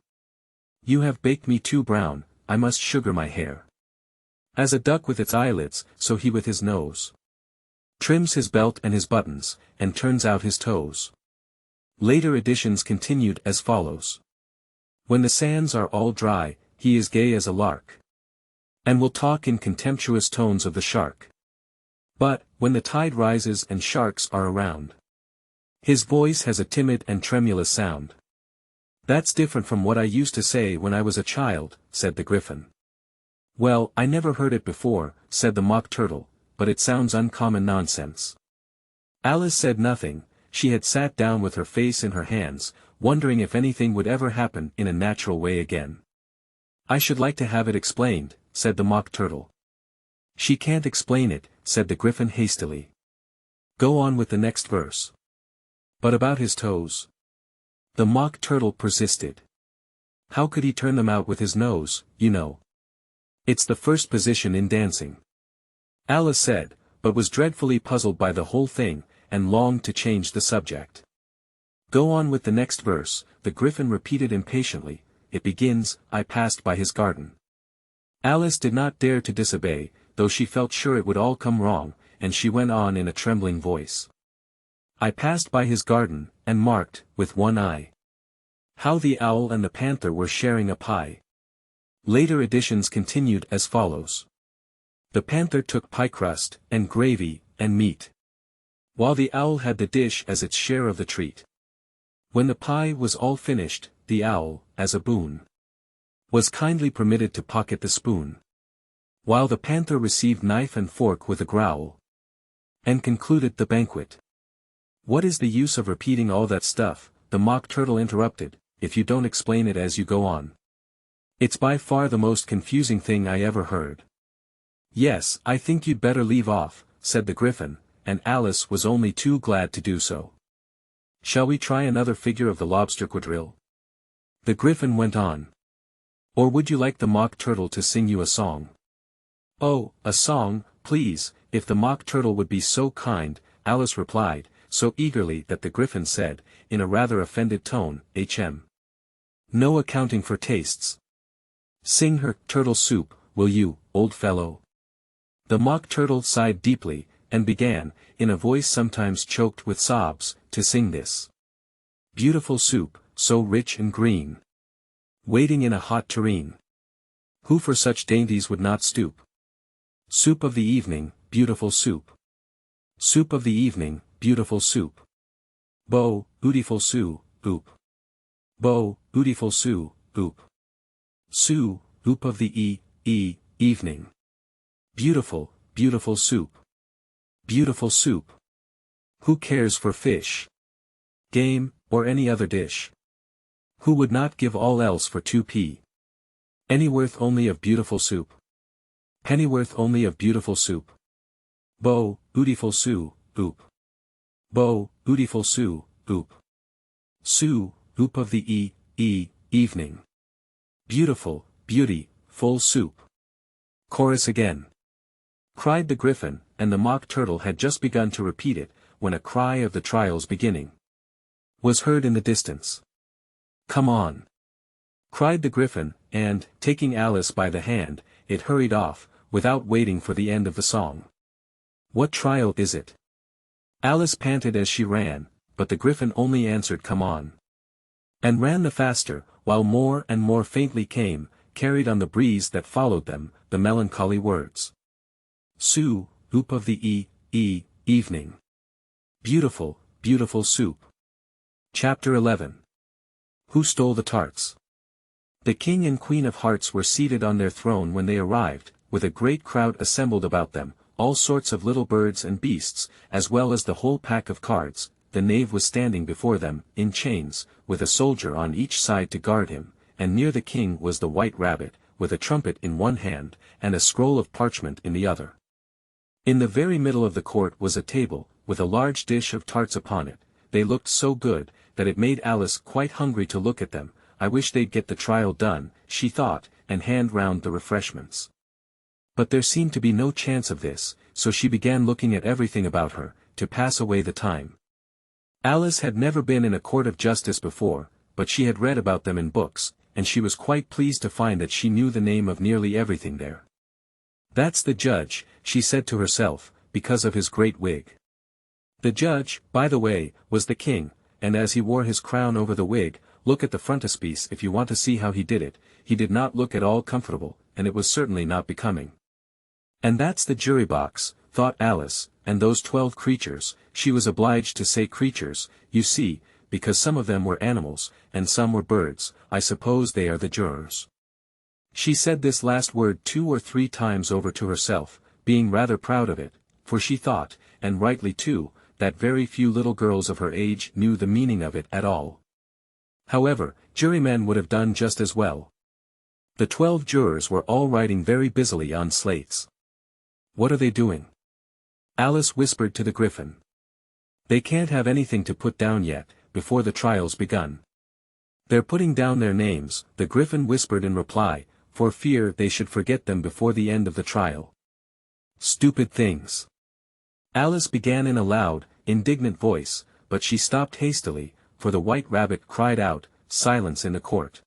You have baked me too brown, I must sugar my hair. As a duck with its eyelids, so he with his nose trims his belt and his buttons, and turns out his toes. Later editions continued as follows. When the sands are all dry, he is gay as a lark, and will talk in contemptuous tones of the shark. But, when the tide rises and sharks are around, his voice has a timid and tremulous sound. That's different from what I used to say when I was a child, said the Griffin. Well, I never heard it before, said the Mock Turtle, but it sounds uncommon nonsense. Alice said nothing, she had sat down with her face in her hands, wondering if anything would ever happen in a natural way again. I should like to have it explained, said the Mock Turtle. She can't explain it, said the Griffin hastily. Go on with the next verse. But about his toes? The Mock Turtle persisted. How could he turn them out with his nose, you know? It's the first position in dancing. Alice said, but was dreadfully puzzled by the whole thing, and longed to change the subject. Go on with the next verse, the Gryphon repeated impatiently. It begins, I passed by his garden. Alice did not dare to disobey, though she felt sure it would all come wrong, and she went on in a trembling voice. I passed by his garden, and marked, with one eye, how the owl and the panther were sharing a pie. Later editions continued as follows. The panther took pie crust, and gravy, and meat, while the owl had the dish as its share of the treat. When the pie was all finished, the owl, as a boon, was kindly permitted to pocket the spoon, while the panther received knife and fork with a growl, and concluded the banquet. What is the use of repeating all that stuff, the Mock Turtle interrupted, if you don't explain it as you go on? It's by far the most confusing thing I ever heard. Yes, I think you'd better leave off, said the Gryphon, and Alice was only too glad to do so. Shall we try another figure of the lobster quadrille? The Gryphon went on. Or would you like the Mock Turtle to sing you a song? Oh, a song, please, if the Mock Turtle would be so kind, Alice replied, so eagerly that the Gryphon said, in a rather offended tone, No accounting for tastes. Sing her turtle soup, will you, old fellow? The Mock Turtle sighed deeply, and began, in a voice sometimes choked with sobs, to sing this. Beautiful soup, so rich and green, waiting in a hot tureen. Who for such dainties would not stoop? Soup of the evening, beautiful soup. Soup of the evening, beautiful soup. Bo, ootiful sou, oop. Bo, ootiful sou, oop. Sou, oop of the evening. Beautiful, beautiful soup. Beautiful soup. Who cares for fish, game, or any other dish? Who would not give all else for 2p? Pennyworth only of beautiful soup. Pennyworth only of beautiful soup. Bo, ootiful sou, oop. Bo, ootiful sou, oop. Sou, oop of the evening. Beautiful, beauty, full soup. Chorus again. Cried the Gryphon, and the Mock Turtle had just begun to repeat it, when a cry of the trial's beginning was heard in the distance. Come on! Cried the Gryphon, and, taking Alice by the hand, it hurried off, without waiting for the end of the song. What trial is it? Alice panted as she ran, but the Gryphon only answered come on. And ran the faster, while more and more faintly came, carried on the breeze that followed them, the melancholy words. Sou, oop of the evening. Beautiful, beautiful soup. Chapter 11. Who stole the tarts? The King and Queen of Hearts were seated on their throne when they arrived, with a great crowd assembled about them, all sorts of little birds and beasts, as well as the whole pack of cards. The knave was standing before them, in chains, with a soldier on each side to guard him, and near the king was the white rabbit, with a trumpet in one hand, and a scroll of parchment in the other. In the very middle of the court was a table, with a large dish of tarts upon it. They looked so good, that it made Alice quite hungry to look at them. I wish they'd get the trial done, she thought, and hand round the refreshments. But there seemed to be no chance of this, so she began looking at everything about her, to pass away the time. Alice had never been in a court of justice before, but she had read about them in books, and she was quite pleased to find that she knew the name of nearly everything there. That's the judge, she said to herself, because of his great wig. The judge, by the way, was the king, and as he wore his crown over the wig, look at the frontispiece if you want to see how he did it, he did not look at all comfortable, and it was certainly not becoming. And that's the jury box, thought Alice, and those 12 creatures, she was obliged to say creatures, you see, because some of them were animals, and some were birds. I suppose they are the jurors. She said this last word 2 or 3 times over to herself, being rather proud of it, for she thought, and rightly too, that very few little girls of her age knew the meaning of it at all. However, jurymen would have done just as well. The 12 jurors were all writing very busily on slates. What are they doing? Alice whispered to the Gryphon. They can't have anything to put down yet, before the trial's begun. They're putting down their names, the Gryphon whispered in reply, for fear they should forget them before the end of the trial. Stupid things. Alice began in a loud, indignant voice, but she stopped hastily, for the White Rabbit cried out, "Silence in the court."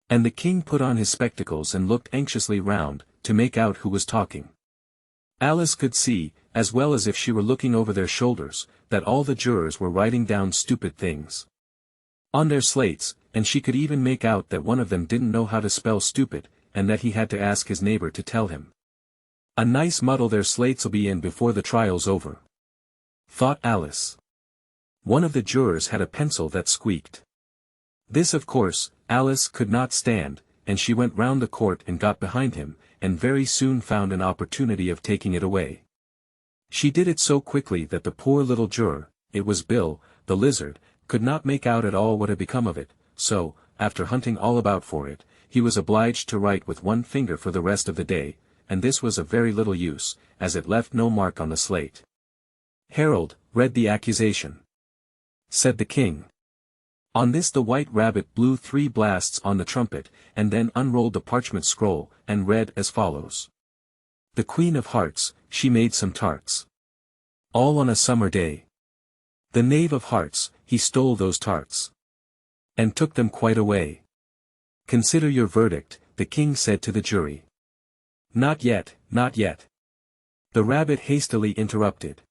And the king put on his spectacles and looked anxiously round, to make out who was talking. Alice could see, as well as if she were looking over their shoulders, that all the jurors were writing down stupid things on their slates, and she could even make out that one of them didn't know how to spell stupid, and that he had to ask his neighbor to tell him. A nice muddle their slates'll be in before the trial's over, thought Alice. One of the jurors had a pencil that squeaked. This of course, Alice could not stand, and she went round the court and got behind him, and very soon found an opportunity of taking it away. She did it so quickly that the poor little juror, it was Bill, the lizard, could not make out at all what had become of it, so, after hunting all about for it, he was obliged to write with one finger for the rest of the day, and this was of very little use, as it left no mark on the slate. "Harold, read the accusation," said the king. On this the White Rabbit blew 3 blasts on the trumpet, and then unrolled the parchment scroll, and read as follows. "The Queen of Hearts, she made some tarts. All on a summer day. The Knave of Hearts, he stole those tarts. And took them quite away. Consider your verdict," the king said to the jury. "Not yet, not yet," the rabbit hastily interrupted.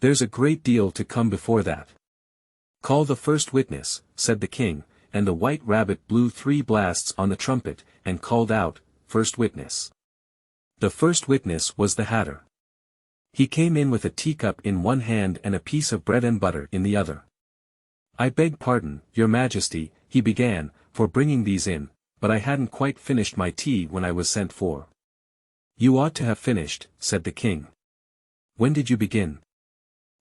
"There's a great deal to come before that." "Call the first witness," said the king, and the White Rabbit blew 3 blasts on the trumpet, and called out, "First witness." The first witness was the Hatter. He came in with a teacup in one hand and a piece of bread and butter in the other. "I beg pardon, your majesty," he began, "for bringing these in, but I hadn't quite finished my tea when I was sent for." "You ought to have finished," said the king. "When did you begin?"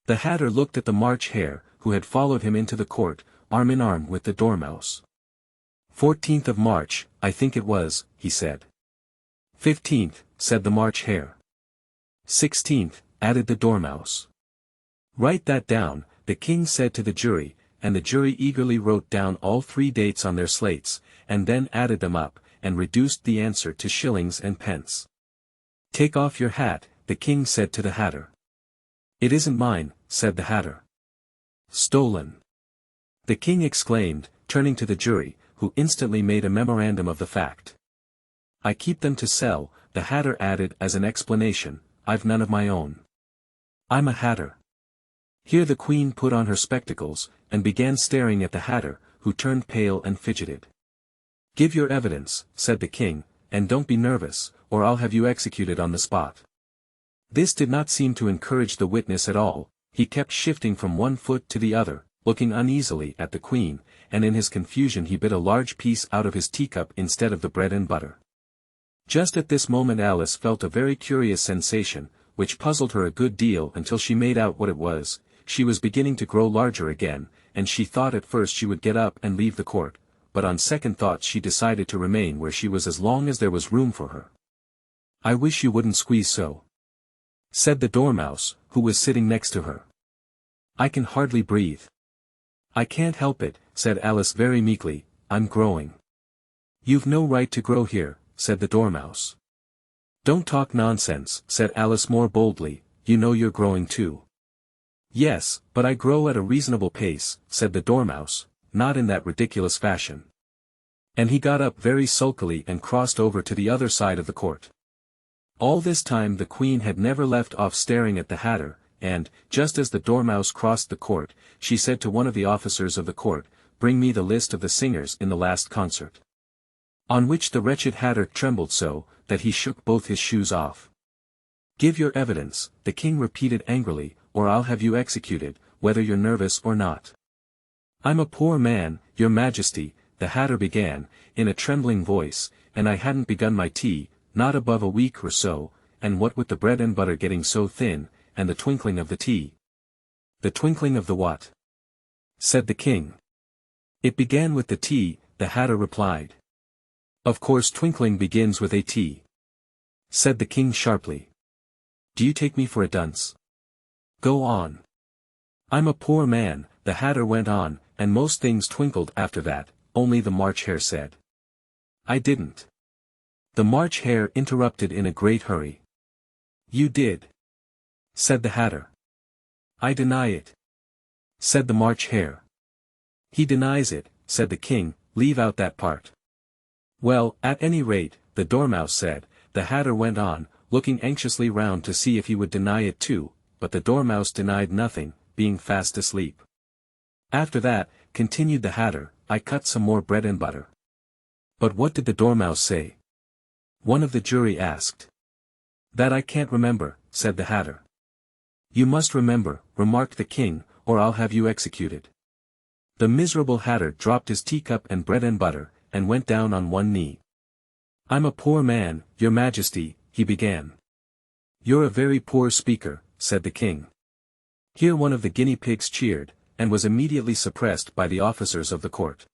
The Hatter looked at the March Hare, who had followed him into the court, arm in arm with the Dormouse. 14th of March, I think it was," he said. 15th, said the March Hare. 16th, added the Dormouse. "Write that down," the king said to the jury, and the jury eagerly wrote down all 3 dates on their slates, and then added them up, and reduced the answer to shillings and pence. "Take off your hat," the king said to the Hatter. "It isn't mine," said the Hatter. "Stolen!" the king exclaimed, turning to the jury, who instantly made a memorandum of the fact. "I keep them to sell," the Hatter added as an explanation, "I've none of my own. I'm a Hatter." Here the queen put on her spectacles, and began staring at the Hatter, who turned pale and fidgeted. "Give your evidence," said the king, "and don't be nervous, or I'll have you executed on the spot." This did not seem to encourage the witness at all. He kept shifting from one foot to the other, looking uneasily at the queen, and in his confusion he bit a large piece out of his teacup instead of the bread and butter. Just at this moment Alice felt a very curious sensation, which puzzled her a good deal until she made out what it was. She was beginning to grow larger again, and she thought at first she would get up and leave the court, but on second thoughts she decided to remain where she was as long as there was room for her. "I wish you wouldn't squeeze so," said the Dormouse, who was sitting next to her. "I can hardly breathe." "I can't help it," said Alice very meekly, "I'm growing." "You've no right to grow here," said the Dormouse. "Don't talk nonsense," said Alice more boldly, "you know you're growing too." "Yes, but I grow at a reasonable pace," said the Dormouse, "not in that ridiculous fashion." And he got up very sulkily and crossed over to the other side of the court. All this time the queen had never left off staring at the Hatter, and, just as the Dormouse crossed the court, she said to one of the officers of the court, "Bring me the list of the singers in the last concert." On which the wretched Hatter trembled so, that he shook both his shoes off. "Give your evidence," the king repeated angrily, "or I'll have you executed, whether you're nervous or not." "I'm a poor man, your majesty," the Hatter began, in a trembling voice, "and I hadn't begun my tea, not above a week or so, and what with the bread and butter getting so thin, and the twinkling of the tea." "The twinkling of the what?" said the king. "It began with the tea," the Hatter replied. "Of course twinkling begins with a T," said the king sharply. "Do you take me for a dunce? Go on." "I'm a poor man," the Hatter went on, "and most things twinkled after that, only the March Hare said I didn't." The March Hare interrupted in a great hurry. "You did," said the Hatter. "I deny it," said the March Hare. "He denies it," said the King, "leave out that part." "Well, at any rate," the Dormouse said. The Hatter went on, looking anxiously round to see if he would deny it too, but the Dormouse denied nothing, being fast asleep. "After that," continued the Hatter, "I cut some more bread and butter." "But what did the Dormouse say?" one of the jury asked. "That I can't remember," said the Hatter. "You must remember," remarked the King, "or I'll have you executed." The miserable Hatter dropped his teacup and bread and butter, and went down on one knee. "I'm a poor man, your Majesty," he began. "You're a very poor speaker," said the King. Here one of the guinea pigs cheered, and was immediately suppressed by the officers of the court.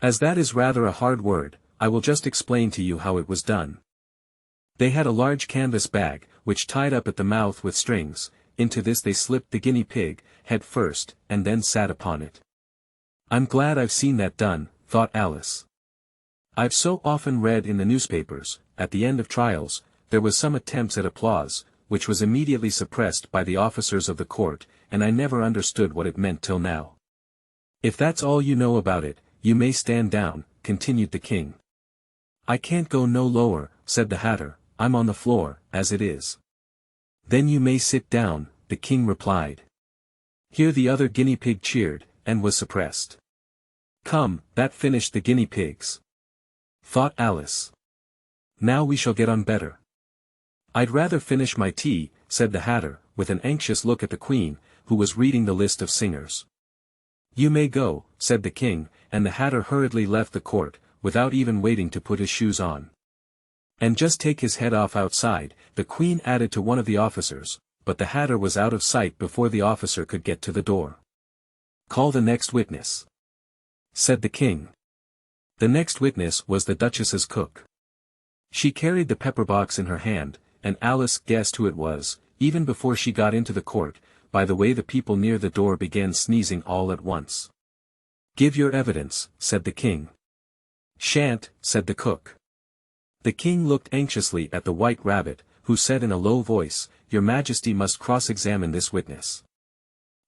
As that is rather a hard word, I will just explain to you how it was done. They had a large canvas bag, which tied up at the mouth with strings. Into this they slipped the guinea pig, head first, and then sat upon it. "I'm glad I've seen that done," thought Alice. "I've so often read in the newspapers, at the end of trials, there was some attempts at applause, which was immediately suppressed by the officers of the court, and I never understood what it meant till now." "If that's all you know about it, you may stand down," continued the King. "I can't go no lower," said the Hatter, "I'm on the floor, as it is." "Then you may sit down," the King replied. Here the other guinea pig cheered, and was suppressed. "Come, that finished the guinea pigs," thought Alice. "Now we shall get on better." "I'd rather finish my tea," said the Hatter, with an anxious look at the Queen, who was reading the list of singers. "You may go," said the King, and the Hatter hurriedly left the court, without even waiting to put his shoes on. "And just take his head off outside," the Queen added to one of the officers, but the Hatter was out of sight before the officer could get to the door. "Call the next witness," said the King. The next witness was the Duchess's cook. She carried the pepper box in her hand, and Alice guessed who it was, even before she got into the court, by the way the people near the door began sneezing all at once. "Give your evidence," said the King. "Shan't," said the cook. The King looked anxiously at the White Rabbit, who said in a low voice, "Your Majesty must cross-examine this witness."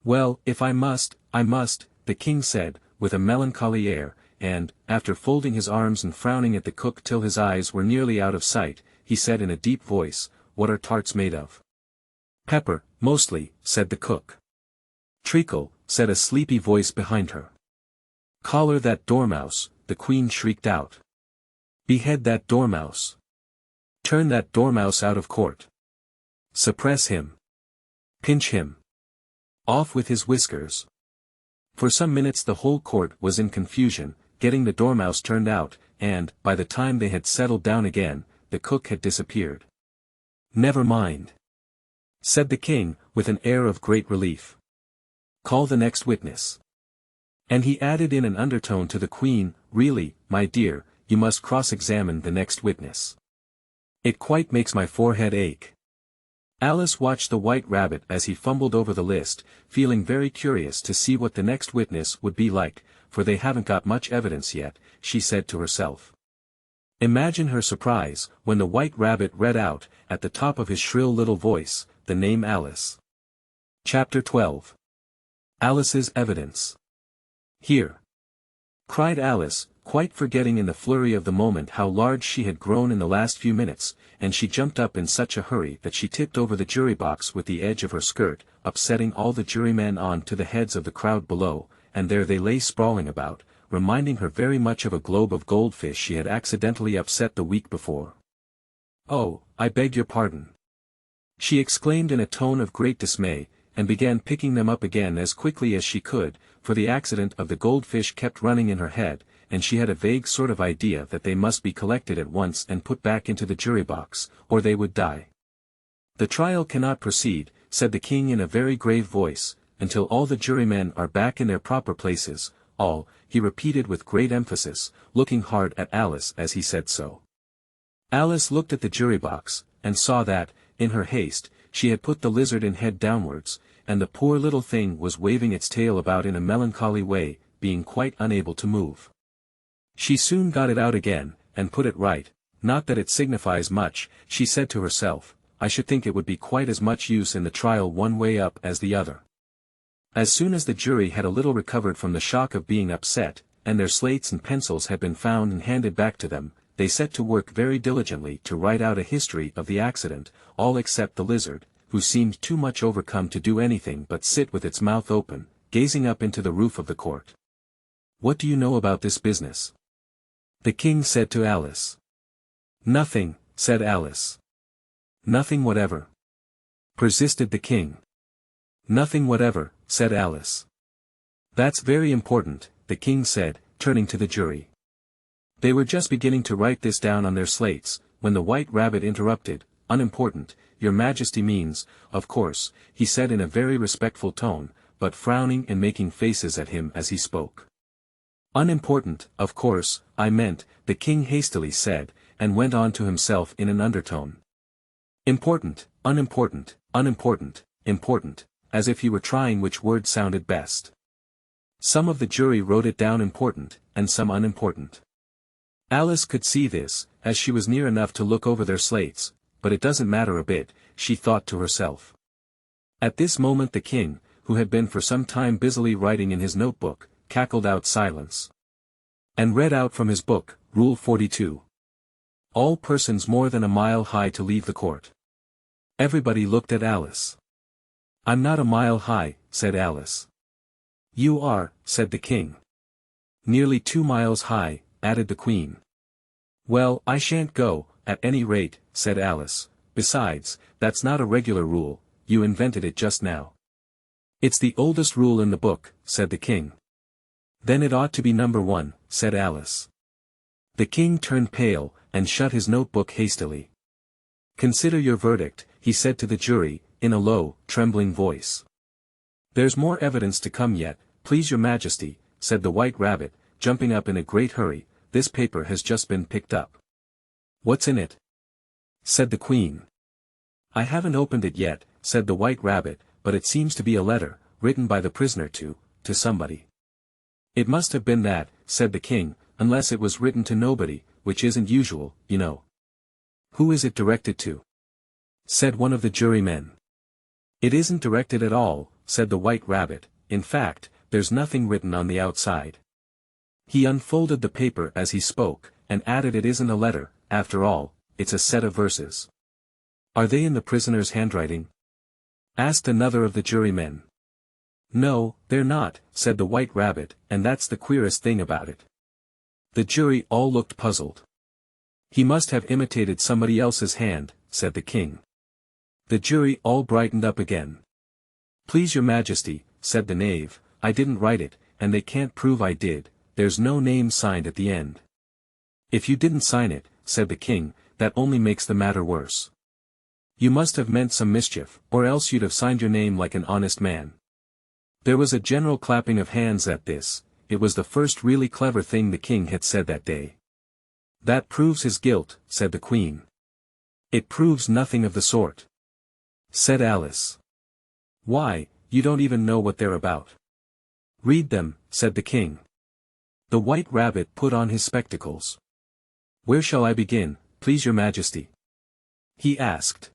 "Well, if I must, I must," the King said, with a melancholy air, and, after folding his arms and frowning at the cook till his eyes were nearly out of sight, he said in a deep voice, "What are tarts made of?" "Pepper, mostly," said the cook. "Treacle," said a sleepy voice behind her. "Collar that dormouse," the Queen shrieked out. "Behead that dormouse. Turn that dormouse out of court. Suppress him. Pinch him. Off with his whiskers." For some minutes the whole court was in confusion, getting the dormouse turned out, and, by the time they had settled down again, the cook had disappeared. "Never mind," said the King, with an air of great relief. "Call the next witness." And he added in an undertone to the Queen, "Really, my dear, you must cross-examine the next witness. It quite makes my forehead ache." Alice watched the White Rabbit as he fumbled over the list, feeling very curious to see what the next witness would be like, for they haven't got much evidence yet, she said to herself. Imagine her surprise, when the White Rabbit read out, at the top of his shrill little voice, the name Alice. Chapter 12. Alice's Evidence. "Here!" cried Alice, quite forgetting in the flurry of the moment how large she had grown in the last few minutes, and she jumped up in such a hurry that she tipped over the jury box with the edge of her skirt, upsetting all the jurymen on to the heads of the crowd below, and there they lay sprawling about, reminding her very much of a globe of goldfish she had accidentally upset the week before. "Oh, I beg your pardon!" she exclaimed in a tone of great dismay, and began picking them up again as quickly as she could, for the accident of the goldfish kept running in her head, and she had a vague sort of idea that they must be collected at once and put back into the jury box, or they would die. "The trial cannot proceed," said the King in a very grave voice, "until all the jurymen are back in their proper places, all," he repeated with great emphasis, looking hard at Alice as he said so. Alice looked at the jury box, and saw that, in her haste, she had put the lizard in head downwards, and the poor little thing was waving its tail about in a melancholy way, being quite unable to move. She soon got it out again, and put it right, not that it signifies much, she said to herself, I should think it would be quite as much use in the trial one way up as the other. As soon as the jury had a little recovered from the shock of being upset, and their slates and pencils had been found and handed back to them, they set to work very diligently to write out a history of the accident, all except the lizard, who seemed too much overcome to do anything but sit with its mouth open, gazing up into the roof of the court. What do you know about this business? The king said to Alice. Nothing, said Alice. Nothing whatever. Persisted the king. Nothing whatever, said Alice. That's very important, the king said, turning to the jury. They were just beginning to write this down on their slates, when the White Rabbit interrupted. Unimportant, your majesty means, of course, he said in a very respectful tone, but frowning and making faces at him as he spoke. Unimportant, of course, I meant, the king hastily said, and went on to himself in an undertone. Important, unimportant, unimportant, important, as if he were trying which word sounded best. Some of the jury wrote it down important, and some unimportant. Alice could see this, as she was near enough to look over their slates, but it doesn't matter a bit, she thought to herself. At this moment the king, who had been for some time busily writing in his notebook, cackled out silence. And read out from his book, Rule 42. All persons more than a mile high to leave the court. Everybody looked at Alice. I'm not a mile high, said Alice. You are, said the king. Nearly 2 miles high, added the queen. Well, I shan't go, at any rate, said Alice. Besides, that's not a regular rule, you invented it just now. It's the oldest rule in the book, said the king. Then it ought to be number 1, said Alice. The king turned pale, and shut his notebook hastily. Consider your verdict, he said to the jury, in a low, trembling voice. There's more evidence to come yet, please your majesty, said the White Rabbit, jumping up in a great hurry. This paper has just been picked up. What's in it? Said the queen. I haven't opened it yet, said the White Rabbit, but it seems to be a letter, written by the prisoner to somebody. It must have been that, said the king, unless it was written to nobody, which isn't usual, you know. Who is it directed to? Said one of the jurymen. It isn't directed at all, said the White Rabbit, in fact, there's nothing written on the outside. He unfolded the paper as he spoke, and added it isn't a letter, after all, it's a set of verses. Are they in the prisoner's handwriting? Asked another of the jurymen. No, they're not, said the White Rabbit, and that's the queerest thing about it. The jury all looked puzzled. He must have imitated somebody else's hand, said the king. The jury all brightened up again. Please your majesty, said the knave, I didn't write it, and they can't prove I did, there's no name signed at the end. If you didn't sign it, said the king, that only makes the matter worse. You must have meant some mischief, or else you'd have signed your name like an honest man. There was a general clapping of hands at this. It was the first really clever thing the king had said that day. That proves his guilt, said the queen. It proves nothing of the sort, said Alice. Why, you don't even know what they're about. Read them, said the king. The White Rabbit put on his spectacles. Where shall I begin, please your majesty? He asked.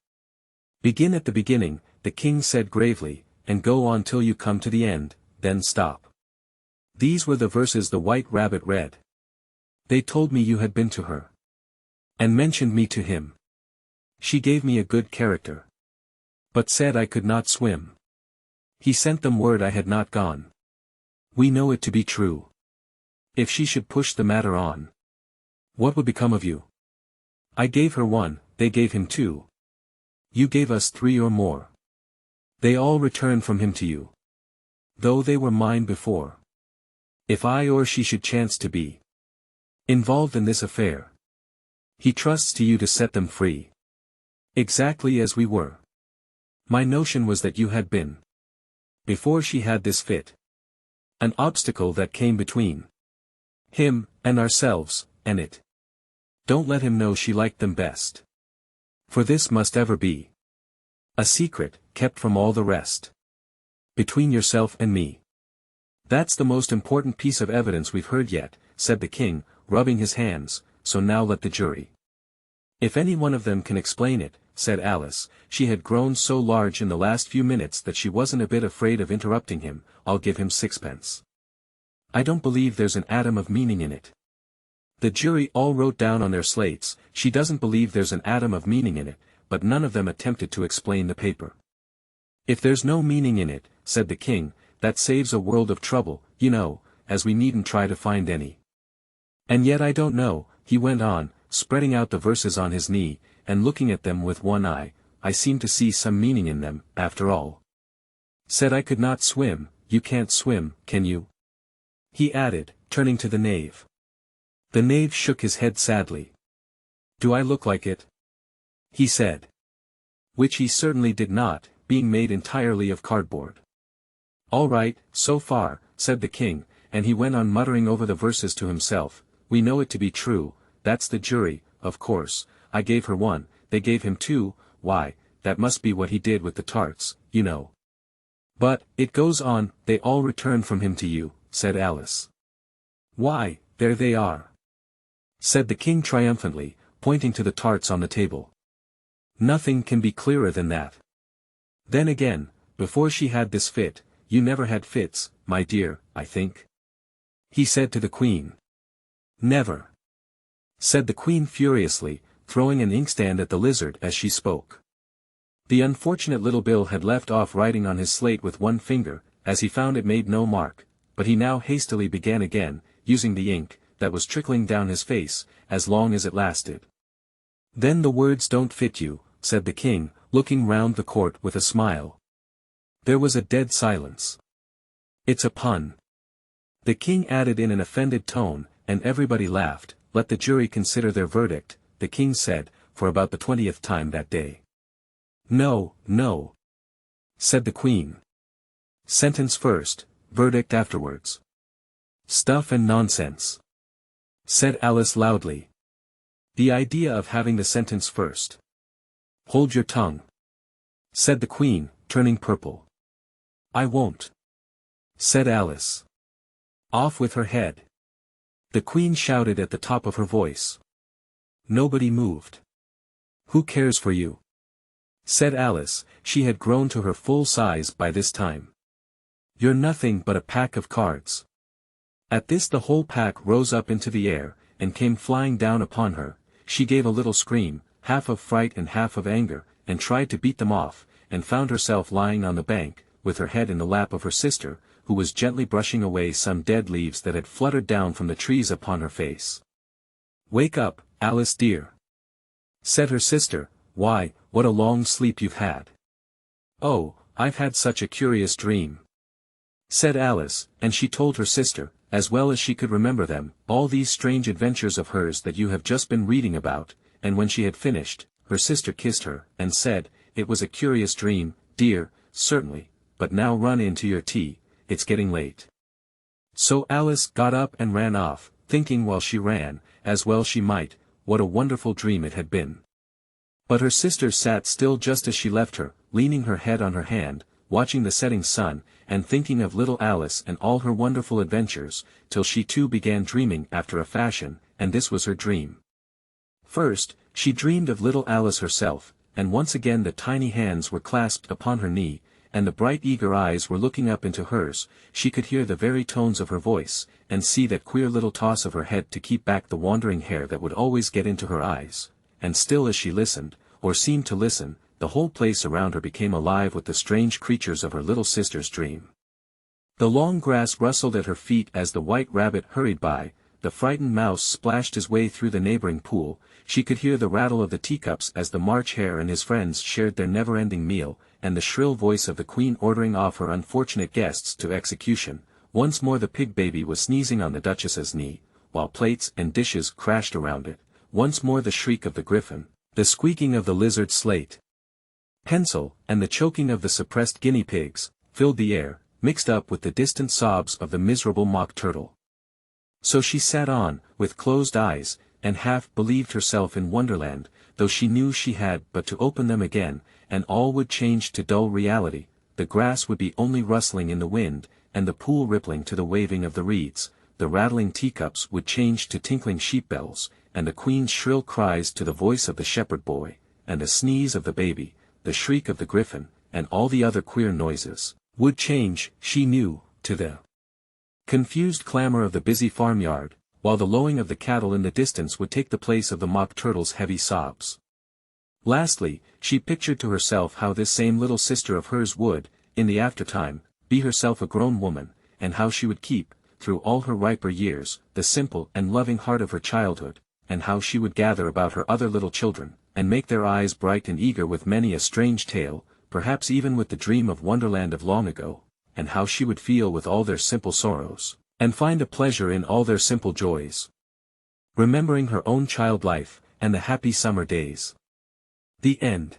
Begin at the beginning, the king said gravely, and go on till you come to the end, then stop. These were the verses the White Rabbit read. They told me you had been to her. And mentioned me to him. She gave me a good character. But said I could not swim. He sent them word I had not gone. We know it to be true. If she should push the matter on, what would become of you? I gave her 1, they gave him 2. You gave us 3 or more. They all returned from him to you. Though they were mine before. If I or she should chance to be involved in this affair, he trusts to you to set them free. Exactly as we were. My notion was that you had been, before she had this fit, an obstacle that came between him and ourselves, and it. Don't let him know she liked them best. For this must ever be a secret, kept from all the rest. Between yourself and me. That's the most important piece of evidence we've heard yet, said the king, rubbing his hands, so now let the jury If any one of them can explain it, said Alice, she had grown so large in the last few minutes that she wasn't a bit afraid of interrupting him, I'll give him sixpence. I don't believe there's an atom of meaning in it. The jury all wrote down on their slates, she doesn't believe there's an atom of meaning in it, but none of them attempted to explain the paper. If there's no meaning in it, said the king, that saves a world of trouble, you know, as we needn't try to find any. And yet I don't know, he went on, spreading out the verses on his knee, and looking at them with one eye, I seem to see some meaning in them, after all. Said I could not swim, you can't swim, can you? He added, turning to the knave. The knave shook his head sadly. Do I look like it? He said. Which he certainly did not, being made entirely of cardboard. All right, so far, said the king, and he went on muttering over the verses to himself, we know it to be true, that's the jury, of course, I gave her one, they gave him two, why, that must be what he did with the tarts, you know. But, it goes on, they all returned from him to you, said Alice. Why, there they are. Said the king triumphantly, pointing to the tarts on the table. Nothing can be clearer than that. Then again, before she had this fit, you never had fits, my dear, I think. He said to the queen. Never. Said the queen furiously, throwing an inkstand at the lizard as she spoke. The unfortunate little Bill had left off writing on his slate with one finger, as he found it made no mark, but he now hastily began again, using the ink, that was trickling down his face, as long as it lasted. Then the words don't fit you, said the king, looking round the court with a smile. There was a dead silence. It's a pun. The king added in an offended tone, and everybody laughed, let the jury consider their verdict, the king said, for about the 20th time that day. No, no. Said the queen. Sentence first, verdict afterwards. Stuff and nonsense. Said Alice loudly. The idea of having the sentence first. Hold your tongue. Said the queen, turning purple. I won't. Said Alice. Off with her head. The queen shouted at the top of her voice. Nobody moved. Who cares for you? Said Alice, she had grown to her full size by this time. You're nothing but a pack of cards. At this the whole pack rose up into the air, and came flying down upon her. She gave a little scream, half of fright and half of anger, and tried to beat them off, and found herself lying on the bank, with her head in the lap of her sister, who was gently brushing away some dead leaves that had fluttered down from the trees upon her face. Wake up, Alice dear. Said her sister, why, what a long sleep you've had. Oh, I've had such a curious dream. Said Alice, and she told her sister, as well as she could remember them, all these strange adventures of hers that you have just been reading about, and when she had finished, her sister kissed her, and said, it was a curious dream, dear, certainly, but now run in to your tea, it's getting late. So Alice got up and ran off, thinking while she ran, as well she might, what a wonderful dream it had been. But her sister sat still just as she left her, leaning her head on her hand, watching the setting sun, and thinking of little Alice and all her wonderful adventures, till she too began dreaming after a fashion, and this was her dream. First, she dreamed of little Alice herself, and once again the tiny hands were clasped upon her knee, and the bright eager eyes were looking up into hers, she could hear the very tones of her voice, and see that queer little toss of her head to keep back the wandering hair that would always get into her eyes, and still as she listened, or seemed to listen, the whole place around her became alive with the strange creatures of her little sister's dream. The long grass rustled at her feet as the white rabbit hurried by, the frightened mouse splashed his way through the neighboring pool, she could hear the rattle of the teacups as the March Hare and his friends shared their never-ending meal, and the shrill voice of the queen ordering off her unfortunate guests to execution. Once more the pig baby was sneezing on the duchess's knee, while plates and dishes crashed around it, once more the shriek of the griffin, the squeaking of the lizard's slate pencil, and the choking of the suppressed guinea pigs, filled the air, mixed up with the distant sobs of the miserable mock turtle. So she sat on, with closed eyes, and half believed herself in Wonderland, though she knew she had but to open them again, and all would change to dull reality, the grass would be only rustling in the wind, and the pool rippling to the waving of the reeds, the rattling teacups would change to tinkling sheep bells, and the queen's shrill cries to the voice of the shepherd boy, and the sneeze of the baby, the shriek of the griffin, and all the other queer noises, would change, she knew, to the confused clamor of the busy farmyard, while the lowing of the cattle in the distance would take the place of the mock turtle's heavy sobs. Lastly, she pictured to herself how this same little sister of hers would, in the aftertime, be herself a grown woman, and how she would keep, through all her riper years, the simple and loving heart of her childhood, and how she would gather about her other little children, and make their eyes bright and eager with many a strange tale, perhaps even with the dream of Wonderland of long ago, and how she would feel with all their simple sorrows, and find a pleasure in all their simple joys. Remembering her own child life, and the happy summer days. The end.